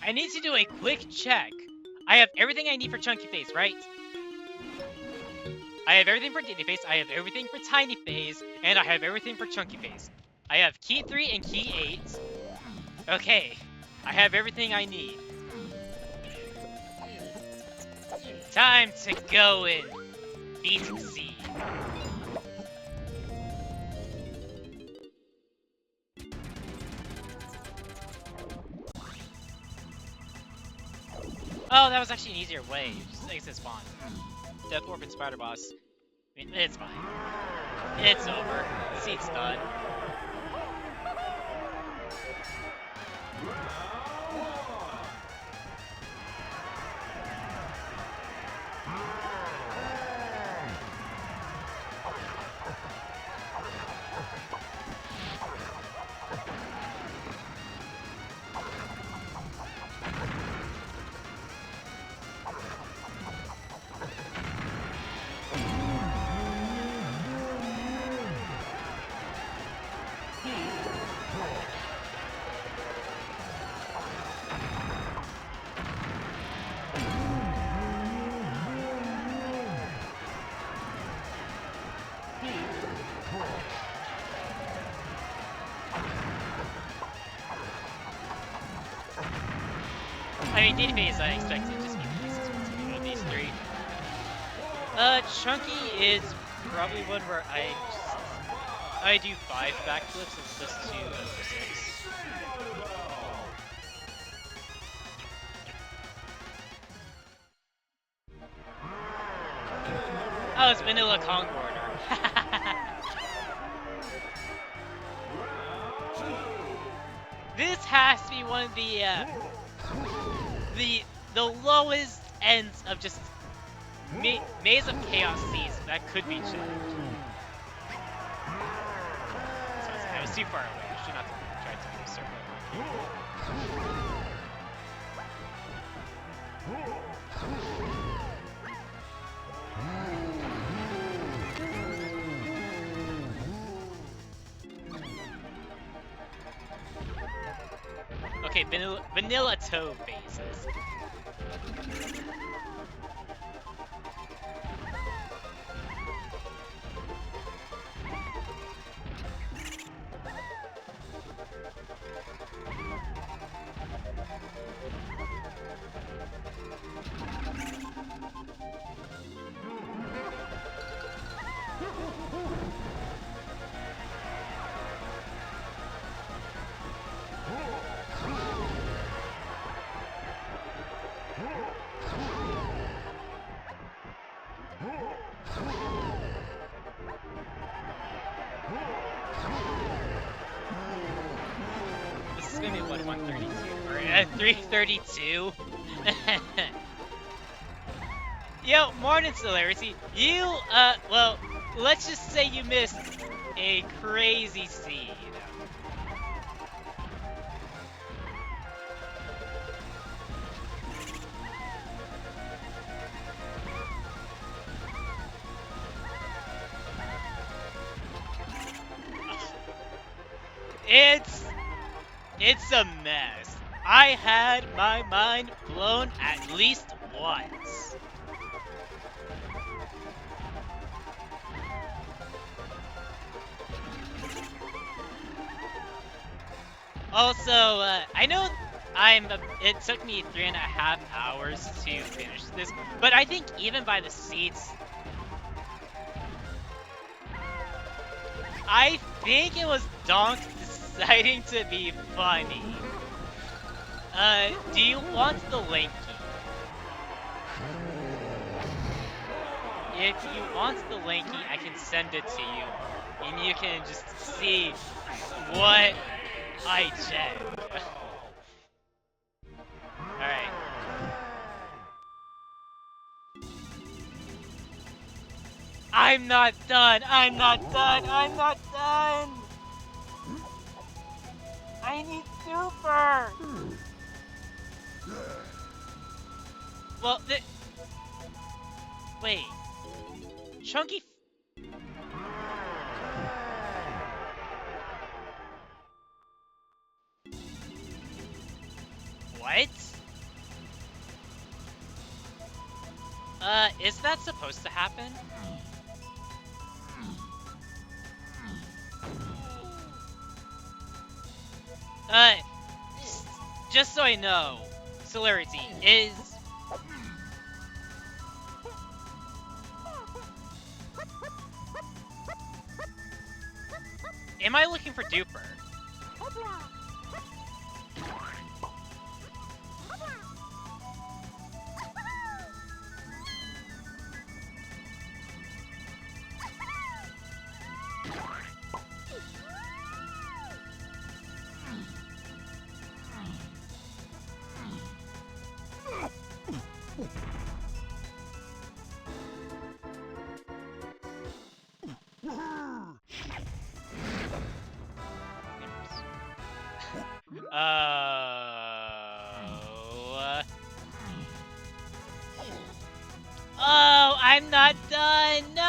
I need to do a quick check. I have everything I need for Chunky Face, right? I have everything for Diddy Face, I have everything for Tiny Face, and I have everything for Chunky Face. I have Key 3 and Key 8. Okay, I have everything I need. Time to go and beat C. Oh, that was actually an easier way. Just exit spawn. Death Orb and Spider Boss. I mean, it's fine. It's over. The seat's done. Speed phase, I expect it to just be the easiest one to do of these three. Chunky is probably one where I do 5 backflips as opposed to over 6. Oh, it's Vanilla Kong order. This has to be one of the lowest ends of just Maze of Chaos Seas that could be checked. So I was too far away. I should not have tried to do a circle. Okay, vanilla toe phases. This is gonna be what, 132 or 332? Yo, morning Celerity. You well, let's just say you missed a crazy seed. It's a mess. I had my mind blown at least once. Also, I know it took me 3.5 hours to finish this, but I think even by the seeds, I think it was Donk deciding to be funny. Do you want the Lanky? If you want the Lanky, I can send it to you, and you can just see what I checked. Alright. I'm not done! I'm not done! I'm not done! I need Super! Well, wait. Chunky... What? Is that supposed to happen? Just so I know, Celerity is... Am I looking for Duper? Oh, I'm not done! No!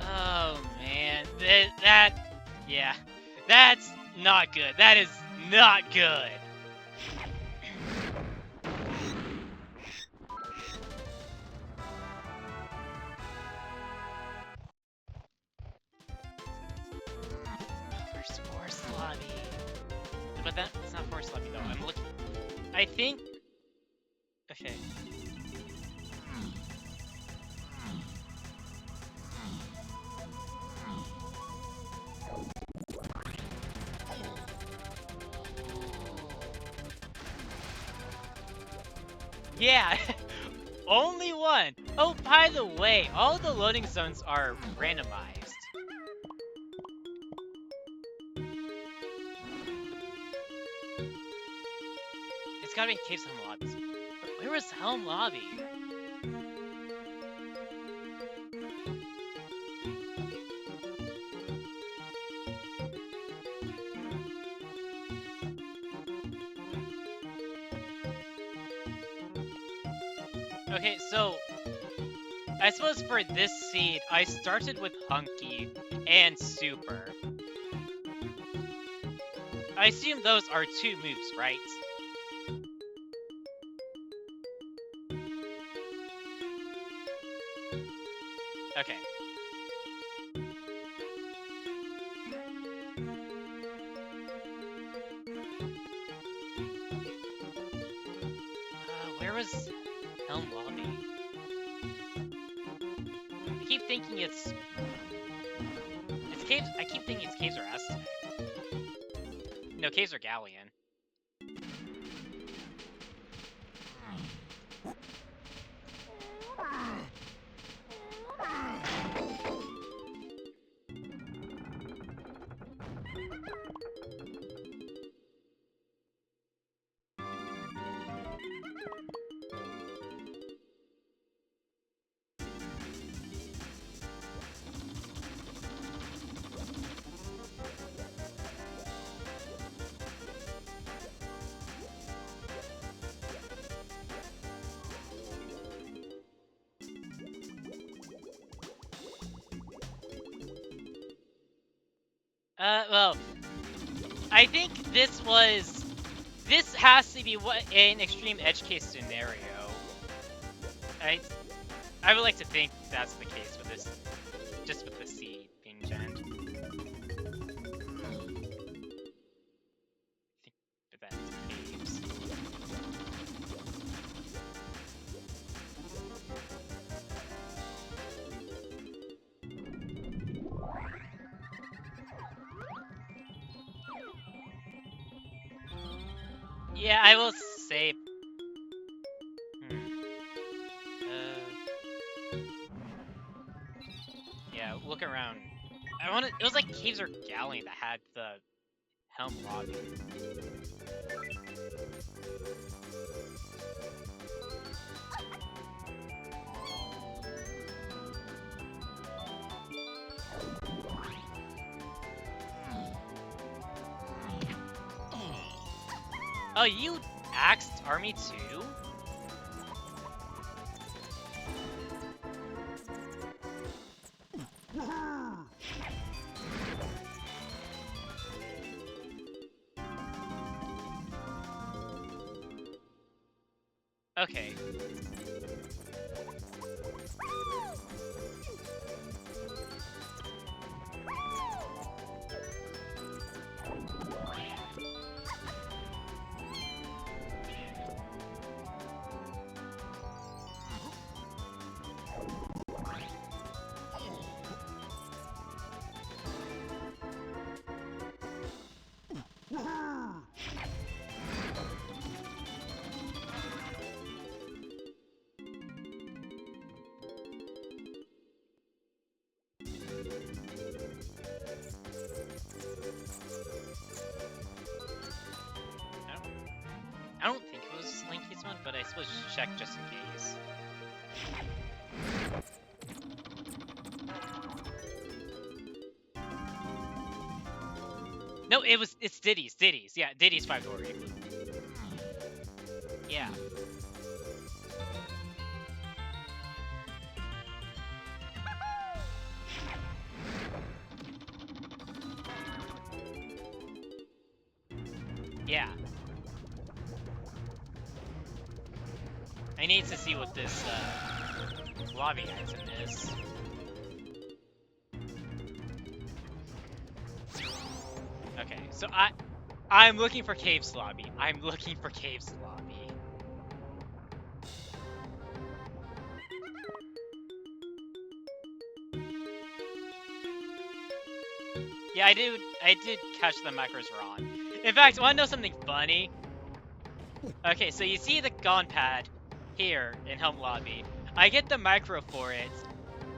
Oh, man. Yeah. That's not good. That is not good. But that's not force lobby though. I'm looking. I think. Okay. Yeah, only one. Oh, by the way, all the loading zones are randomized. It's gotta be Cave's Helm lobbies. Where was Helm lobby? Okay, so I suppose for this seed, I started with Hunky and Super. I assume those are 2 moves, right? Okay. Where was Helm lobby? I keep thinking it's caves. I keep thinking it's caves or Aztec. No, caves or Galleon. Well, I think this has to be an extreme edge case scenario. I would like to think that's the case with this, just with the seed being jammed. I think that's caves. Yeah, I will say. Yeah, look around. It was like Caves or Galleon that had the Helm lobby. Oh, you axed Army too? Okay. I don't think it was Slinky's one, but I suppose check just in case. No, it's Diddy's. Yeah, Diddy's 5-door igloo. Yeah. Yeah. I need to see what this lobby item is. Okay, so I'm looking for Cave's lobby. I'm looking for Cave's lobby. Yeah, I did catch the macros wrong. In fact, wanna know something funny? Okay, so you see the Gone pad here in Helm Lobby. I get the micro for it,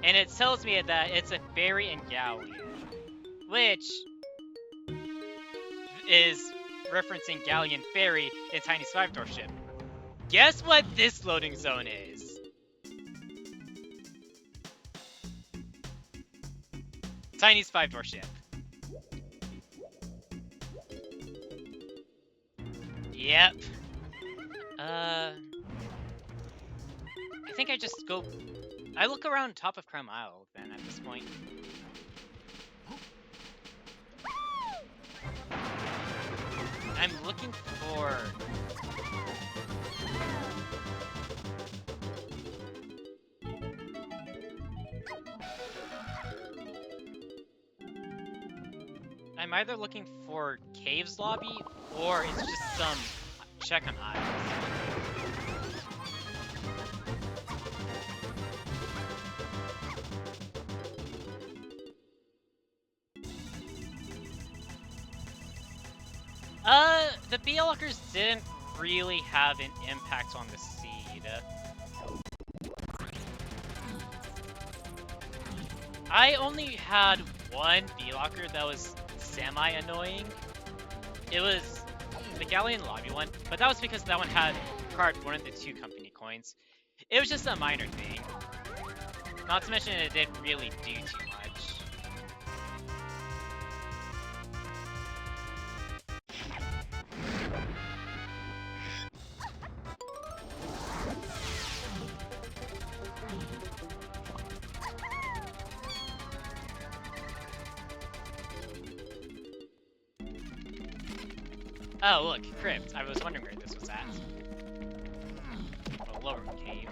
and it tells me that it's a fairy and galleon, which is referencing galleon fairy in Tiny's 5-door ship. Guess what this loading zone is? Tiny's 5-door ship. Yep. I think I just go... I look around top of Crown Isle, then, at this point. I'm looking for... I'm either looking for Cave's lobby, or it's just some check on Isles. The bee lockers didn't really have an impact on the seed. I only had one bee locker that was semi-annoying. It was the Galleon lobby one, but that was because that one had card one of the 2 company coins. It was just a minor thing. Not to mention it didn't really do too much. Oh, look, Crypt. I was wondering where this was at. A lower cave.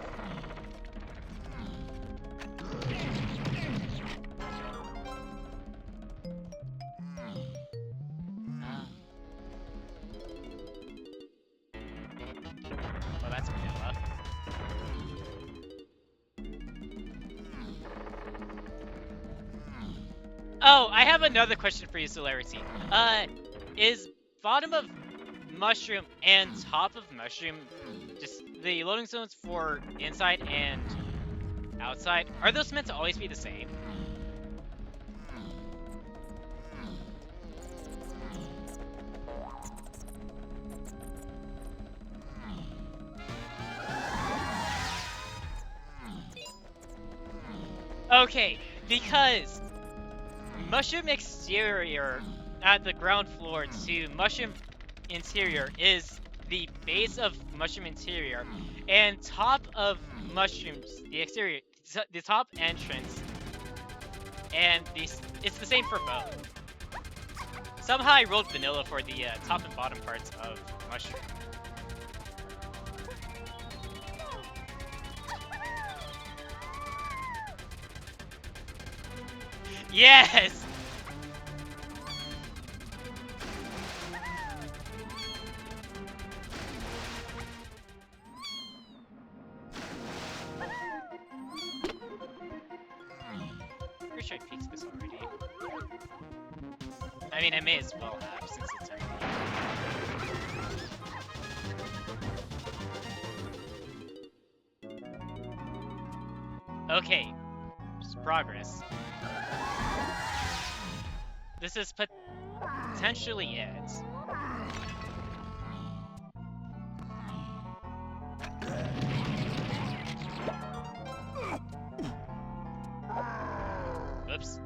Well, that's vanilla. Oh, I have another question for you, Celerity. Is bottom of mushroom and top of mushroom just the loading zones for inside and outside? Are those meant to always be the same? Okay, because mushroom exterior at the ground floor to mushroom interior is the base of mushroom interior, and top of mushrooms, the exterior, the top entrance, and it's the same for both. Somehow I rolled vanilla for the top and bottom parts of mushroom. Yes! Pretty sure I fixed this already. I mean, I may as well have, since it's empty. Okay. Just progress. This is potentially it. Oops.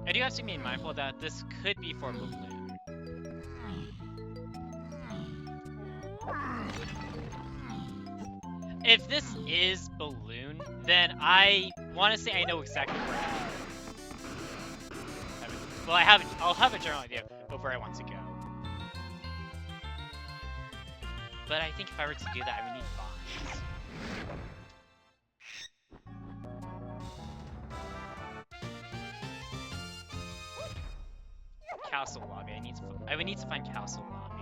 I do have to be mindful that this could be for balloon. If this is balloon, then I want to say I know exactly where I mean, well, I'll have a general idea of where I want to go. But I think if I were to do that, I would need vines. Castle Lobby. I would need to find Castle Lobby.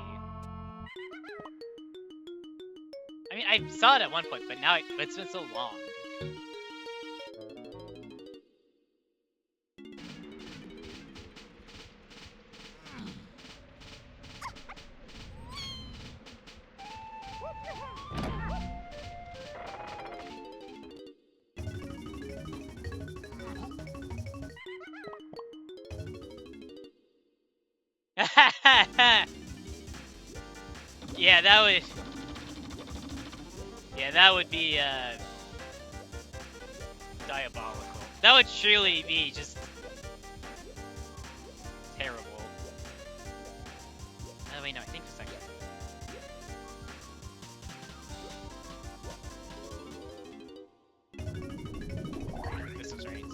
I mean, I saw it at one point, but now it's been so long. Yeah, that would be diabolical. That would truly be just terrible. Oh wait, no, I think this actually. This was right.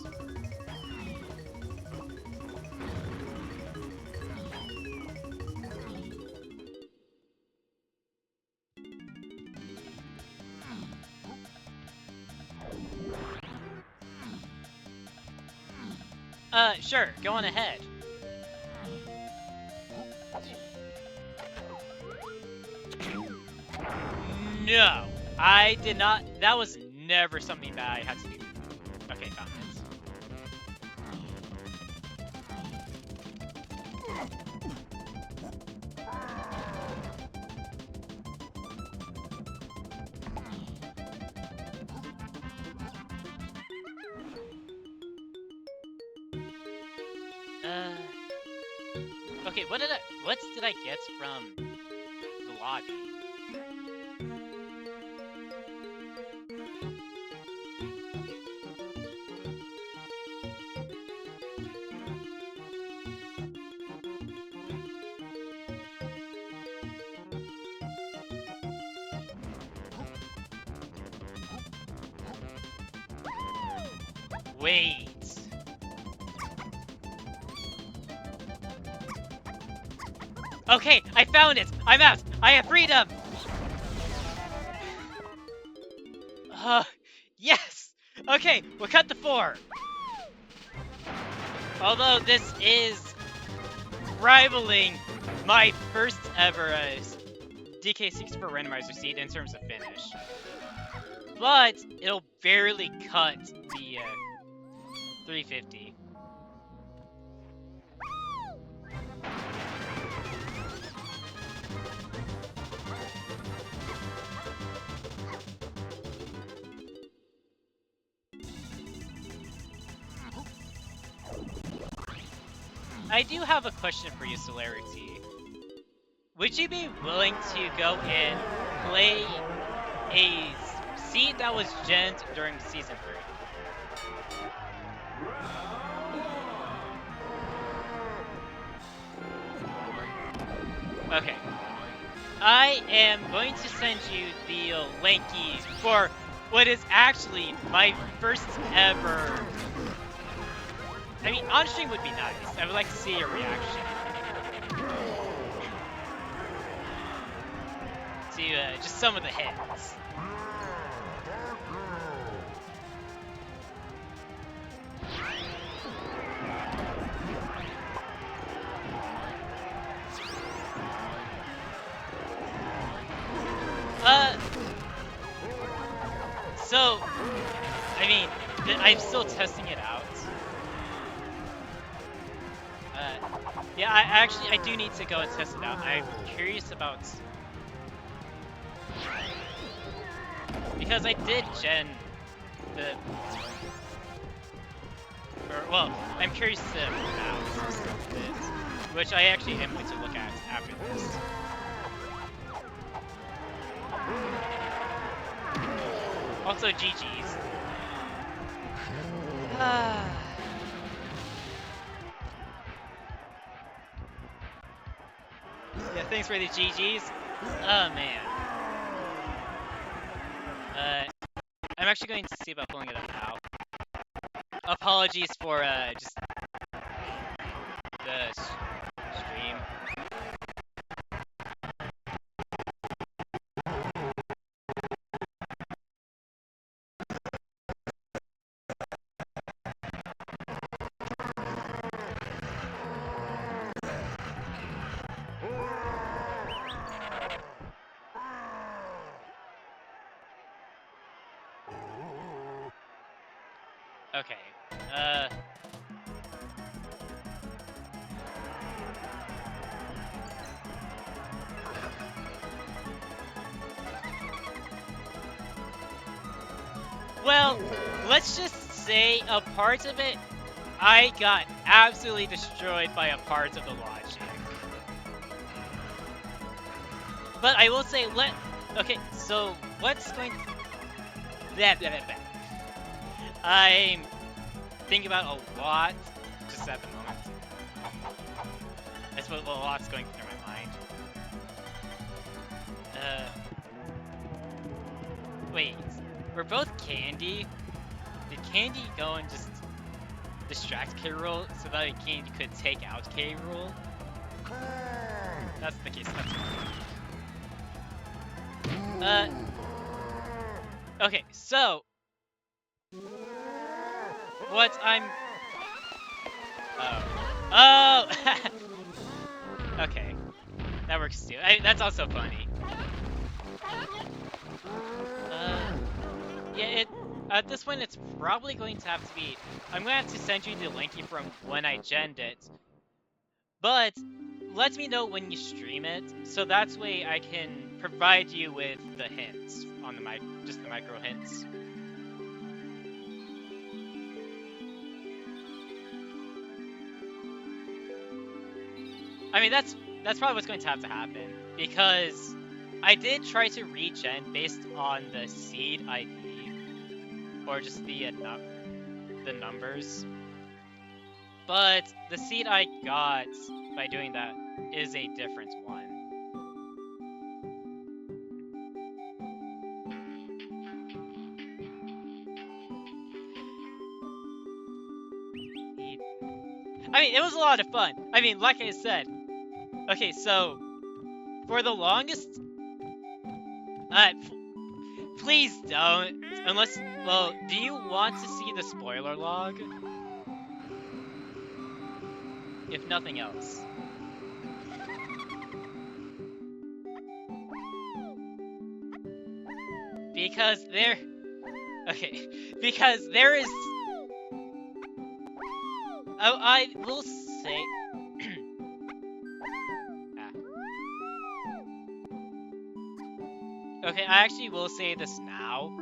Sure, go on ahead. No, I did not. That was never something that I had to do. Okay, found it. Okay, what did I get from the lobby? Wait. Okay, I found it! I'm out! I have freedom! Yes! Okay, we'll cut the 4. Although this is rivaling my first ever DK6 Super Randomizer seed in terms of finish. But it'll barely cut the 350. I do have a question for you, Celerity. Would you be willing to go and play a seed that was gent during Season 3? Okay. I am going to send you the linky for what is actually my first ever... I mean, on stream would be nice. I would like to see your reaction to just some of the hits. So, I mean, I'm still testing it out. Yeah, I do need to go and test it out. I'm curious about... Because I did gen the... well, I'm curious to pronounce this, which I actually am going to look at after this. Also, GG's. Yeah, thanks for the GG's. Oh, man. I'm actually going to see about pulling it up now. Apologies for, just... the stream. Okay. Well, let's just say a part of it, I got absolutely destroyed by a part of the logic. But I will say, okay, so what's going to... I'm thinking about a lot just at the moment. That's what a lot's going through my mind. Wait, we're both Candy. Did Candy go and just distract K. Rool so that Candy could take out K. Rool? That's the case. That's fine. Okay, so what I'm... Oh! Okay. That works too. That's also funny. Yeah, at this point, it's probably going to have to be... I'm going to have to send you the link from when I genned it. But let me know when you stream it, so that's way I can provide you with the hints on the just the micro hints. I mean, that's probably what's going to have to happen, because I did try to regen based on the seed ID, or just the numbers. But the seed I got by doing that is a different one. I mean, it was a lot of fun. I mean, like I said. Okay, so for the longest, please don't. Unless, well, do you want to see the spoiler log? If nothing else. Because there... Okay, because there is... Oh, I will say... Okay, I actually will say this now.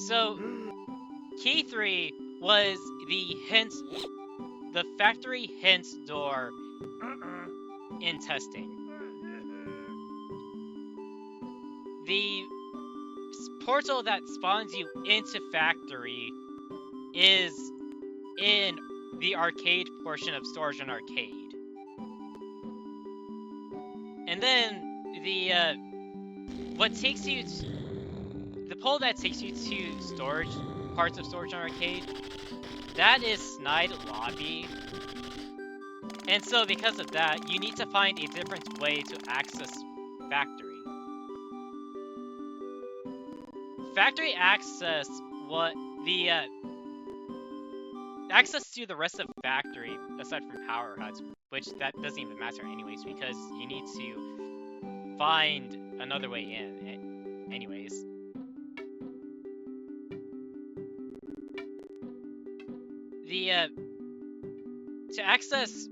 So, Key 3 was the factory hints door in testing. The portal that spawns you into factory is in the arcade portion of Storage and Arcade. And then the pole that takes you to storage, parts of Storage and Arcade, that is Snide Lobby. And so because of that, you need to find a different way to access factory. Factory access access to the rest of factory, aside from power huts, which that doesn't even matter anyways, because you need to find another way in anyways. To access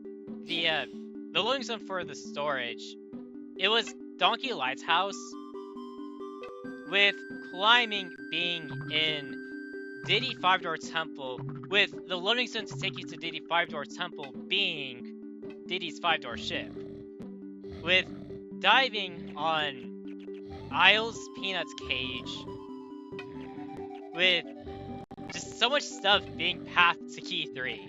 the loading zone for the storage, it was Donkey Lighthouse, with climbing being in Diddy 5-Door Temple, with the loading zone to take you to Diddy 5-Door Temple being Diddy's 5-door ship, with diving on Isles Peanut's cage, with just so much stuff being pathed to Key 3.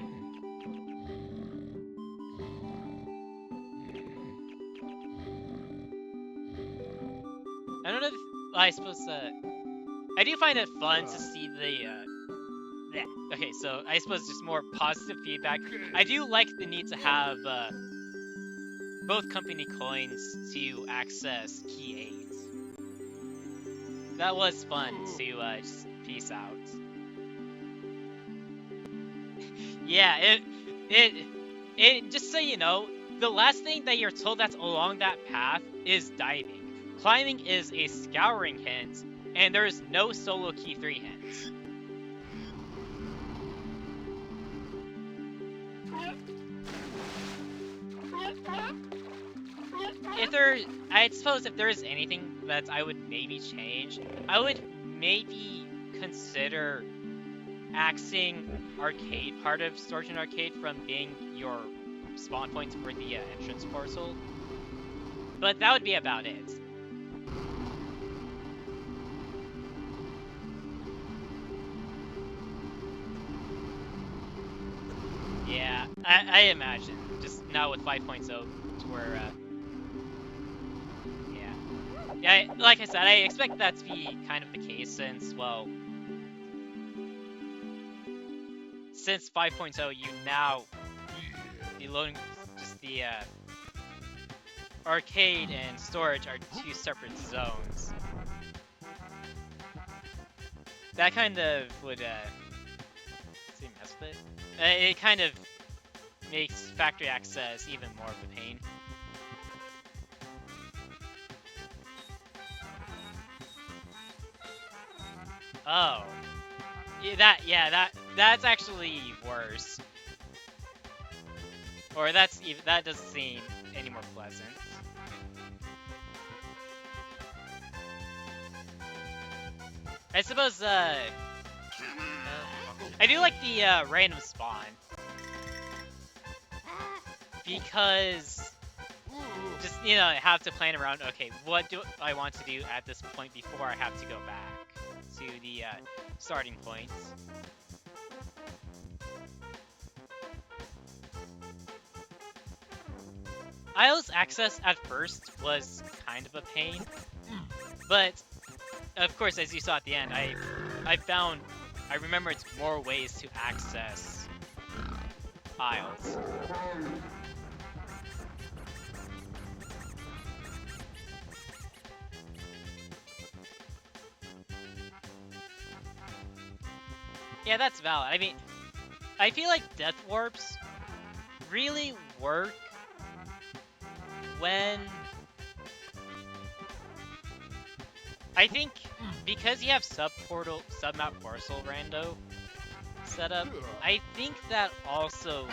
I don't know if, I suppose, I do find it fun to see okay, so I suppose just more positive feedback. I do like the need to have, both company coins to access Key 8. That was fun to, just peace out. Yeah, it, just so you know, the last thing that you're told that's along that path is diving. Climbing is a scouring hint, and there's no solo Key 3 hints. I suppose if there is anything that I would maybe change, I would maybe consider axing arcade, part of storage and arcade, from being your spawn points for the entrance parcel. But that would be about it. Yeah, I imagine. Just now with 5.0, to where, yeah, like I said, I expect that to be kind of the case since, well, since 5.0, you now be loading just the arcade and storage are two separate zones. That kind of would see mess with it. It kind of makes factory access even more of a pain. Oh, yeah, that's actually worse. Or that doesn't seem any more pleasant. I suppose I do like the random spawn because just I have to plan around. Okay, what do I want to do at this point before I have to go back to the starting points? Isles access at first was kind of a pain, but of course, as you saw at the end, I remembered more ways to access Isles. Yeah, that's valid. I mean, I feel like death warps really work when I think because you have sub-map parcel rando set up, I think that also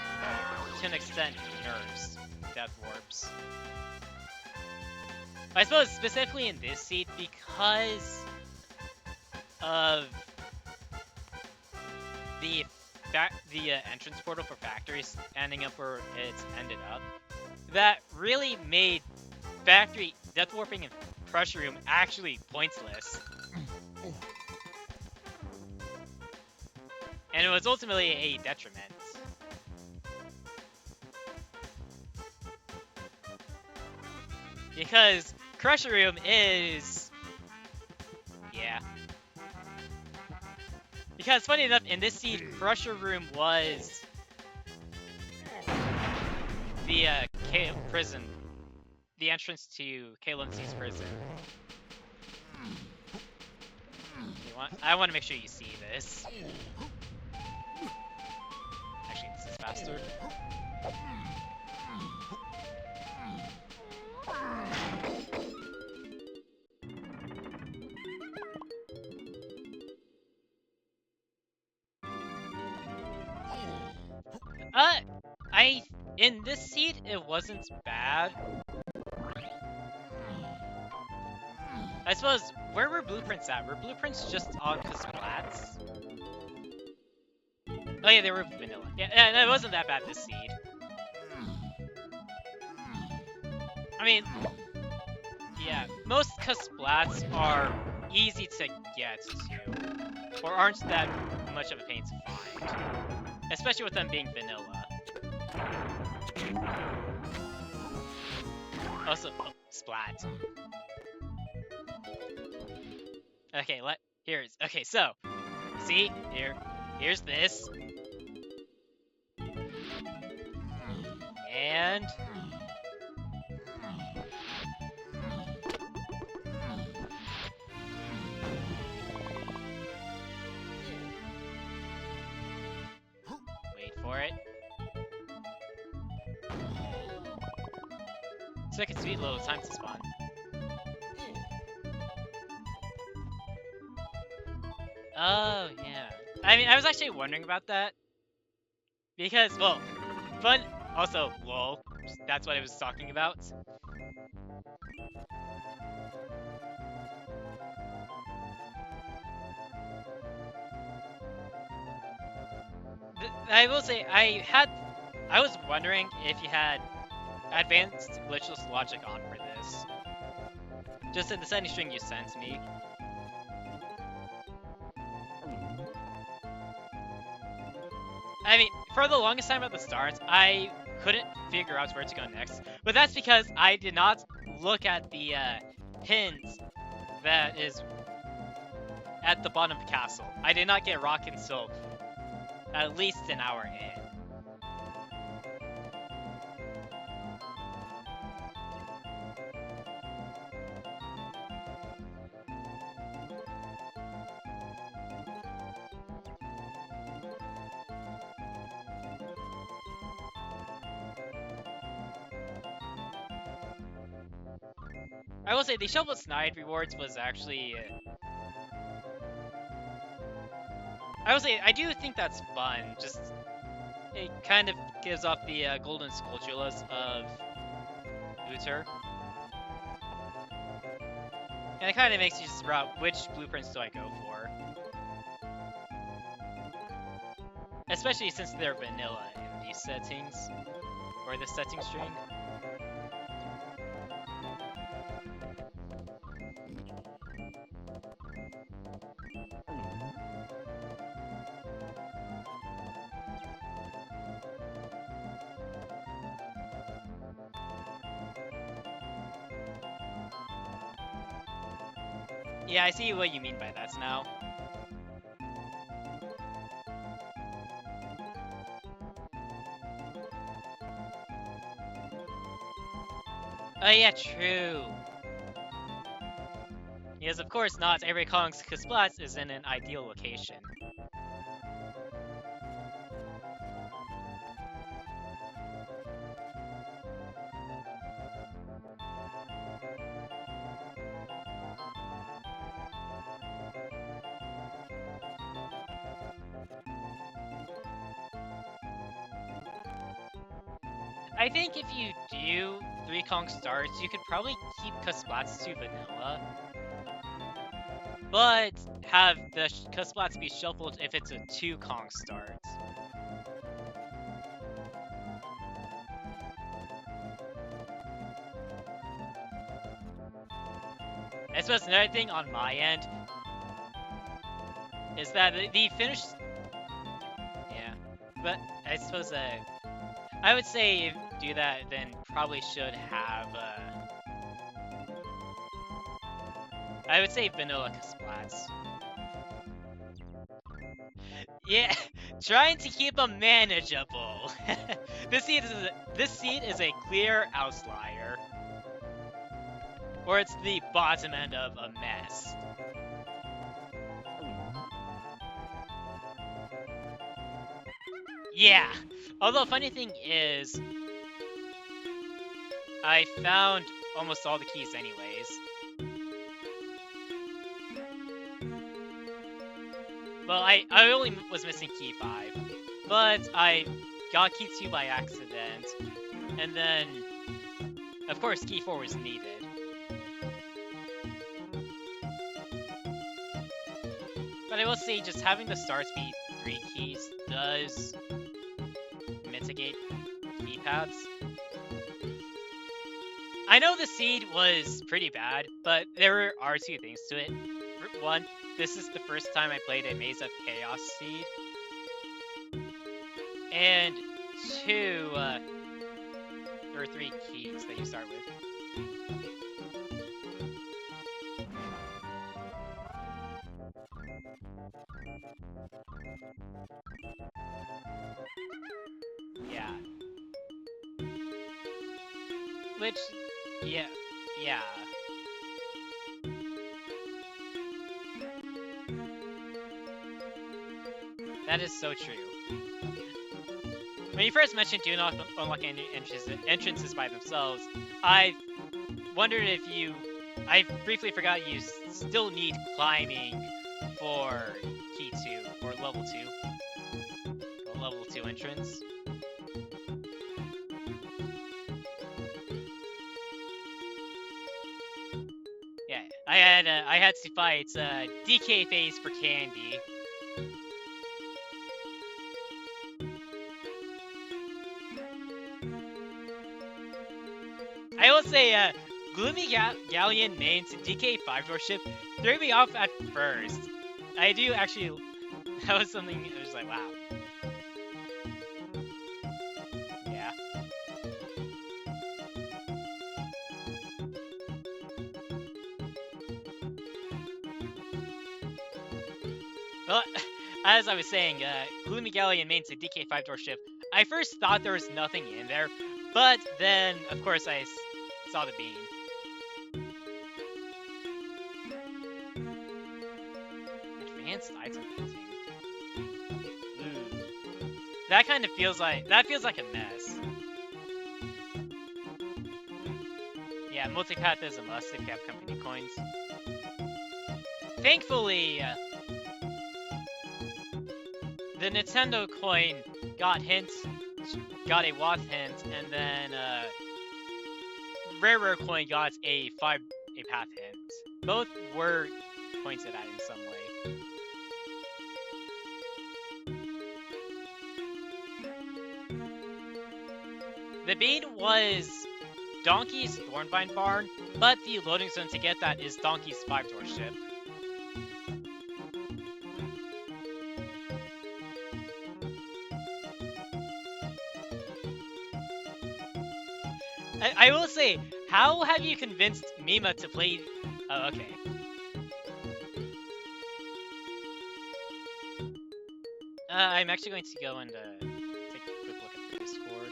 to an extent nerfs death warps. I suppose specifically in this seed because of the entrance portal for factories ending up where it's ended up, that really made factory death warping and pressure room actually pointless. And it was ultimately a detriment. Because Crusher Room is... yeah. Because funny enough, in this seed, Crusher Room was the prison. The entrance to K11C's prison. I want to make sure you see this. Actually, this is faster. In this seed, it wasn't bad. I suppose, where were blueprints at? Were blueprints just on kasplats? Oh yeah, they were vanilla. Yeah, no, it wasn't that bad this seed. I mean, yeah, most kasplats are easy to get to, or aren't that much of a pain to find, especially with them being vanilla. Also, oh, splat. Okay, okay, so, see, here's this. And... wait for it. Took a sweet little time to spawn. Oh, yeah. I mean, I was actually wondering about that. Because, well, fun... Also, lol. That's what I was talking about. I will say, I was wondering if you had advanced glitchless logic on for this. Just in the setting string you sent me. I mean, for the longest time at the start, I couldn't figure out where to go next. But that's because I did not look at the hint that is at the bottom of the castle. I did not get rock until at least an hour in. I will say the Shovel Snide rewards was actually... I will say, I do think that's fun. Just, it kind of gives off the golden sculptulas of Uther. And it kind of makes you just route which blueprints do I go for. Especially since they're vanilla in these settings, or the setting string. Yeah, I see what you mean by that now. Oh yeah, true. Yes, of course not every Kong's kasplats is in an ideal location. I think if you do 3 Kong stars, you could probably keep kasplats to vanilla. But have the kasplats be shuffled if it's a 2 Kong stars. I suppose another thing on my end is that the finished... Yeah, but I suppose I would say if you do that, then probably should have... I would say vanilla kasplats. Yeah, trying to keep them manageable. This seed is a clear outlier. Or it's the bottom end of a mess. Yeah. Although, funny thing is, I found almost all the keys anyways. Well, I only was missing key 5. But I got key 2 by accident. And then, of course, key 4 was needed. But I will say, just having the stars be 3 keys does mitigate keypads. I know the seed was pretty bad, but there are 2 things to it. One, this is the first time I played a Maze of Chaos seed. And 2, there are 3 keys that you start with. Yeah. Which, yeah. That is so true. When you first mentioned do not unlock any entrances by themselves, I wondered if you... I briefly forgot you still need climbing for key 2, or level 2. A level 2 entrance. Yeah, I had to fight DK phase for candy. will say, Gloomy Galleon mains DK 5-door ship threw me off at first. I do actually. That was something. It was like, wow. Yeah. Well, as I was saying, Gloomy Galleon mains a DK 5-door ship. I first thought there was nothing in there, but then, of course, I saw the bean. Advanced item hunting. Ooh. That kind of feels like a mess. Yeah, multipath is a must if you have company coins. Thankfully, the Nintendo coin got hints, got a Watt hint, and then Rare coin got a path hint. Both were pointed at in some way. The bean was Donkey's Thornvine Barn, but the loading zone to get that is Donkey's 5-door ship. I will say, how have you convinced Mima to play? Oh, okay. I'm actually going to go and take a quick look at the Discord.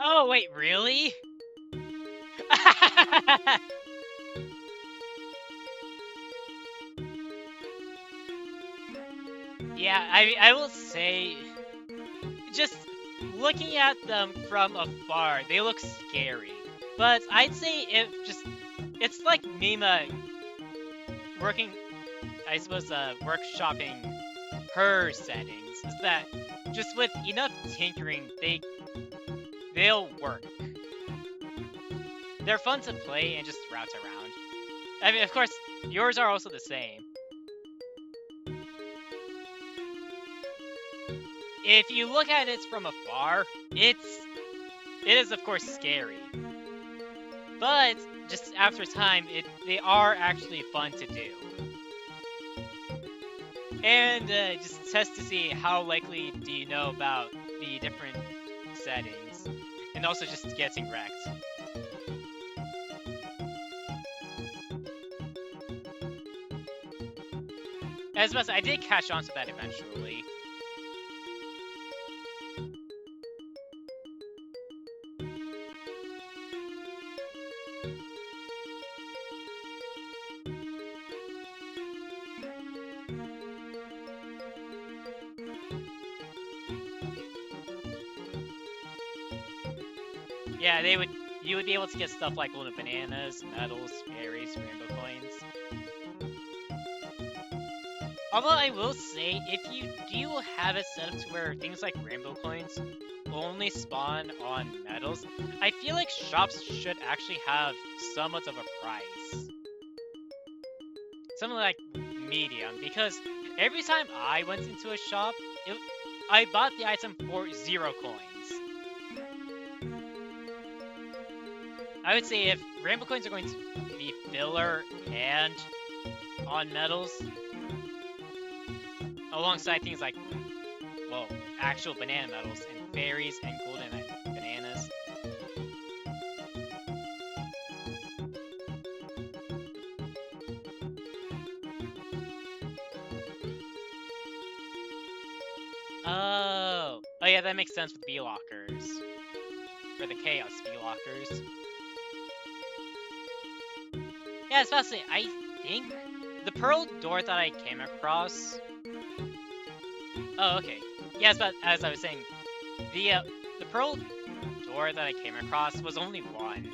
Oh, wait, really? Yeah, I will say, just looking at them from afar, they look scary. But I'd say it's like Mima working, I suppose, workshopping her settings. Is that just with enough tinkering, they'll work. They're fun to play and just route around. I mean, of course, yours are also the same. If you look at it from afar, it is of course scary. But just after time, they are actually fun to do. And just test to see how likely do you know about the different settings, and also just getting wrecked. As much as I did catch on to that eventually. Yeah, you would be able to get stuff like little bananas, medals, berries, rainbow coins. Although I will say, if you do have it set up to where things like rainbow coins only spawn on medals, I feel like shops should actually have somewhat of a price. Something like medium, because every time I went into a shop, I bought the item for 0 coins. I would say if rainbow coins are going to be filler and on medals, alongside things like, well, actual banana medals and berries and golden bananas. Oh yeah, that makes sense with bee lockers. For the chaos bee lockers. Yeah, it's fascinating. I think the pearl door that I came across. Oh, okay. Yes, but as I was saying, the pearl door that I came across was only one.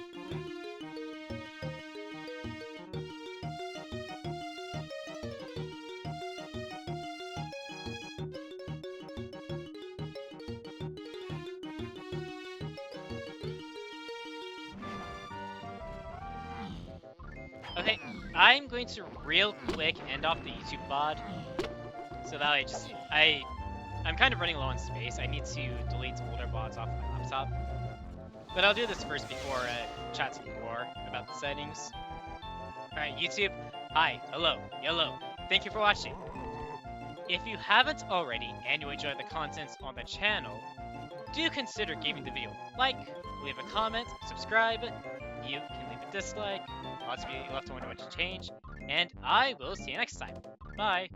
Okay, I'm going to real quick end off the YouTube VOD. So that I'm kind of running low on space. I need to delete some older VODs off my laptop. But I'll do this first before chatting more about the settings. Alright, YouTube, hi, hello, yellow. Thank you for watching. If you haven't already and you enjoy the content on the channel, do consider giving the video a like, leave a comment, subscribe, you can leave a dislike, lots of you left to wonder what to change, and I will see you next time. Bye!